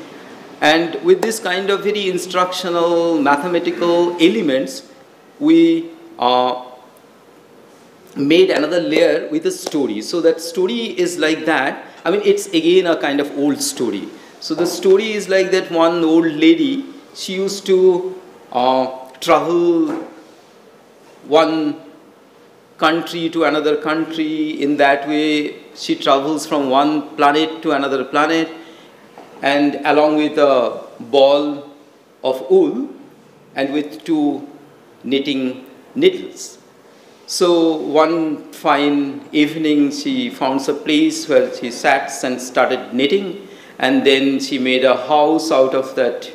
and with this kind of very instructional mathematical elements, we made another layer with a story. So that story is like that. I mean, it's again a kind of old story. So the story is like that one old lady, she used to travel one country to another country. In that way, she travels from one planet to another planet, and along with a ball of wool and with 2 knitting needles. So one fine evening, she found a place where she sat and started knitting, and then she made a house out of that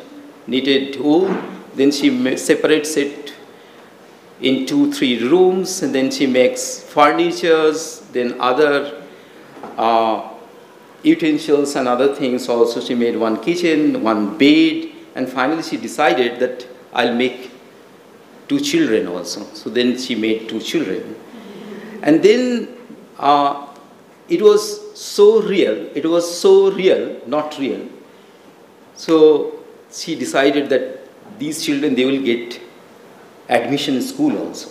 knitted wool. Then she separates it in 2-3 rooms, and then she makes furnitures, then other utensils and other things. Also, she made one kitchen, one bed, and finally she decided that I'll make 2 children also. So then she made 2 children. And then it was so real, not real. So she decided that these children, they will get admission in school also.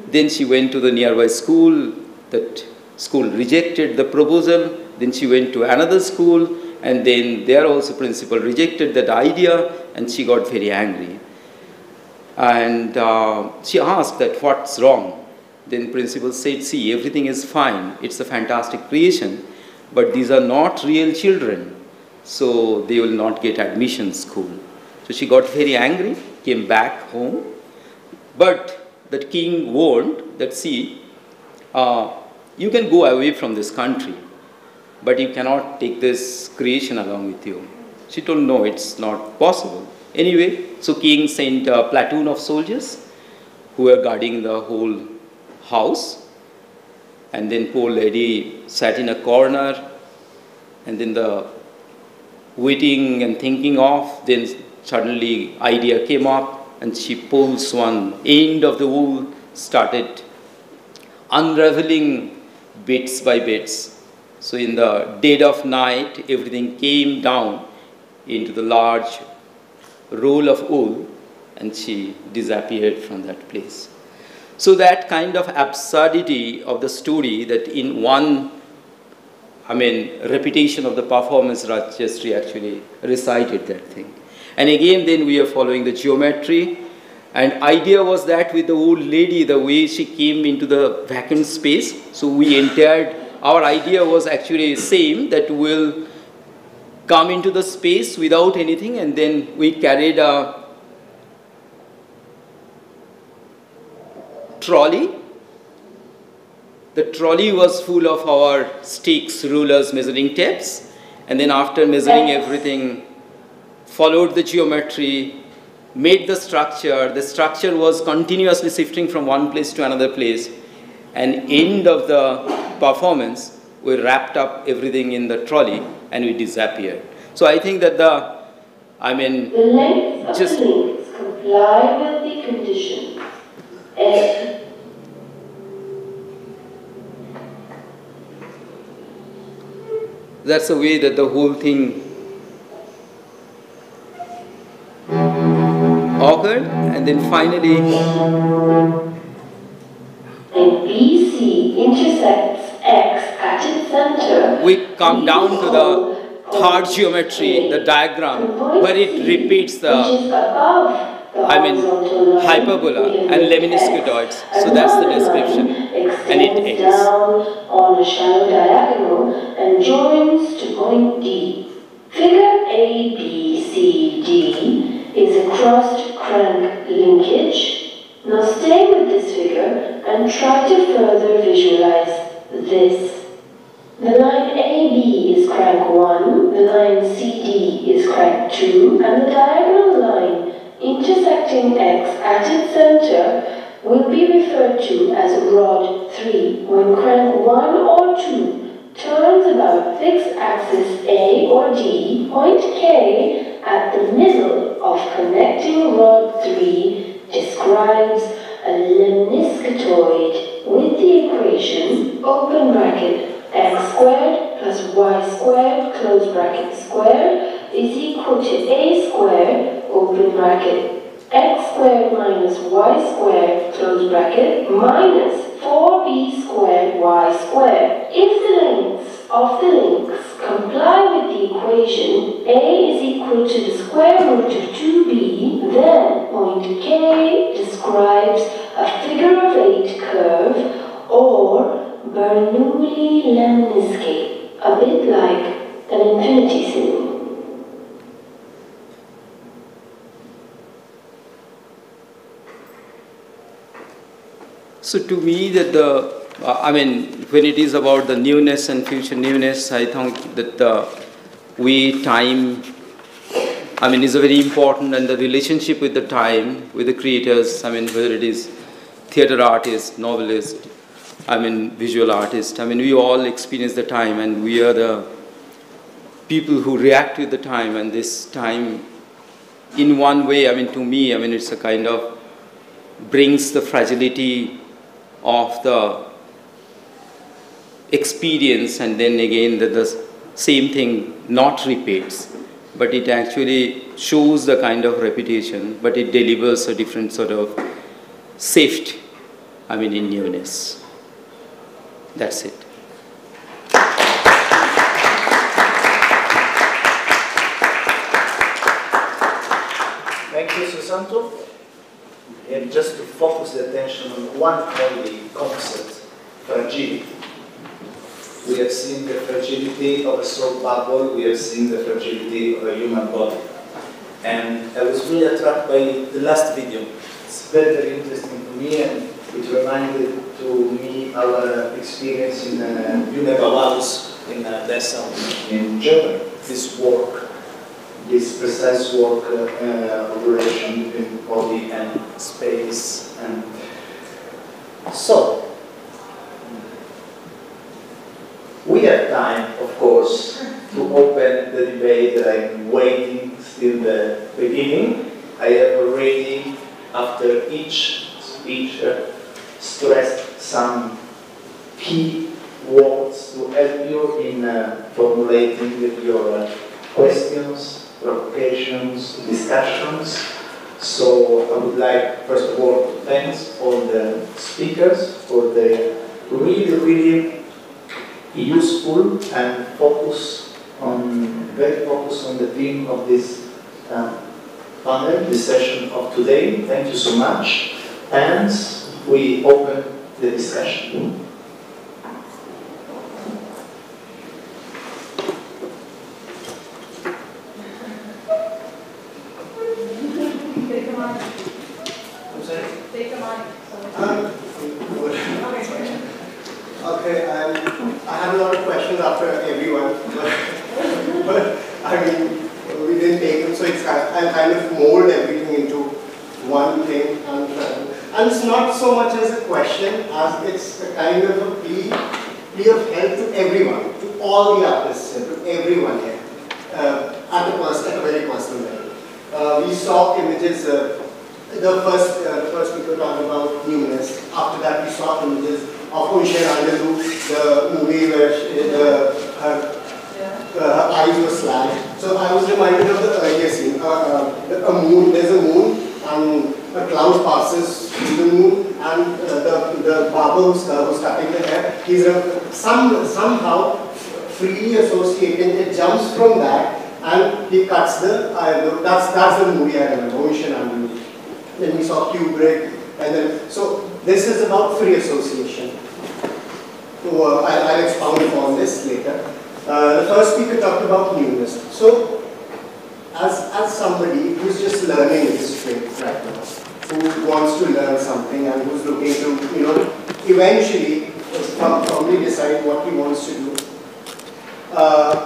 Then she went to the nearby school. That school rejected the proposal. Then she went to another school, and then there also principal rejected that idea, and she got very angry. And she asked that what's wrong. Then principal said, see, everything is fine. It's a fantastic creation, but these are not real children, so they will not get admission school. So she got very angry, came back home. But the king warned that, see, you can go away from this country, but you cannot take this creation along with you. She told, no, it's not possible. Anyway, so king sent a platoon of soldiers who were guarding the whole house. And then poor lady sat in a corner, and then the waiting and thinking of, then suddenly idea came up, and she pulls one end of the wool, started unraveling bits by bits. So in the dead of night, everything came down into the large roll of wool, and she disappeared from that place. So that kind of absurdity of the story, that in one, repetition of the performance, Rajyasree actually recited that thing. And again, then we are following the geometry. And idea was that with the old lady, the way she came into the vacant space, so we entered, our idea was actually same, that we'll come into the space without anything, and then we carried a trolley. The trolley was full of our sticks, rulers, measuring tapes, and then after measuring everything, followed the geometry, made the structure was continuously shifting from one place to another place, and end of the performance, we wrapped up everything in the trolley and we disappeared. So I think that the
length of the links comply with the condition.
That's the way that the whole thing occurred, and then finally
BC intersects X at its center.
We come down to the third geometry, the diagram, where it repeats the hyperbola and lemniscatoids. So that's the description, and it ends.
Down on a shallow diagonal and joins to point D. Figure ABCD is a crossed crank linkage. Now stay with this figure and try to further visualize this. The line AB is crank 1, the line CD is crank 2, and the diagonal line intersecting X at its center will be referred to as rod 3 when crank 1 or 2 turns about fixed axis A or D, point K at the middle of connecting rod 3 describes a lemniscatoid with the equation open bracket x squared plus y squared close bracket squared is equal to a squared open bracket x squared minus y squared close bracket minus 4b squared y squared. If the lengths of the links comply with the equation a is equal to the square root of 2b, then point K describes a figure of 8 curve or Bernoulli lemniscate, a bit like an infinity symbol.
So to me, that when it is about the newness and future newness, I think that time, is very important, and the relationship with the time, with the creators, whether it is theater artist, novelist, visual artist, we all experience the time, and we are the people who react with the time, and this time, in one way, to me, it's a kind of brings the fragility of the experience, and then again that the same thing not repeats, but it actually shows the kind of repetition, but it delivers a different sort of safety, in newness. That's it.
Thank you, Susanta. And just to focus the attention on one only concept, fragility. We have seen the fragility of a soap bubble, we have seen the fragility of a human body. And I was really attracted by the last video. It's very, very interesting to me, and it reminded to me our experience in Newness in Dessau in Germany. This work, this precise work of relation between body and space. And so, we have time, of course, to open the debate that I'm waiting till the beginning. I have already, after each speech, stressed some key words to help you in formulating your questions, provocations, discussions. So I would like, first of all, to thank all the speakers for the really, really useful and very focused on the theme of this panel, this session of today. Thank you so much. And we open the discussion.
Okay, I have a lot of questions after everyone, but we didn't take them, so I kind of mold everything into one thing, and it's not so much as a question as it's a kind of a plea of help to everyone, to all the artists, to everyone here, at a very personal level. We saw images. The first people talked about Newness. After that, we saw images of the movie where her eyes were slashed. So I was reminded of the earlier scene. There's a moon, and a cloud passes through the moon, and the barber who's cutting the hair, he's somehow freely associating. It jumps from that, and he cuts that's the movie I remember, Then we saw Kubrick, and then, so this is about free association. So I'll expound upon this later. The first speaker talked about newness. So, as somebody who's just learning this trait right now, who wants to learn something and who's looking to, eventually probably decide what he wants to do.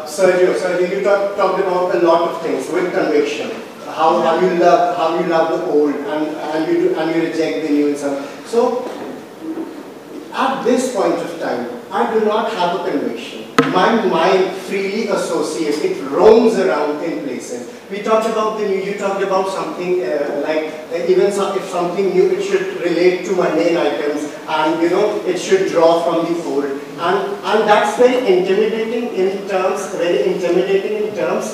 Sergio, you talked about a lot of things with conviction. How you love the old and you reject the new and stuff. So at this point of time, I do not have a conviction. My mind freely associates, it roams around in places. We talked about the new, you talked about something even if something new, it should relate to mundane items, and it should draw from the old. And that's very intimidating in terms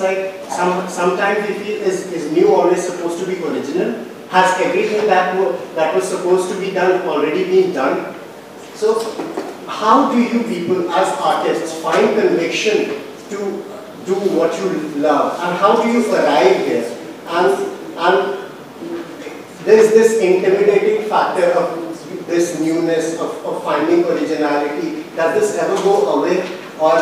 like sometimes we feel is new always supposed to be original? Has everything that was supposed to be done already been done? So how do you people as artists find conviction to do what you love, and how do you arrive there? And there's this intimidating factor of this newness, of finding originality. Does this ever go away, or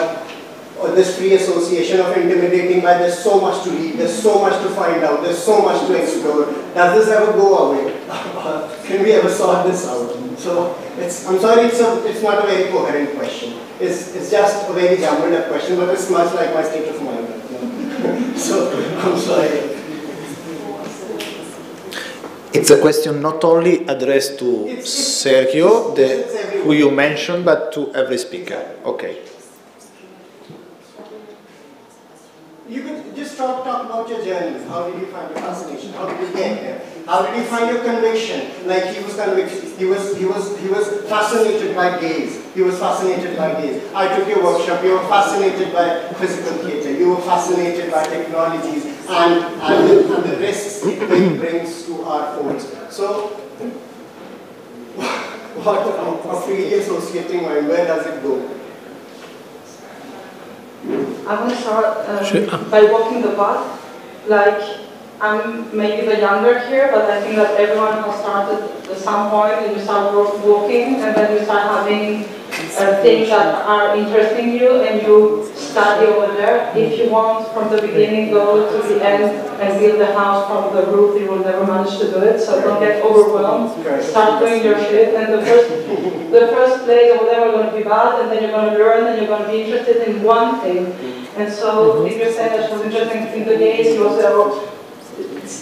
this free association of intimidating by there's so much to read, there's so much to find out, there's so much to explore? Does this ever go away? Can we ever sort this out? So I'm sorry, it's not a very coherent question. It's just a very jumbled up question, but it's much like my state of mind. So I'm sorry.
It's a question not only addressed to Sergio, who you mentioned, but to every speaker. Okay.
You could just talk about your journey. How did you find your fascination? How did you get there? How did you find your conviction? Like he was convicted. He was fascinated by gaze. He was fascinated by gaze. I took your workshop. You were fascinated by physical theatre. You were fascinated by technologies and the risks it brings to our phones. So, what a freely associating mind? Where does it go?
I want to start by walking the path. Like, I'm maybe the younger here, but I think that everyone has started at some point, and you start walking, and then you start having things that are interesting you, and you study over there. If you want, from the beginning, go to the end and build the house from the roof, you will never manage to do it, so don't get overwhelmed. Start doing your shit, and the first place or whatever going to be bad, and then you're going to learn, and you're going to be interested in one thing. And so, if you're saying that she was interested in the gaze, you also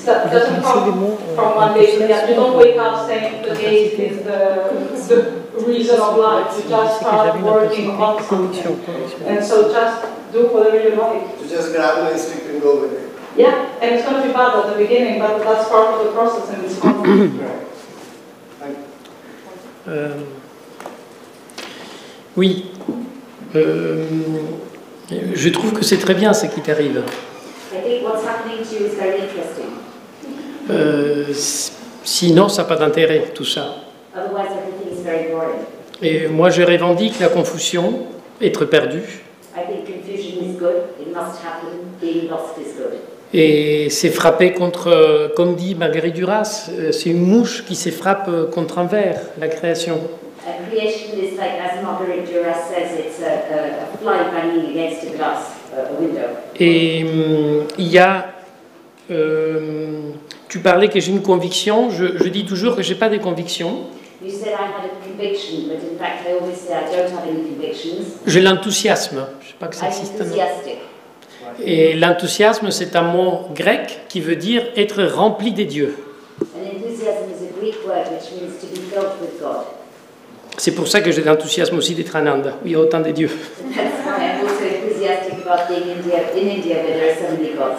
that doesn't come from one day to the other. You don't wake up saying the gaze is the reason of life. You just start working on something. And so just do whatever you like.
So just grab an instinct and go with it.
Yeah, and it's going to be bad at the beginning, but that's part of the process and it's fun.
Right.
Oui. Je trouve que c'est très bien ce qui t'arrive.
I think what's happening to you is very interesting.
Sinon, ça n'a pas d'intérêt, tout ça.
Otherwise, everything is very boring.
Et moi, je revendique la confusion, être perdu.
I think confusion is good. It must happen. Being lost is good.
Et c'est frapper contre, comme dit Marguerite Duras, c'est une mouche qui se frappe contre un verre, la création.
Creation is like, as Marguerite Duras says, it's a fly banging against a glass, a window.
Et il y a... tu parlais que j'ai une conviction, je dis toujours que je n'ai pas de conviction.
You said I had a conviction, but in fact I always say I don't have any convictions.
J'ai l'enthousiasme, je ne sais pas que ça existe.
I'm enthusiastic.
Et l'enthousiasme, c'est un mot grec qui veut dire être rempli des dieux.
And enthusiasm is a Greek word which means to be filled with God.
C'est pour ça que j'ai l'enthousiasme aussi d'être en Inde, où il y a autant de dieux.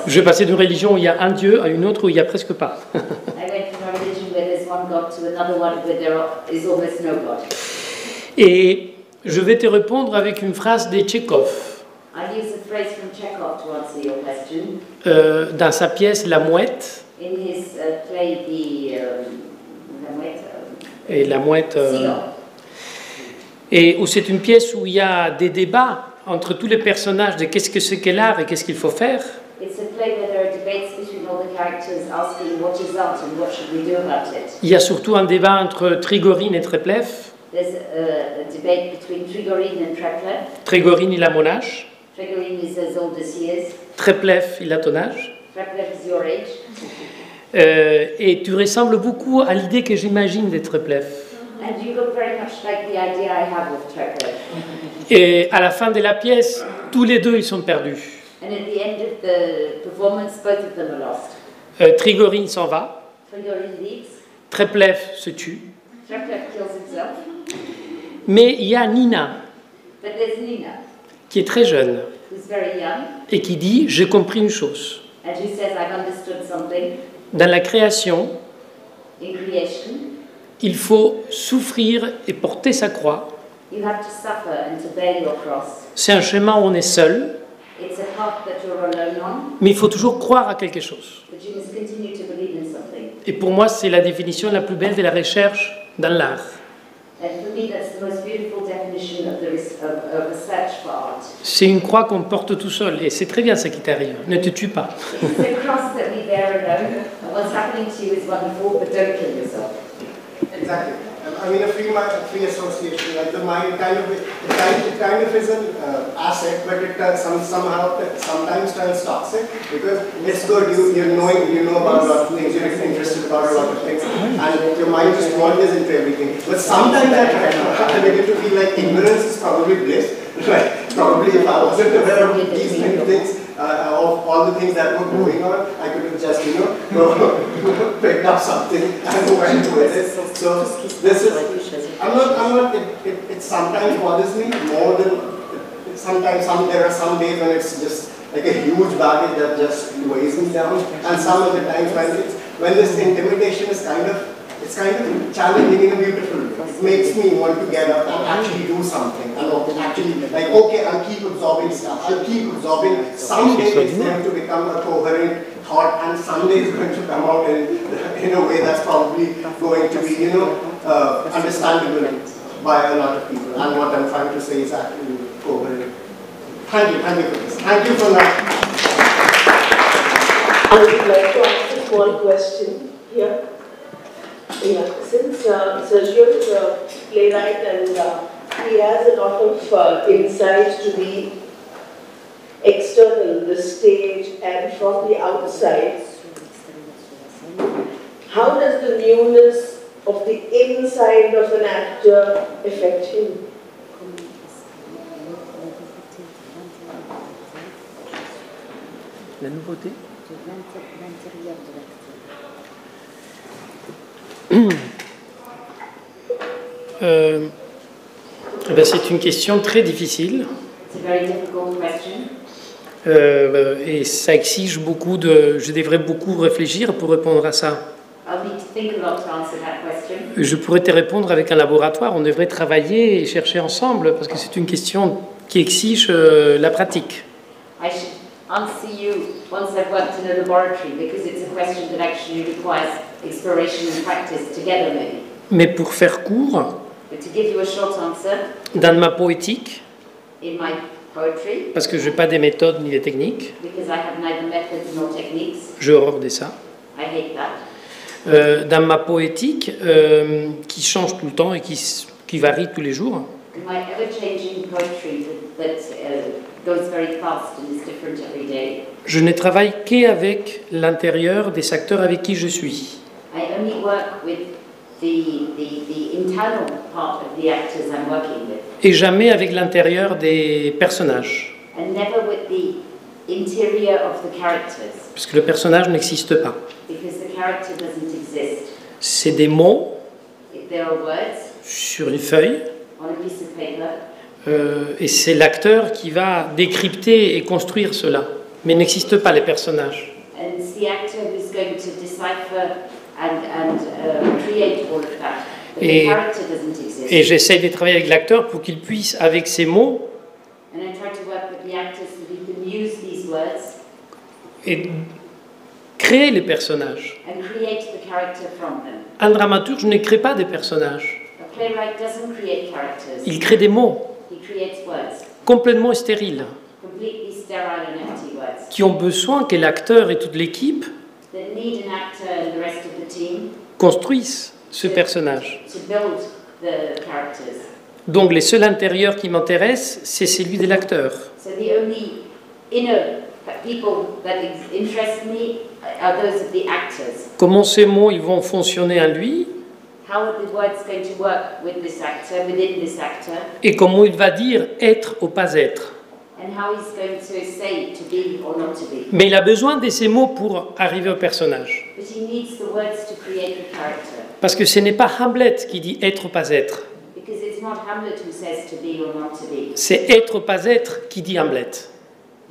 Je vais passer d'une religion où il y a un dieu à une autre où il n'y a presque pas. Et je vais te répondre avec une phrase de Tchekhov. Dans sa pièce La Mouette. Et La Mouette. Et où c'est une pièce où il y a des débats entre tous les personnages de qu'est-ce que c'est que l'art et qu'est-ce qu'il faut faire. Il y a surtout un débat entre Trigorine et Treplev. Trigorine, il a mon âge. Treplev, il a ton âge. Et tu ressembles beaucoup à l'idée que j'imagine de Treplev.
And you look very much like the idea I have of Treplev.
Et à la fin de la pièce, tous les deux ils sont perdus.
And at the end of the performance, both of them are lost.
Trigorine s'en va.
Trigorine leaves.
Treplev se tue.
Treplev kills himself.
Mais il y a Nina,
But there's Nina,
qui est très jeune,
who's very young,
et qui dit « J'ai compris une chose.
and who says, I've understood something.
Dans la création,
In creation,
il faut souffrir et porter sa croix.
you have to suffer and to bear your cross.
C'est un chemin où on est seul,
It's a path that you're alone on,
mais il faut toujours croire à quelque chose.
but you must continue to believe in something.
Et pour moi, c'est la définition la plus belle de la recherche dans l'art.
And for me, that's the most beautiful of a search for art.
C'est une croix qu'on porte tout seul, et c'est très bien ce qui t'arrive. Ne te tue pas.
It's a cross that we bear alone, and what's happening to you is wonderful, but don't kill yourself.
Exactly. I mean, a free association, like the mind, it kind of is an asset, but it somehow sometimes turns toxic, because it's good, you know about a lot of things, you're interested about a lot of things, and your mind just wanders into everything. But sometimes I begin to feel like ignorance is probably bliss. Like, probably if I wasn't aware of these many things, of all the things that were going on, I could have just, picked up something and went with it. So this is, it sometimes bothers me more than, there are some days when it's just like a huge baggage that just weighs me down, and some of the times when this intimidation is kind of challenging in a beautiful way. It makes me want to get up and actually do something. And actually, like, okay, I'll keep absorbing stuff. I'll keep absorbing. Someday it's going to become a coherent thought, and someday it's going to come out in a way that's probably going to be, understandable by a lot of people. And what I'm trying to say is actually coherent. Thank you for this. Thank you for that.
I would like to ask a small question here. Yeah, since Sergio is a playwright and he has a lot of insight to the external, the stage, and from the outside, how does the newness of the inside of an actor affect him?
La nouveauté. C'est une question très difficile. Et ça exige beaucoup de... Je devrais beaucoup réfléchir pour répondre à ça. Je pourrais te répondre avec un laboratoire. On devrait travailler et chercher ensemble parce que c'est une question qui exige la pratique.
Answer you once I've worked in a laboratory, because it's a question that actually requires exploration and practice together maybe.
Mais pour faire court,
But to give you a short answer,
dans ma poétique,
in my poetry,
parce que je n'ai pas des méthodes ni des techniques,
because I have neither methods nor techniques,
j'ai horreur de ça.
I hate that.
Dans ma poétique, qui change tout le temps et qui varie tous les jours,
In my ever-changing poetry that goes very fast and is different every day,
je ne travaille qu'avec l'intérieur des acteurs avec qui je suis.
I only work with the internal part of the actors I'm working with,
Et jamais avec l'intérieur des personnages.
and never with the interior of the characters,
Parce que le personnage n'existe pas.
because the character doesn't exist.
C'est des mots
If there are words
sur une feuille,
on a piece of paper,
et c'est l'acteur qui va décrypter et construire cela. Mais n'existe pas les personnages.
and it's the actor who's going to decipher and create all of that. But the character doesn't exist.
Et j'essaie de travailler avec l'acteur pour qu'il puisse, avec ces mots,
And I try to work with the actors so that he can use these words
et créer les personnages.
and create the character from them.
Un dramaturge ne crée pas des personnages.
A playwright doesn't create characters.
Il crée des mots
He creates words,
complètement stériles,
completely sterile and empty words,
qui ont besoin que l'acteur et toute l'équipe
that need an actor and the rest of the team
construisent ce personnage.
to build the characters.
Donc les seuls intérieurs qui m'intéressent, c'est celui de l'acteur.
So the only inner people that interest me are those of the actors.
Comment ces mots ils vont fonctionner en lui
How are the words going to work with this actor, within this actor,
et comment il va dire être ou pas être.
and how he's going to say to be or not to be.
Mais il a besoin de ces mots pour arriver au personnage.
But he needs the words to create the character.
Parce que ce n'est pas Hamlet qui dit être ou pas être.
Because it's not Hamlet who says to be or not to be.
C'est être ou pas être qui dit Hamlet.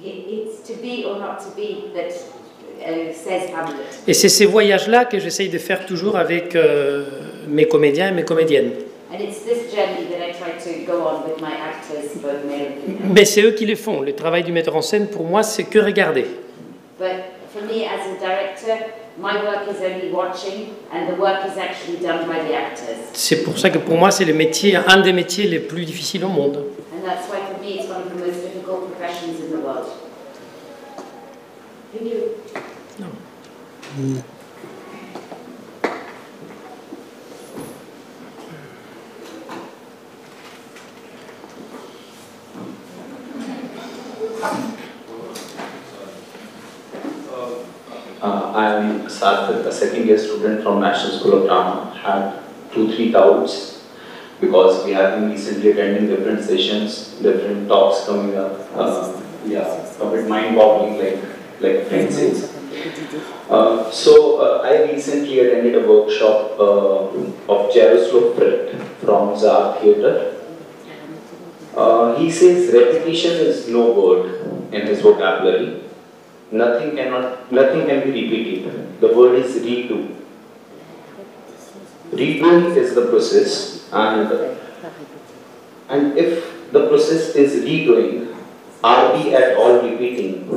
It's to be or not to be that says Hamlet.
Et c'est ces voyages-là que j'essaye de faire toujours avec mes comédiens et mes comédiennes.
And it's this journey that I try to go on with my actors, both male and female.
Mais c'est eux qui le font. Le travail du metteur en scène, pour moi, c'est que regarder.
But for me as a director, my work is only watching, and the work is actually done by the actors.
C'est pour ça que pour moi, c'est le métier, un des métiers les plus difficiles au monde.
And and that's why for me it's one of the most difficult professions in the world.
Thank you.
No.
I'm Sarthak, a second year student from National School of Drama. Had 2-3 doubts because we have been recently attending different sessions, different talks coming up. A bit mind-boggling, like a friend says. I recently attended a workshop of Jaroslav Fred from Tsar Theatre. He says repetition is no word in his vocabulary. Nothing can be repeated. The word is redo. Redoing is the process, and if the process is redoing, are we at all repeating?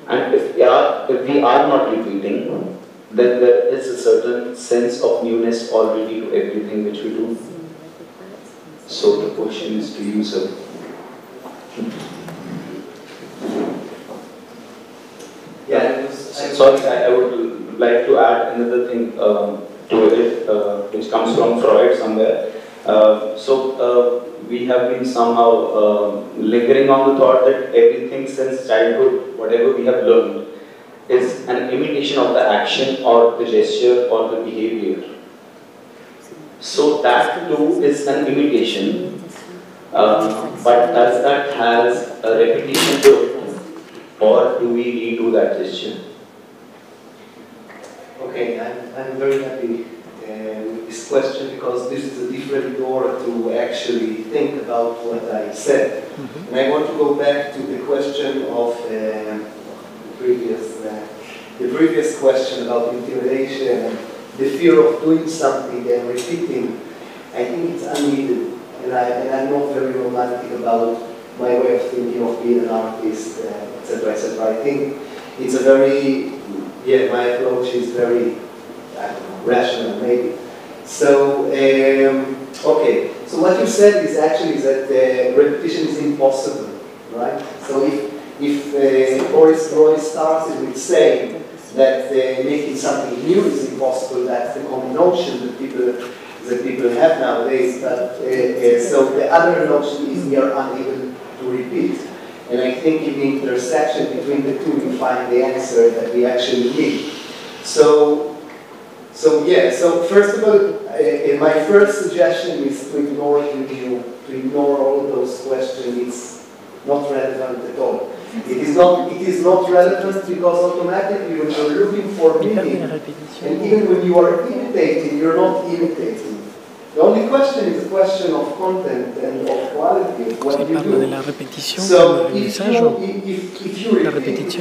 And if we are not repeating, then there is a certain sense of newness already to everything which we do. So the question is to you, sir. Yeah, sorry, I would like to add another thing to it, which comes from Freud somewhere. We have been somehow lingering on the thought that everything since childhood, whatever we have learned, is an imitation of the action or the gesture or the behavior. So that too is an imitation, but does that has a repetition to it? Or do we redo that gesture?
Okay, I'm very happy with this question because this is a different door to actually think about what I said. Mm-hmm. And I want to go back to the question of the previous question about intimidation and the fear of doing something and repeating. I think it's unneeded, and I'm not very romantic about my way of thinking of being an artist, etc., etc. I think it's a very, my approach is very, rational, maybe. So, okay. So what you said is actually that repetition is impossible, right? So if Boris Roy started with saying that making something new is impossible, that's the common notion that people have nowadays. But so the other notion is we are unable to repeat. And I think in the intersection between the two, you find the answer that we actually need. So first of all, my first suggestion is to ignore review, to ignore all those questions. It's not relevant at all. It is not relevant because automatically when you're looking for meaning, and even when you are imitating, you're not imitating. The only question is a question of content and of quality of what you do. So if you repeat,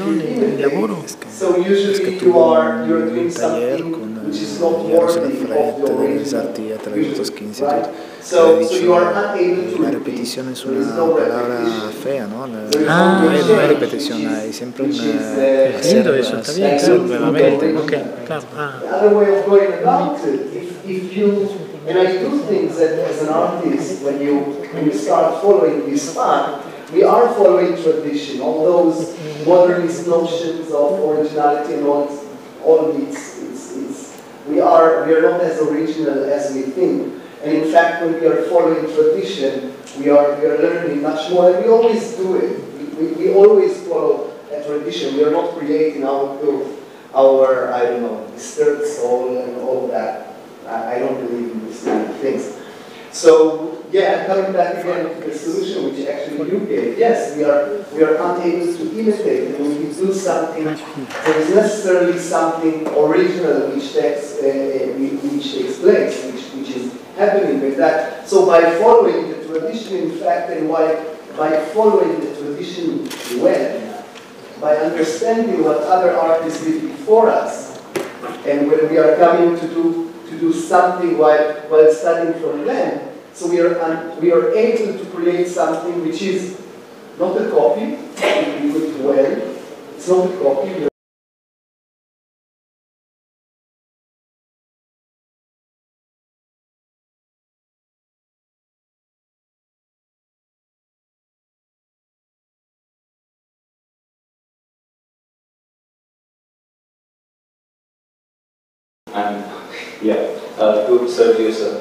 so usually you're doing something which is not worthy of the original. So you are unable to
la
repeat.
repetición es
There is
una
no
palabra
repetition.
fea, ¿no? No
No
hay repetición, hay siempre
lindo eso, está bien,
hacer
nuevamente,
nuevamente.
ok, claro.
Another way of going about it, if you, and I do think that as an artist, when you start following this path, we are following tradition, all those modernist notions of originality and all it's we are not as original as we think. And in fact, when we are following tradition, we are learning much more, and we always do it. We always follow a tradition. We are not creating our I don't know, disturbed soul and all that. I don't believe in these kind of things. So yeah, coming back again to the solution which actually you gave. Yes, we are unable to imitate, and when we do something, there is necessarily something original which takes place, which is happening with that. So by following the tradition, in fact, and by following the tradition well, by understanding what other artists did before us, and when we are coming to do something while studying from them, so we are able to create something which is not a copy. If we do it well, it's not a copy.
To Sergio, sir.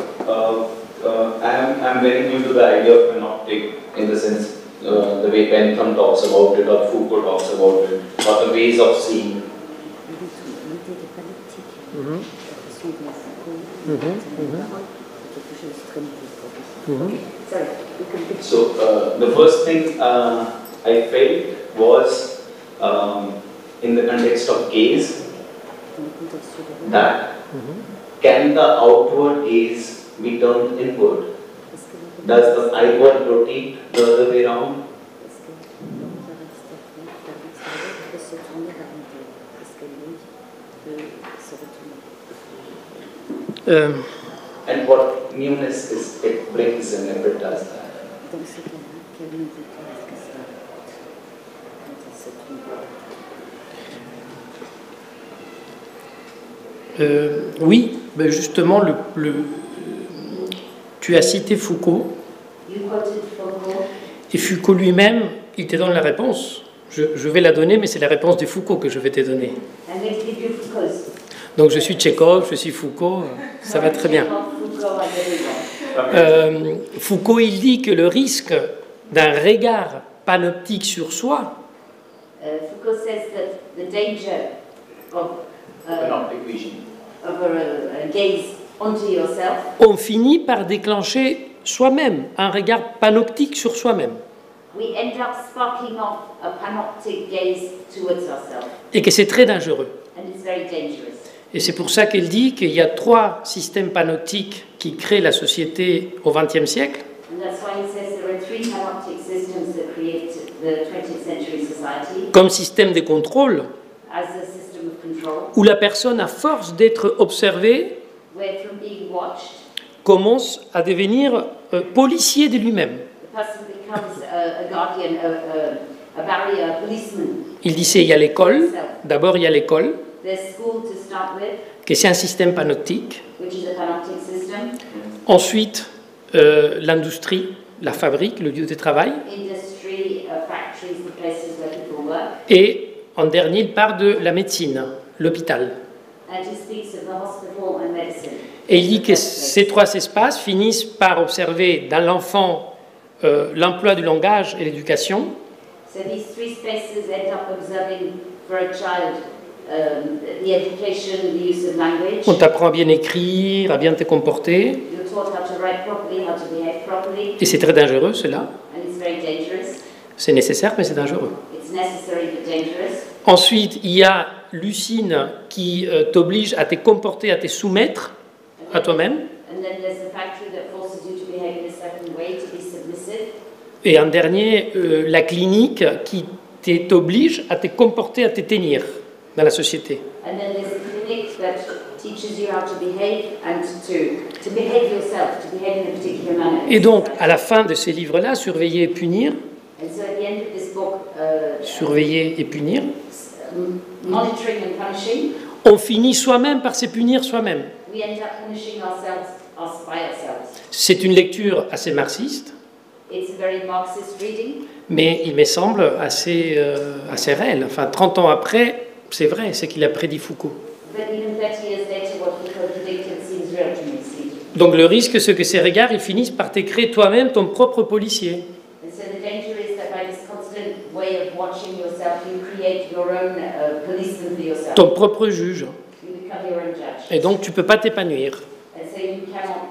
I'm very new to the idea of panoptic in the sense the way Bentham talks about it or Foucault talks about it or the ways of seeing. So the first thing I felt was in the context of gaze that can the outward gaze be turned inward? Does the eyeball rotate the other way around? And what newness is it brings in if it does that?
Oui, ben justement, tu as cité Foucault. Et Foucault lui-même, il te donne la réponse. Je vais la donner, mais c'est la réponse de Foucault que je vais te donner. Donc je suis Tchekhov, je suis Foucault, ça va très bien. Foucault, il dit que le risque d'un regard panoptique sur soi,
Foucault says that the danger of a gaze onto yourself,
on finit par déclencher soi-même un regard panoptique sur soi-même.
We end up sparking off a panoptic gaze towards ourselves.
Et que c'est très dangereux.
And it's very dangerous.
Et c'est pour ça qu'elle dit qu'il y a 3 systèmes panoptiques qui créent la société au XXe siècle.
And that's why he says there are 3 panoptic systems that create the 20th century society.
Comme système de contrôle,
As a system of control,
où la personne, à force d'être observée,
where from being watched,
commence à devenir policier de lui-même.
the person becomes a guardian, a barrier, a policeman.
Il disait il y a l'école, d'abord il y a l'école,
There's school to start with,
que c'est un système panoptique.
which is a panoptic system.
Ensuite, l'industrie, la fabrique, le lieu de travail.
Industry, factories, the places where people work.
Et en dernier, il parle de la médecine, l'hôpital.
And he speaks of the hospital and medicine.
Et il dit que ces 3 espaces finissent par observer dans l'enfant l'emploi du langage et l'éducation.
So these 3 spaces end up observing for a child the education, the use of language.
On t'apprend à bien écrire, à bien te comporter.
You're taught how to write properly, how to behave properly.
Et c'est très dangereux, cela.
And it's very dangerous.
C'est nécessaire, mais c'est dangereux.
It's necessary but dangerous.
Ensuite, il y a l'usine qui t'oblige à te comporter, à te soumettre à toi-même.
And then there's the factory that forces you to behave in a certain way, to be submissive.
Et en dernier, la clinique qui t'oblige à te comporter, à te tenir dans la société.
And then there's a clinic that teaches you how to behave and to behave yourself, to behave in a particular manner.
Et donc, à la fin de ces livres-là, Surveiller et punir,
And so at the end of this book,
surveiller et punir,
monitoring and punishing,
on finit soi-même par se punir soi-même.
we end up punishing ourselves by ourselves.
C'est une lecture assez marxiste,
It's a very Marxist reading,
mais il me semble assez réel. Enfin, 30 ans après, c'est vrai, c'est qu'il a prédit Foucault.
but even 30 years later, what Foucault predicted seems real to me.
Donc le risque, c'est que ces regards, ils finissent par te créer toi-même ton propre policier.
And so the danger is that by this constant way of watching yourself, you create your own policeman for yourself.
Ton propre juge.
You become your own judge.
Et donc tu ne peux pas t'épanouir.
And so you cannot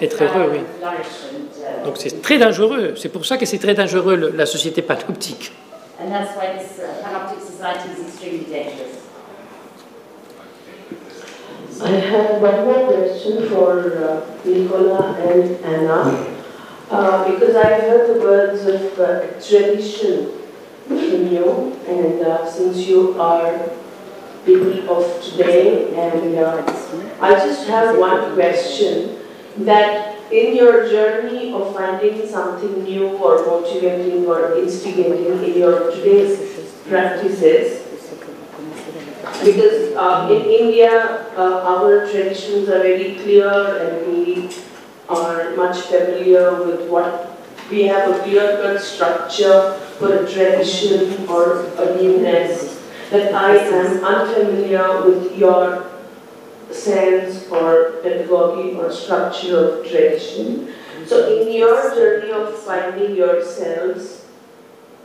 Être heureux, oui.
flourish
Donc c'est très dangereux. C'est pour ça que c'est très dangereux, la société panoptique.
and that's why this panoptic society is extremely dangerous.
I have one more question for Nicola and Anna, because I heard the words of tradition from you, and since you are people of today, and I just have one question, that in your journey of finding something new or motivating or instigating in your today's practices, because in India our traditions are very clear and we are much familiar with what we have, a clear-cut structure for a tradition or a newness. that I am unfamiliar with your sense or pedagogy or structure of tradition. So in your journey of finding yourselves,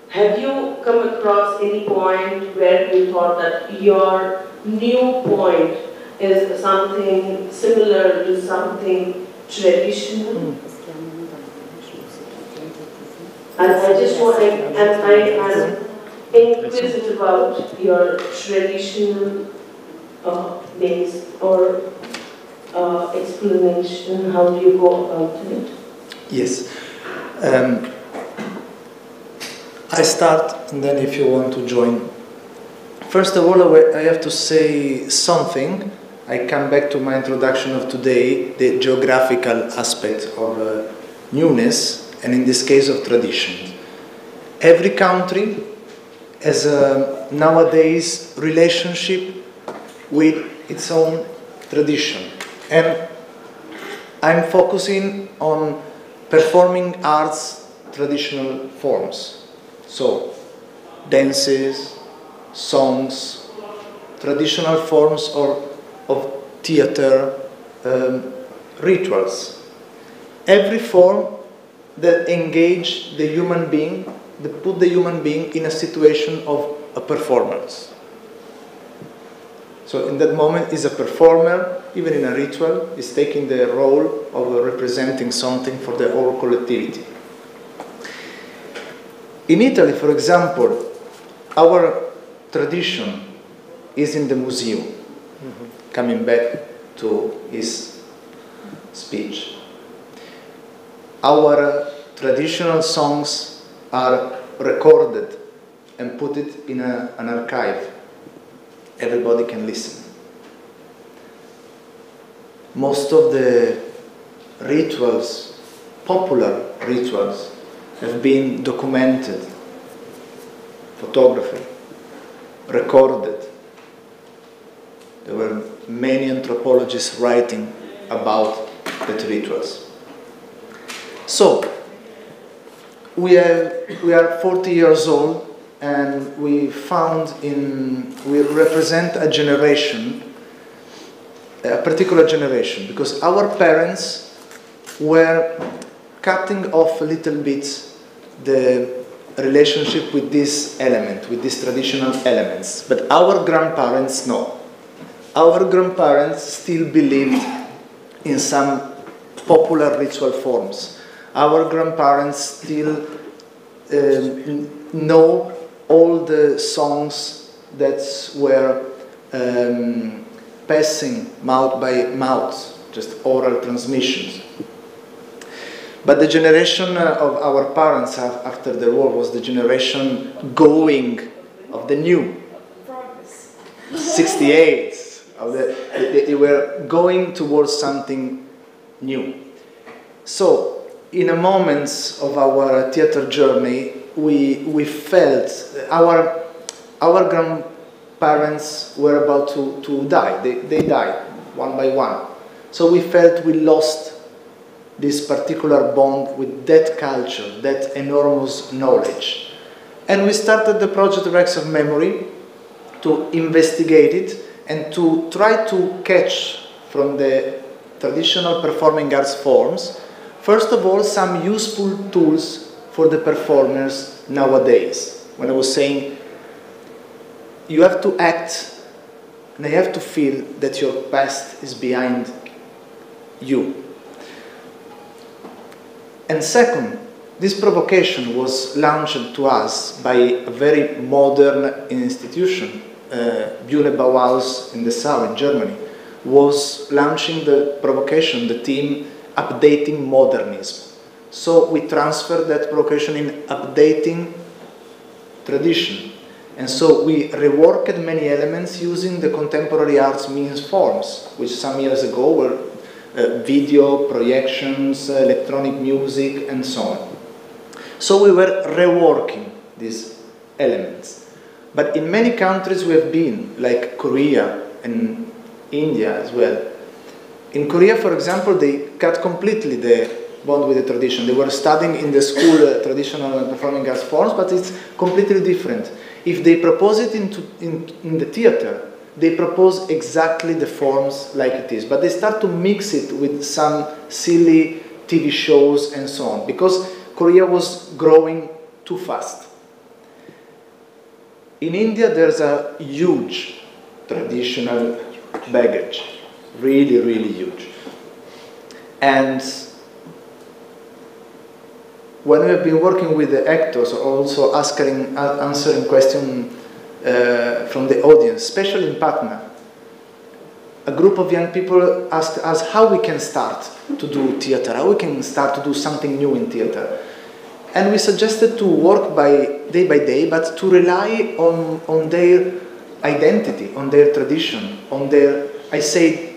have you come across any point where you thought that your new point is something similar to something traditional? And I just want to, and I am inquisitive about your traditional base or explanation. How do you go about it?
Yes. I start, and then if you want to join. First of all, I have to say something. I come back to my introduction of today, the geographical aspect of newness, and in this case of tradition. Every country has a nowadays relationship with its own tradition. And I'm focusing on performing arts traditional forms. So, dances, songs, traditional forms of theater, rituals. Every form that engage the human being, that put the human being in a situation of a performance. So in that moment is a performer, even in a ritual, is taking the role of representing something for the whole collectivity. In Italy, for example, our tradition is in the museum. Coming back to his speech. Our traditional songs are recorded and put it in an archive. Everybody can listen. Most of the rituals, popular rituals, have been documented, photography, recorded. There were many anthropologists writing about the rituals. So, we are 40 years old, and we represent a generation, a particular generation, because our parents were cutting off a little bit the relationship with this element, with these traditional elements. But our grandparents, no. Our grandparents still believed in some popular ritual forms. Our grandparents still know all the songs that were passing mouth by mouth, just oral transmissions. But the generation of our parents after the war was the generation going of the new. 68. They were going towards something new. So, in a moment of our theater journey, we felt our grandparents were about to die. They died one by one. So we felt we lost this particular bond with that culture, that enormous knowledge. And we started the project Rex of Memory to investigate it and to try to catch from the traditional performing arts forms, first of all, some useful tools for the performers nowadays. When I was saying, you have to act and you have to feel that your past is behind you. And second, this provocation was launched to us by a very modern institution. Bühne Bauhaus in Dessau in Germany was launching the provocation, the theme updating modernism. So we transferred that provocation in updating tradition. And so we reworked many elements using the contemporary arts means forms, which some years ago were video, projections, electronic music, and so on. So we were reworking these elements. But in many countries we have been, like Korea and India as well. In Korea, for example, they cut completely the bond with the tradition. They were studying in the school traditional performing arts forms, but it's completely different. If they propose it in the theater, they propose exactly the forms like it is, but they start to mix it with some silly TV shows and so on, because Korea was growing too fast. In India, there's a huge traditional baggage, really, really huge. And when we have been working with the actors, also answering questions from the audience, especially in Patna, a group of young people asked us how we can start to do theater, how we can start to do something new in theater. And we suggested to work by day, but to rely on their identity, on their tradition, on their... I say,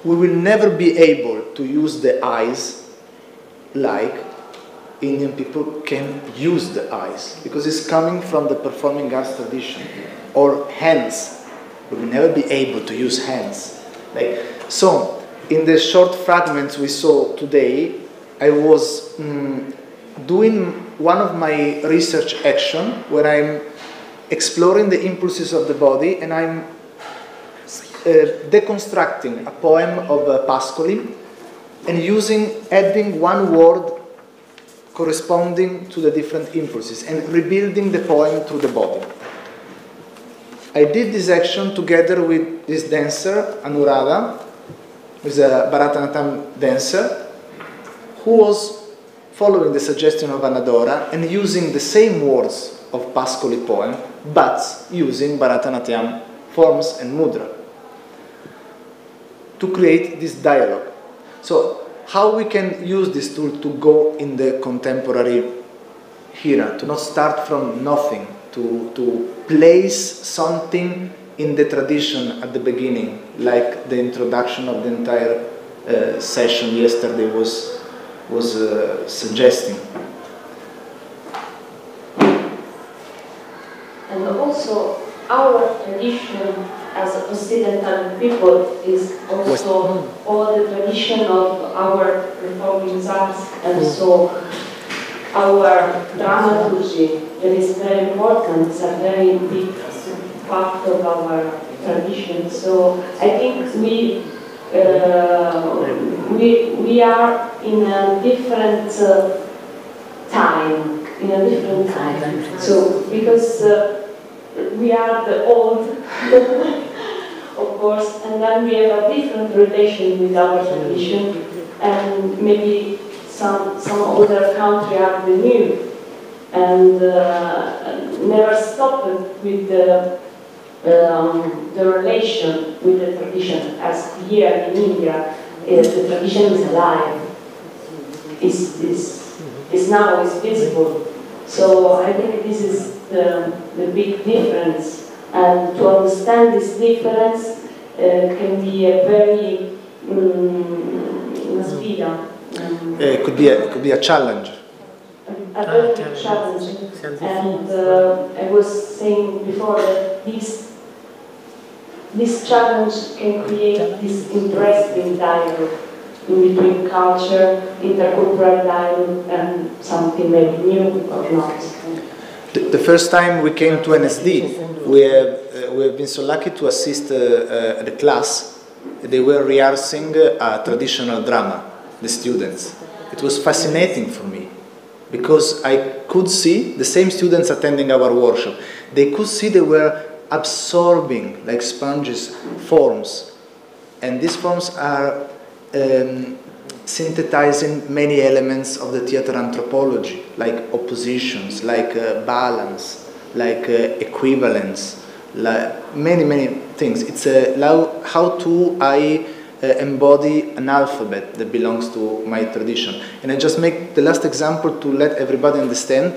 we will never be able to use the eyes like Indian people can use the eyes, because it's coming from the performing arts tradition. Or hands, we will never be able to use hands. So, in the short fragments we saw today, I was doing one of my research action where I'm exploring the impulses of the body, and I'm deconstructing a poem of Pascoli and adding one word corresponding to the different impulses and rebuilding the poem through the body. I did this action together with this dancer, Anuradha, who is a Bharatanatyam dancer, who was following the suggestion of Anadora and using the same words of Pascoli poem, but using Bharatanatyam forms and mudra to create this dialogue. So, how we can use this tool to go in the contemporary era, to not start from nothing, to place something in the tradition at the beginning, like the introduction of the entire session yesterday was suggesting.
And also, our tradition as Occidental people is also all the tradition of our performing arts, and so our dramaturgy that is very important, is a very big part of our tradition. So I think we are in a different time, So because we are the old, of course, and then we have a different relation with our tradition, and maybe some other country are the new, and never stopped with the relation with the tradition. As here in India, the tradition is alive. Is now visible. So I think this is the big difference, and to understand this difference can be a very
it could be a challenge.
A very big challenge. And I was saying before that this challenge can create this interesting dialogue in between culture, intercultural dialogue, and something maybe new or not.
The first time we came to N.S.D, we have been so lucky to assist the class. They were rehearsing a traditional drama, the students. It was fascinating for me, because I could see the same students attending our workshop. They could see they were absorbing, like sponges, forms. And these forms are synthesizing many elements of the theater anthropology, like oppositions, like balance, like equivalence, like many things. It's how to I embody an alphabet that belongs to my tradition. And I just make the last example to let everybody understand.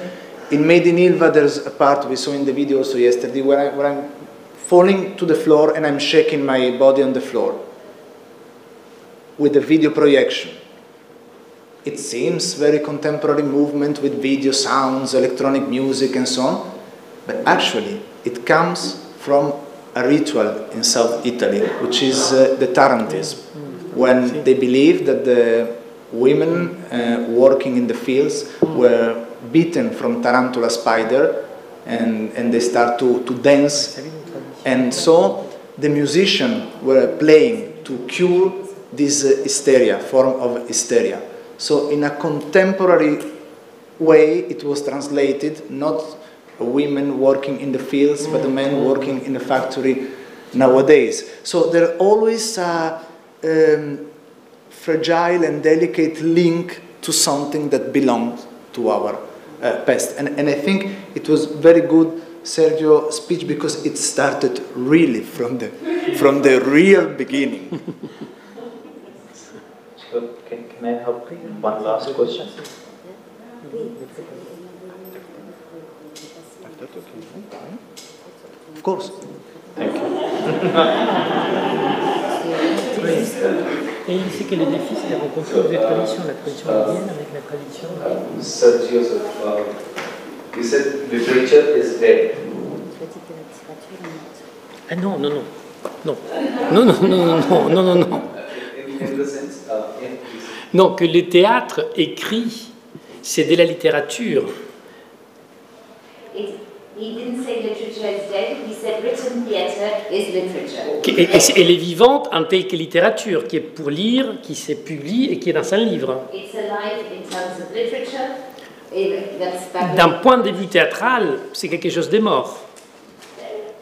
In Made in Ilva, there's a part we saw in the video also yesterday where I'm falling to the floor and I'm shaking my body on the floor with a video projection. It seems very contemporary movement with video sounds, electronic music and so on, but actually it comes from a ritual in South Italy, which is the tarantism, when they believe that the women working in the fields were beaten from tarantula spider and they start to dance. And so the musicians were playing to cure this hysteria, form of hysteria. So in a contemporary way, it was translated, not women working in the fields, but the men working in the factory nowadays. So there always a fragile and delicate link to something that belonged to our past. And I think it was very good, Sergio's speech, because it started really from the real beginning.
So can I help you? One last question.
Of course.
Thank you.
Et il sait que le défi, c'est de rencontrer deux traditions, la tradition indienne avec la tradition.
Sergio, you said literature is dead.
Ah non, non, non. Non. Non, non, non, non, non, non, non.
In the sense,
Non, que le théâtre écrit, c'est de la littérature.
He didn't say literature is dead, he said written theatre is literature.
Elle est vivante en telle que littérature, qui est pour lire, qui se publie et qui est dans un livre.
It's alive in terms of literature.
D'un point de vue théâtral, c'est quelque chose de mort.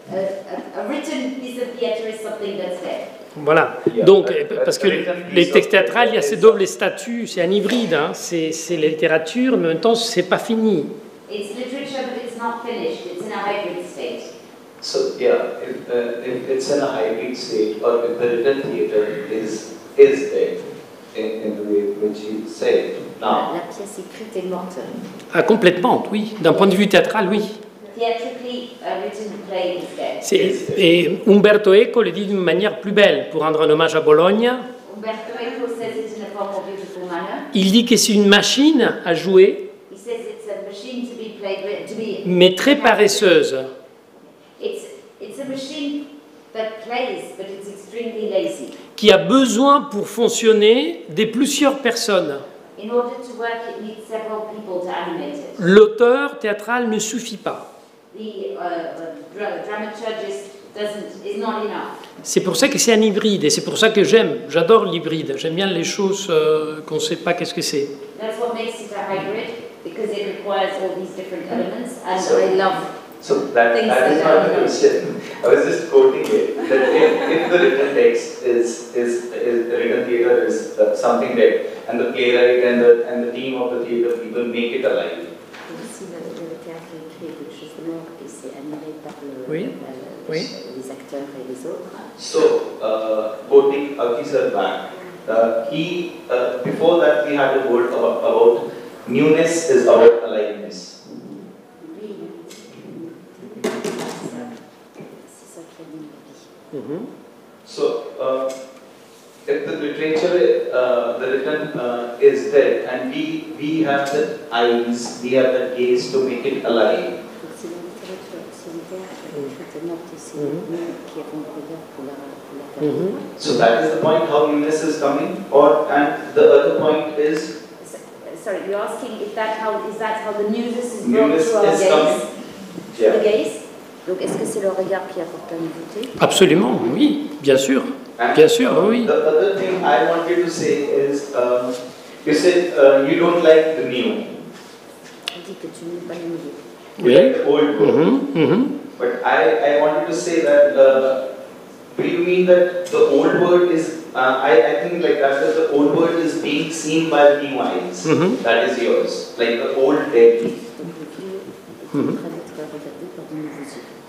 A written piece of theatre is something that's dead.
Voilà. Donc, parce que les textes théâtrales, il y a ce double statut, c'est un hybride, hein. C'est la littérature, mais en même temps, c'est pas fini.
It's literature, but it's not finished. It's in a hybrid state.
So yeah, if it's in a hybrid state, or if the written theatre is dead, in the way which you say now.
La pièce écrite est morte.
Ah, complètement, oui. D'un point de vue théâtral, oui.
Theatrically, a written play is dead.
Et Umberto Eco le dit d'une manière plus belle, pour rendre un hommage à Bologne.
Umberto Eco says it in a far more beautiful manner.
Il dit que c'est une machine à jouer,
He says it's a machine to be played, to be.
mais très paresseuse.
It's a machine that plays, but it's extremely lazy.
Qui a besoin pour fonctionner de plusieurs personnes.
In order to work, it needs several people to animate it.
L'auteur théâtral ne suffit pas.
The dramaturgist is not enough.
C'est pour ça que c'est un hybride, et c'est pour ça que j'adore l'hybride. J'aime bien les choses qu'on ne sait pas qu'est-ce que c'est.
That's what makes it a hybrid, because it requires all these different elements, and I love.
So that is not the question. I was just quoting it. That if the written text is the written theatre is something dead, and the playwright and the team of the theatre people make it alive.
Oui, oui.
Les acteurs et les autres.
So, quoting Achia back, before that we had a word about newness is about aliveness.
Mm-hmm.
So, if the literature, the written is dead, and we have the eyes, we have the gaze to make it alive.
Mm-hmm.
So that is the point how newness is coming, and the other point is.
Sorry, you're asking if that how the newness is brought to our gaze?
Coming. Yeah.
The gaze. Donc, est-ce que c'est le regard qui apporte la nouveauté?
Absolument, oui, bien sûr. Bien sûr, oui.
The other thing I wanted to say is, you said you don't like the new.
On dit que tu n'aimes pas le nouveau.
You like the old world.
Mm-hmm. Mm-hmm.
But I wanted to say that, do you mean that the old world is, I think like that the old world is being seen by the new eyes.
Mm-hmm.
That is yours. Like the old Delhi.
Mm-hmm.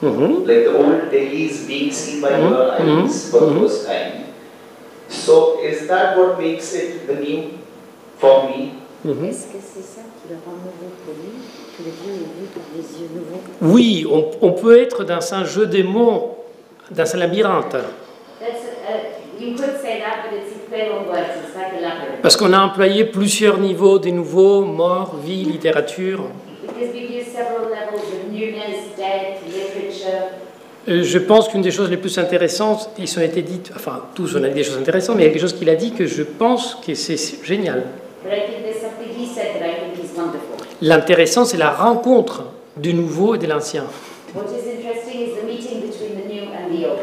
Mm-hmm.
Like the old Delhi is being seen by your eyes for the first time. So is that what makes it the new for me?
Mm-hmm.
Est-ce que c'est ça qui le rend nouveau pour lui, que le vieux est vu par les yeux nouveaux?
Oui, on peut être dans un jeu des mots, dans un labyrinthe.
You could say that, but it's a play on words. It's like a labyrinth.
Parce qu'on a employé plusieurs niveaux, des nouveaux, mort, vie, littérature.
Because we've used several levels of newness, death, literature.
Je pense qu'une des choses les plus intéressantes, ils ont été dites, enfin tous on a dit des choses intéressantes, mais il y a quelque chose qu'il a dit que je pense que c'est génial.
But I think there's something he said that I think is wonderful.
L'intéressant, c'est la rencontre du nouveau et de l'ancien.
What is interesting is the meeting between the new and the old.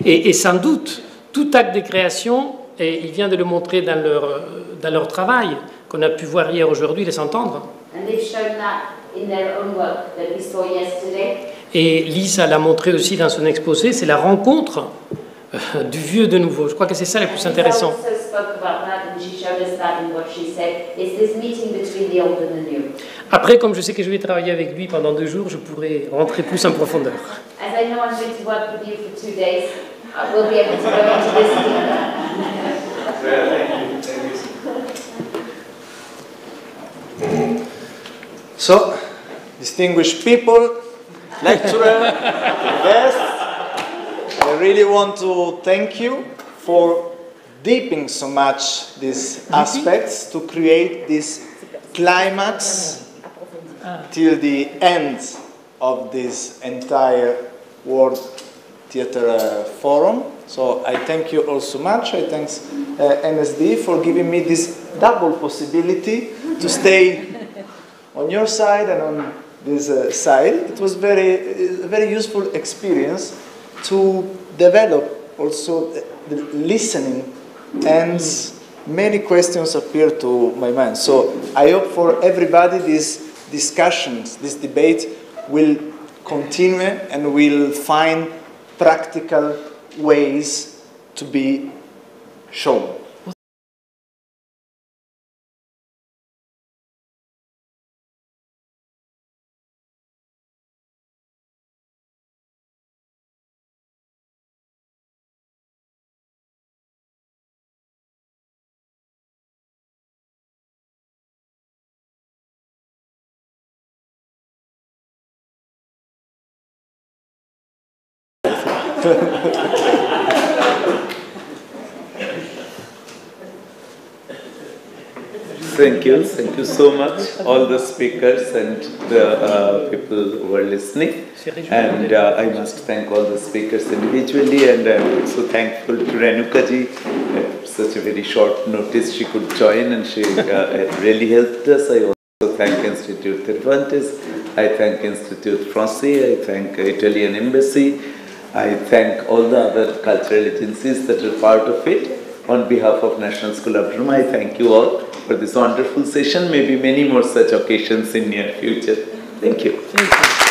Et sans doute, tout acte de création, et il vient de le montrer dans leur travail, qu'on a pu voir hier aujourd'hui, les entendre.
And they've shown that in their own work that we saw yesterday.
Et Liza l'a montré aussi dans son exposé, c'est la rencontre du vieux et de nouveau. Je crois que c'est ça le plus intéressant. Après, comme je sais que je vais travailler avec lui pendant 2 jours, je pourrai rentrer plus en profondeur.
So, distinguished people, lecturer, guests, I really want to thank you for deepening so much these aspects to create this climax till the end of this entire World Theatre Forum. So I thank you all so much. I thank N.S.D for giving me this double possibility to stay on your side and on this side. It was a very useful experience to develop also the listening, and many questions appear to my mind. So I hope for everybody these discussions, this debate will continue and will find practical ways to be shown.
Thank you so much, all the speakers and the people who are listening. And I must thank all the speakers individually, and I'm also thankful to Renuka ji. At such a very short notice she could join, and she really helped us. I also thank Institute Cervantes, I thank Institute Francais, I thank Italian Embassy, I thank all the other cultural agencies that are part of it. On behalf of National School of Drama, I thank you all for this wonderful session. Maybe many more such occasions in near future. Thank you.
Thank you.